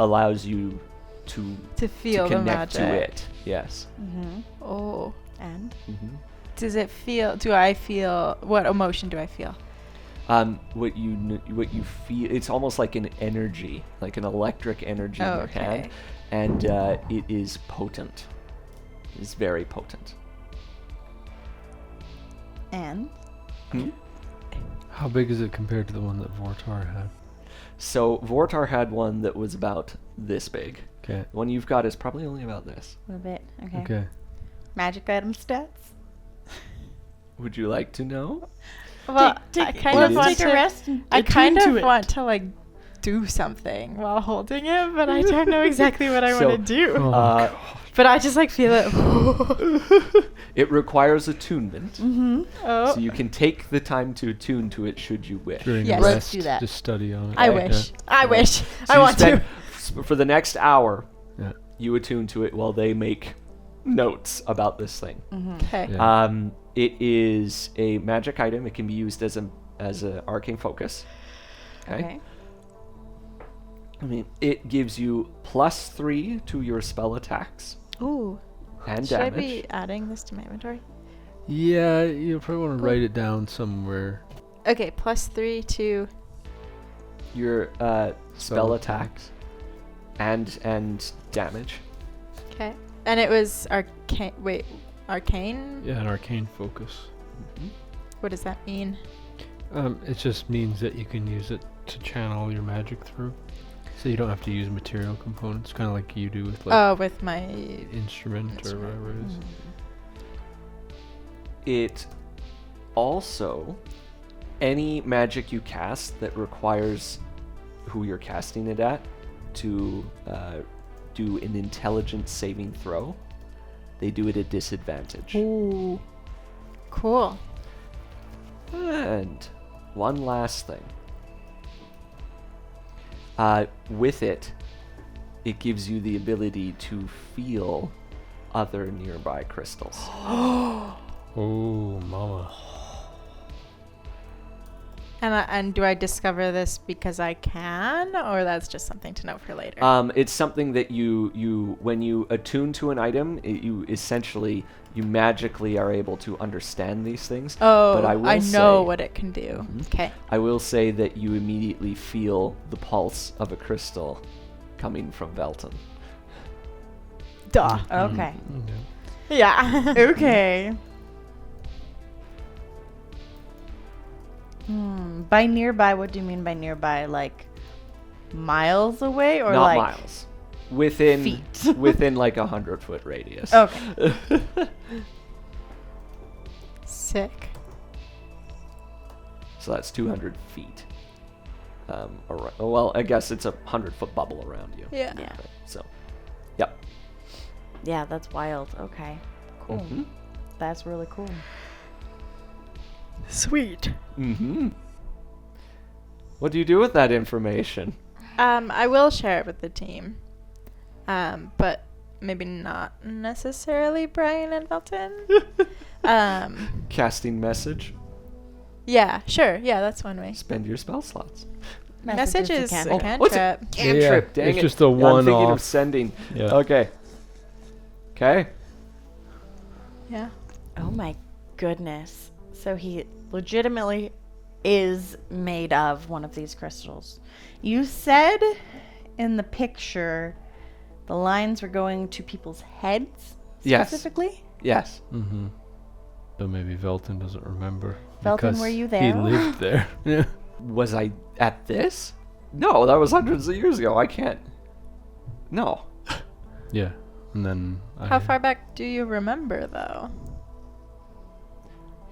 allows you to To feel the connect magic. to it. Yes. Mm-hmm. Oh. And Does it feel? Do I feel? What emotion do I feel? What you feel, it's almost like an energy, like an electric energy in your hand, Okay. and it is potent. It's very potent. and How big is it compared to the one that Vortar had? So Vortar had one that was about this big. Okay. The one you've got is probably only about this. a little bit. Okay. Okay. Magic item stats. Would you like to know? Well, Take- I kind let's of want take a to. rest and I kind attune of to it. want to like do something while holding it, but I don't know exactly what I So, want to do. Oh, Uh, But I just like feel it. it requires attunement, Mm-hmm. Oh, so you can take the time to attune to it should you wish. during Yes. rest, Let's do that. just study on it. I Okay. wish. I wish. So I you want to. spend- For the next hour, Yeah. you attune to it while they make notes about this thing. Okay. Yeah. It is a magic item. It can be used as an arcane focus. Okay. I mean, it gives you +3 to your spell attacks Ooh. and Should damage. I be adding this to my inventory? Yeah, you probably want to write it down somewhere. Okay, +3 to. Your spell Spell attacks and damage. Okay. And it was arcane. Wait, arcane? Yeah, an arcane focus. What does that mean? It just means that you can use it to channel your magic through. So you don't have to use material components, kind of like you do with like Oh, with my. instrument or instrument. whatever it is. It also, any magic you cast that requires who you're casting it at to do an intelligence saving throw, they do it at disadvantage. Ooh. Cool. And one last thing. With it, it gives you the ability to feel other nearby crystals. Oh, mama. And do I discover this because I can, or that's just something to note for later? It's something that you when you attune to an item, you magically are able to understand these things. Oh, but I know what it can do. Okay. I will say that you immediately feel the pulse of a crystal coming from Velton. Duh. Okay. Yeah. Okay. By nearby, what do you mean by nearby? Like miles away or Not like miles. Within feet? within like 100-foot radius. Okay. Sick. So that's 200 feet. Well, I guess it's a 100-foot bubble around you. Yeah. Yeah. So, yep. Yeah, that's wild. Okay. Cool. Mhm. That's really cool. Sweet. Mm-hmm. What do you do with that information? I will share it with the team. But maybe not necessarily Brian and Velton. Casting message. Yeah, sure. Yeah, that's one way. Spend your spell slots. Message is a What's cantrip. it? Cantrip, dang it's it. just a I'm thinking of one-off. sending. Yeah. Okay. Okay. Yeah. Oh my goodness. So he legitimately is made of one of these crystals. You said in the picture the lines were going to people's heads Yes. specifically? Yes. Mm-hmm. But maybe Velton doesn't remember. Velton, because were you He there? lived there. Yeah. Was I at this? No, that was hundreds of years ago. I can't. No. Yeah. And then How far back do you remember, though?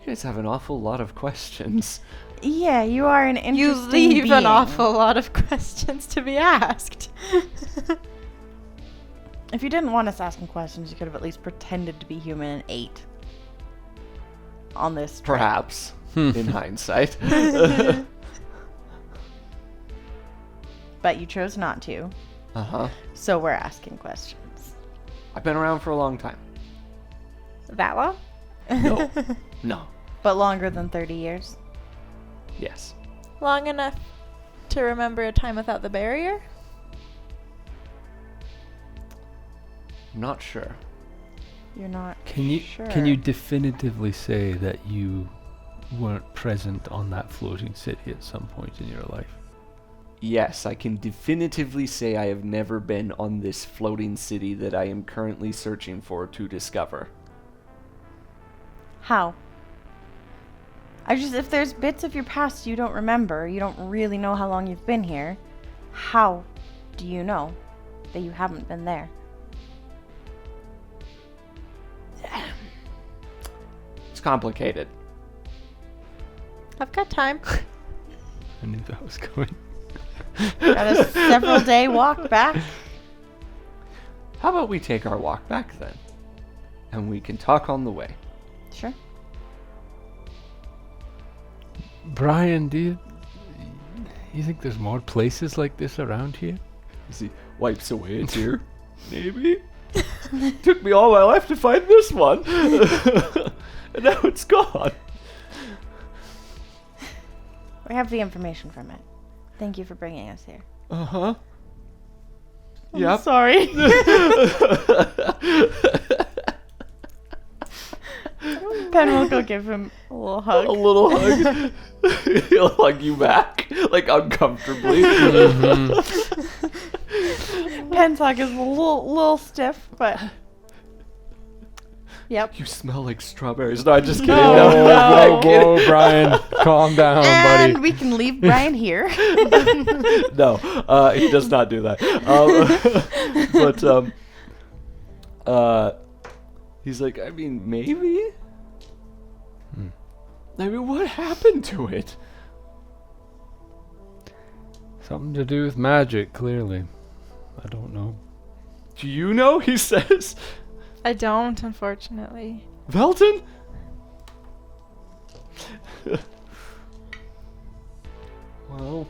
You guys have an awful lot of questions. Yeah, you are an You interesting leave an being. awful lot of questions to be asked. If you didn't want us asking questions, you could have at least pretended to be human and ate on this trip. Perhaps. In hindsight. But you chose not to, Uh-huh. so we're asking questions. I've been around for a long time. That long? No. No. But longer than 30 years? Yes. Long enough to remember a time without the barrier? I'm not sure. You're not Can you sure. can you definitively say that you weren't present on that floating city at some point in your life? Yes, I can definitively say I have never been on this floating city that I am currently searching for to discover. How? If there's bits of your past you don't remember, you don't really know how long you've been here, how do you know that you haven't been there? It's complicated. I've got time. I knew that was coming. Got a several day walk back. How about we take our walk back then? And we can talk on the way. Sure. Brian, do you think there's more places like this around here? As he wipes away a tear. Maybe. Took me all my life to find this one. And now it's gone. We have the information from it. Thank you for bringing us here. Uh-huh. I'm Yep. sorry. Pen will go give him a little hug. A little hug. He'll hug you back, like uncomfortably. Pen's hug is a little stiff, but yep. You smell like strawberries. No, I'm just kidding. No, No, no. I'm kidding. Whoa, Brian, calm down, And buddy. we can leave Brian here. No, he does not do that. He's like, I mean, maybe? I mean, what happened to it? Something to do with magic, clearly. I don't know. Do you know? He says. I don't, unfortunately. Velton? Well,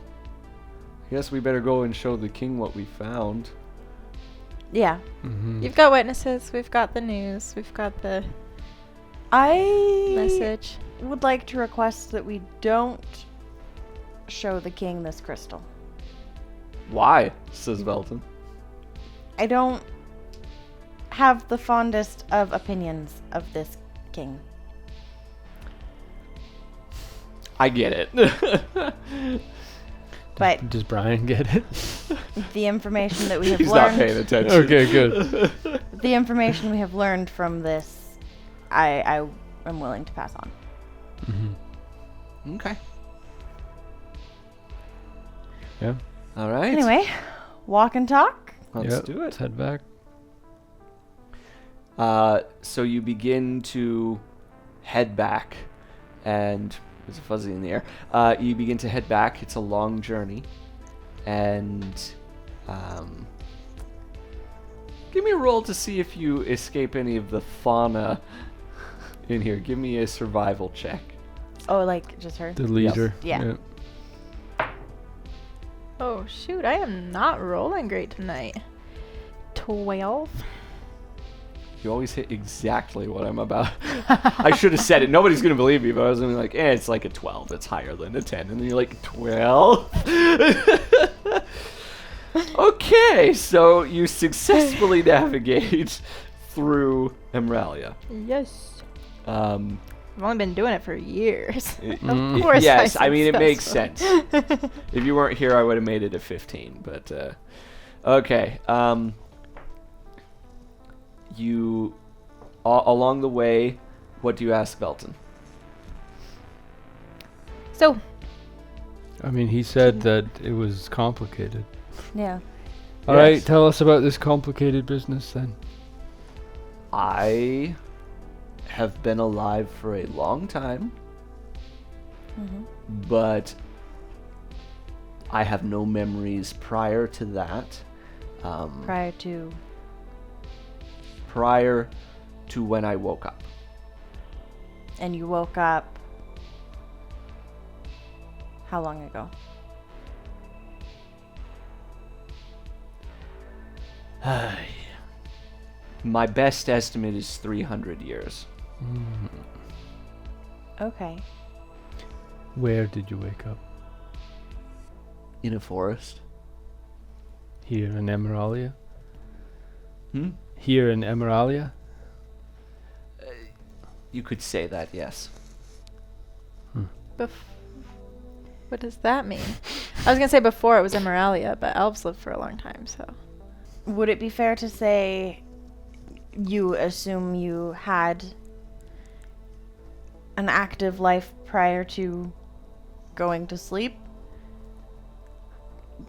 I guess we better go and show the king what we found. Yeah. Mm-hmm. You've got witnesses. We've got the news. We've got the I message. would like to request that we don't show the king this crystal. Why? Says Velton. I don't have the fondest of opinions of this king. I get it. But Does Brian get it? the information that we have He's not learned, paying attention. Okay, good. the information we have learned from this, I am willing to pass on. Mm-hmm. Okay. Yeah. All right. Anyway, walk and talk. Let's Yep, do Let's it. head back. So you begin to head back, and there's a fuzzy in the air. You begin to head back. It's a long journey, and give me a roll to see if you escape any of the fauna in here. Give me a survival check. Oh, like just her? The leader. Yeah. Yep. Oh, shoot. I am not rolling great tonight. 12. You always hit exactly what I'm about. I should have said it. Nobody's going to believe me, but I was going to be like, it's like a 12. It's higher than a 10. And then you're like, 12? Okay, so you successfully navigate through Emeralia. Yes. Um, I've only been doing it for years. Mm. Of course. yes, I mean, it said makes so. sense. If you weren't here, I would have made it a 15. But, okay. You, along the way, what do you ask Velton? So, I mean, he said that it was complicated. Yeah. All right, Yes. tell us about this complicated business then. I have been alive for a long time, Mm-hmm. but I have no memories prior to that. Prior to when I woke up. And you woke up how long ago? My best estimate is 300 years. Okay. Where did you wake up? In a forest. Here in Emeralia? Hmm? Here in Emeralia? You could say that, yes. what does that mean? I was going to say before it was Emeralia, but elves lived for a long time, so. Would it be fair to say you assume you had an active life prior to going to sleep?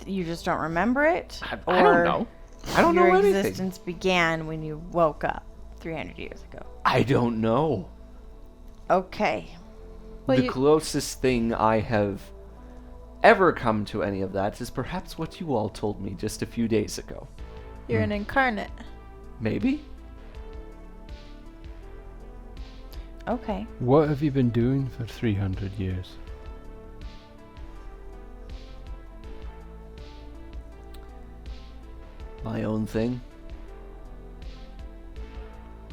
You just don't remember it? I don't know. I don't know your anything. existence began when you woke up 300 years ago. I don't know. Okay. Well, The you- closest thing I have ever come to any of that is perhaps what you all told me just a few days ago. You're an incarnate. Maybe? Okay. What have you been doing for 300 years? My own thing.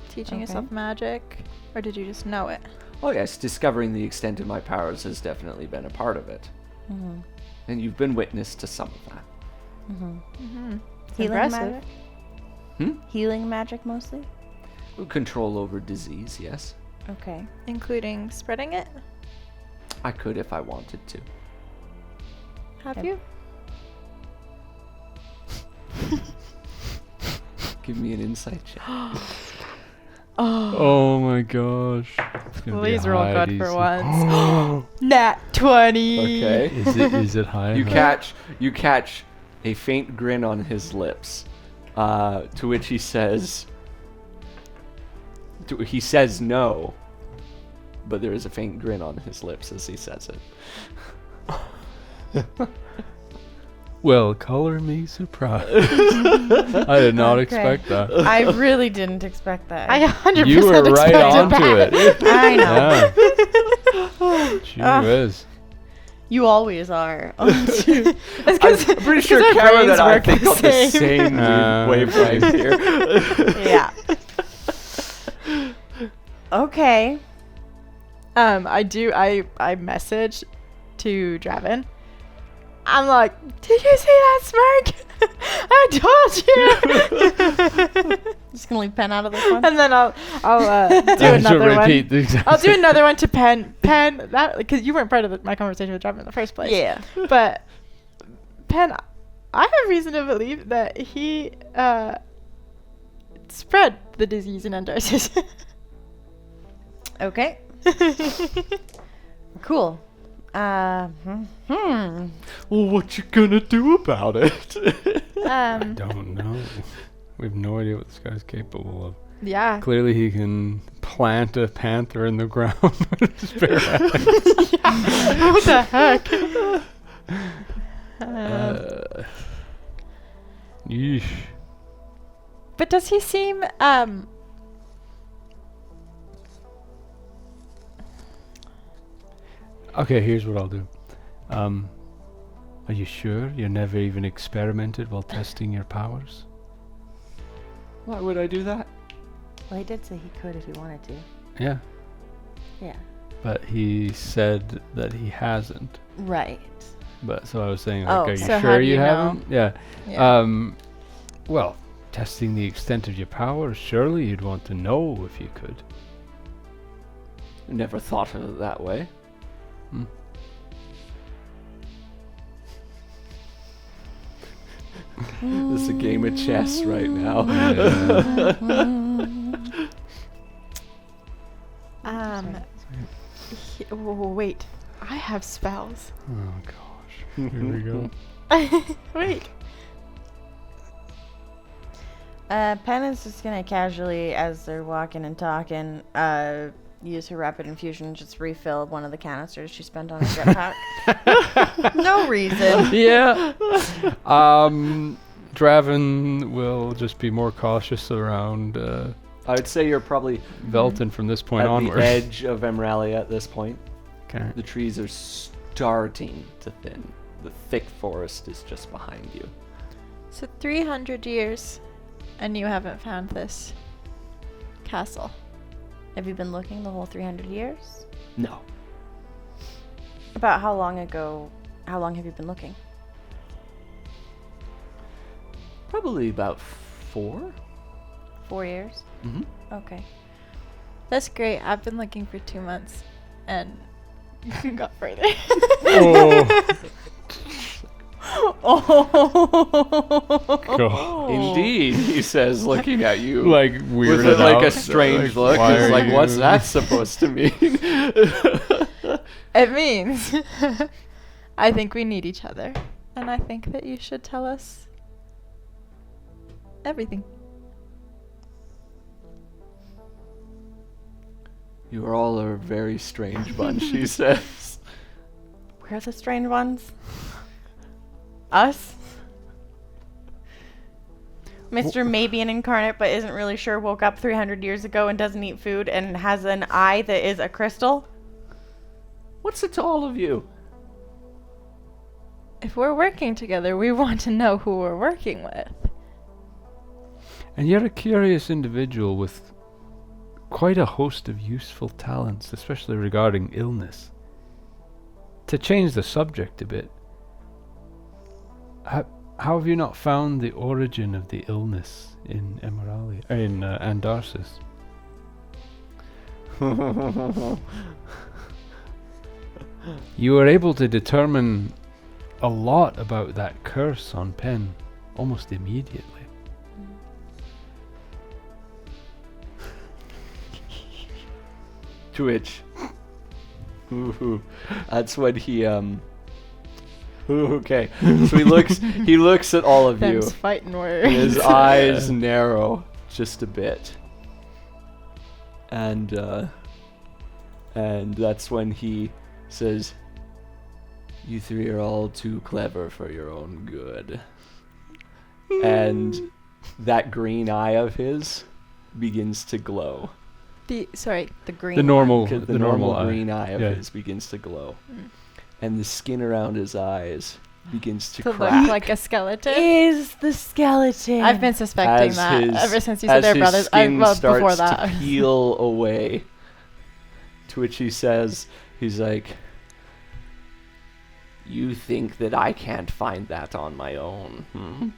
Teaching Okay. yourself magic? Or did you just know it? Oh yes, discovering the extent of my powers has definitely been a part of it. Mm-hmm. And you've been witness to some of that. Mm-hmm. Mm-hmm. Healing Impressive. magic? Hmm? Healing magic mostly? Control over disease, yes. Okay. Including spreading it? I could if I wanted to. Have Yep. you? Give me an insight check. Oh my gosh. It's gonna be Please a roll high good for DC. once. Nat 20. Okay. Is it high? You enough? catch a faint grin on his lips, to which he says no, but there is a faint grin on his lips as he says it. Well, color me surprised. I did not Okay. expect that. I really didn't expect that. I 100% You were right expected onto that. it. I know. Yeah. Gee whiz. You always are. That's 'cause- I'm pretty 'cause sure our Kara brains and I work think on the same Uh, wavelength here. Yeah. Okay. I messaged to Draven I'm like, did you see that smirk? I told you. Just gonna leave Pen out of this one. And then I'll do another one. Repeat the exact I'll do same. another one to Pen. Pen, that because you weren't part of my conversation with Draven in the first place. Yeah. But Pen, I have reason to believe that he spread the disease in Andarsis. Okay. Cool. Well, what you gonna do about it? Don't know. We have no idea what this guy's capable of. Yeah. Clearly, he can plant a panther in the ground with his bare hands. What the heck? Yeesh. But does he seem Okay, here's what I'll do. Are you sure you never even experimented while testing your powers? Why would I do that? Well, he did say he could if he wanted to. Yeah, Yeah. but he said that he hasn't. Right. But so I was saying, like, Oh, are you so how sure do you you know? haven't? Yeah. Yeah. Well, testing the extent of your powers, surely you'd want to know if you could. Never thought of it that way. Hmm. This is a game of chess right now. Wait. I have spells. Oh gosh. Here we go. Wait. Pen is just gonna casually, as they're walking and talking, use her rapid infusion, just refill one of the canisters she spent on her jetpack. No reason. Yeah. Draven will just be more cautious around I would say you're probably Velton from this point at onward. the edge of Emeralia at this point. Okay. The trees are starting to thin. The thick forest is just behind you. So 300 years, and you haven't found this castle. Have you been looking the whole 300 years? No. About how long ago? How long have you been looking? Probably about 4. 4 years? Mm-hmm. Okay. That's great. I've been looking for 2 months, and got further. Oh. Indeed, he says, looking at you. Like with weirded like a out. strange look. why It's are like, what's you- that supposed to mean? It means I think we need each other, and I think that you should tell us everything. You are all a very strange bunch, he says. We're the strange ones. Us? Mr. Maybe an incarnate but isn't really sure, woke up 300 years ago and doesn't eat food and has an eye that is a crystal? What's it to all of you? If we're working together, we want to know who we're working with. And you're a curious individual with quite a host of useful talents, especially regarding illness. To change the subject a bit, how have you not found the origin of the illness in Emeralia, in Andarsis? You were able to determine a lot about that curse on Pen almost immediately. To which, that's when he okay. So he looks at all of you. Them's fighting words. And his eyes narrow just a bit. And that's when he says, "You three are all too clever for your own good." And that green eye of his begins to glow. The green The normal, The normal eye. green eye of Yeah. his begins to glow. And the skin around his eyes begins to to crack. look like a skeleton. is the skeleton. I've been suspecting as that his- ever since you said they're his brothers. skin Well, starts before that. to peel away. To which he says, he's like, You think that I can't find that on my own, hmm?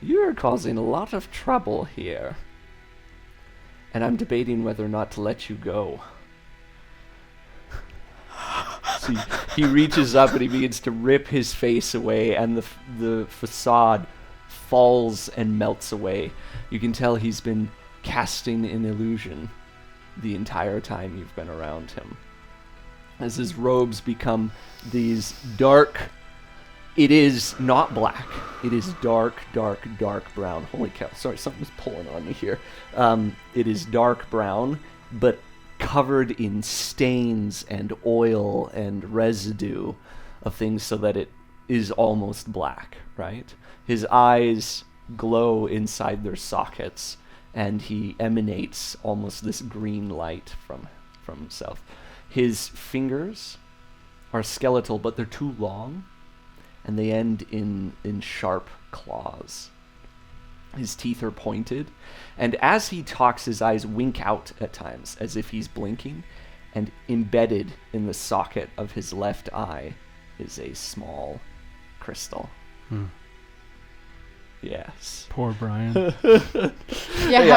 You're causing a lot of trouble here. And I'm debating whether or not to let you go. See, he reaches up and he begins to rip his face away, and the facade falls and melts away. You can tell he's been casting an illusion the entire time you've been around him. As his robes become these dark... It is not black. It is dark, dark, dark brown. Holy cow. Sorry, something's pulling on me here. It is dark brown, but covered in stains and oil and residue of things so that it is almost black, right? His eyes glow inside their sockets, and he emanates almost this green light from himself. His fingers are skeletal, but they're too long, and they end in sharp claws. His teeth are pointed, and as he talks, his eyes wink out at times, as if he's blinking, and embedded in the socket of his left eye is a small crystal. Yes. Poor Brian. How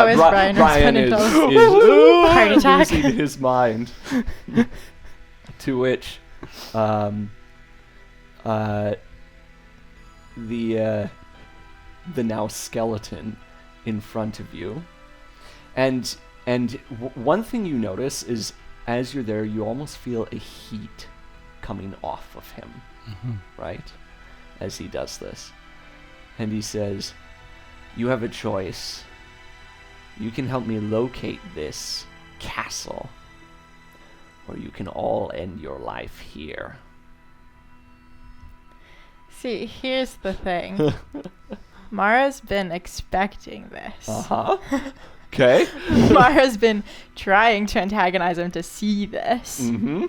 is Brian? Brian is heart attack. losing his mind. To which, the now skeleton in front of you, and one thing you notice is as you're there, you almost feel a heat coming off of him, right? As he does this, and he says, "You have a choice. You can help me locate this castle, or you can all end your life here." See, here's the thing. Mara's been expecting this. Okay. Mara's been trying to antagonize him to see this. Mm-hmm.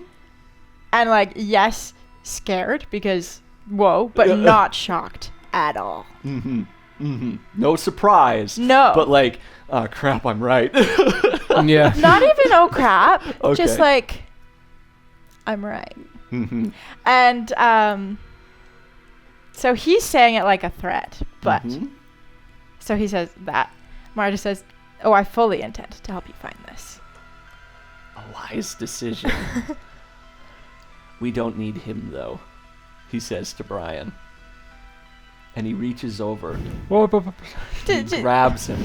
And, like, yes, scared because, whoa, but not shocked at all. Mm-hmm. Mm-hmm. No surprise. No. But like, oh crap, I'm right. Yeah. Not even oh crap. Okay. Just like, I'm right. Mm-hmm. And, so he's saying it like a threat, but so he says that. Mara just says, "Oh, I fully intend to help you find this." A wise decision. We don't need him, though, he says to Brian. And he reaches over. He grabs him.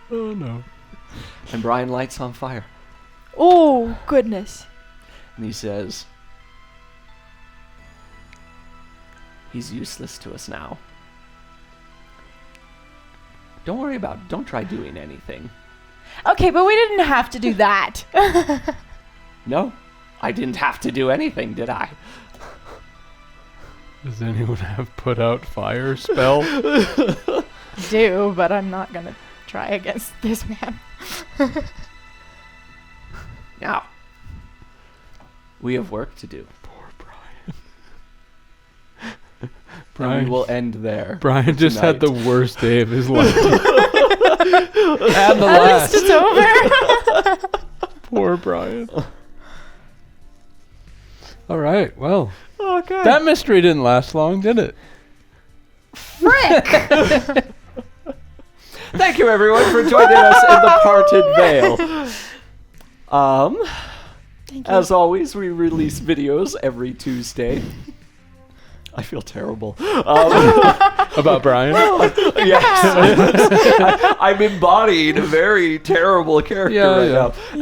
Oh, no. And Brian lights on fire. Oh, goodness. And he says, "He's useless to us now. Don't try doing anything." Okay, but we didn't have to do that. No, I didn't have to do anything, did I? Does anyone have put out fire spell? Do, but I'm not going to try against this man. Now, we have work to do. Poor Brian. And we will end there. Brian just had the worst day of his life. And the At last. least it's over. Poor Brian. All right, well. Okay. That mystery didn't last long, did it? Frick! Thank you, everyone, for joining us in the Parted Vale. Thank you. As always, we release videos every Tuesday. I feel terrible. About Brian? Yes. I'm embodying a very terrible character right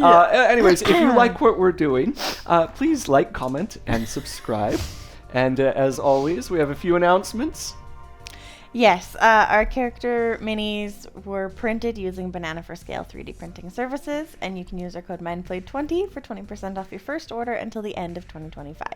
now. Anyways, if you like what we're doing, please like, comment, and subscribe. And as always, we have a few announcements. Yes, our character minis were printed using Banana for Scale 3D printing services, and you can use our code MindPlayed20 for 20% off your first order until the end of 2025.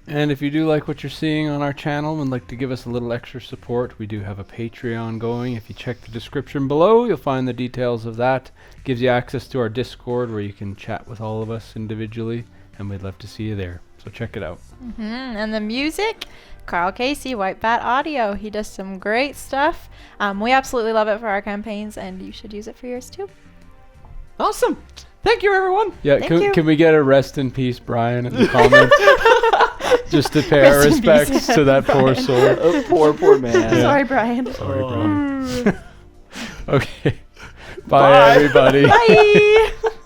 And if you do like what you're seeing on our channel and like to give us a little extra support, we do have a Patreon going. If you check the description below, you'll find the details of that. It gives you access to our Discord where you can chat with all of us individually, and we'd love to see you there. So check it out. And the music, Carl Casey, White Bat Audio. He does some great stuff. We absolutely love it for our campaigns, and you should use it for yours too. Awesome. Thank you, everyone. Yeah, Thank you. can we get a rest in peace, Brian, in the comments? Just to pay our Rest in peace, respects to that poor Brian. soul. A poor man. Yeah. Sorry, Brian. Sorry, Oh. Brian. Okay. Bye, everybody. Bye.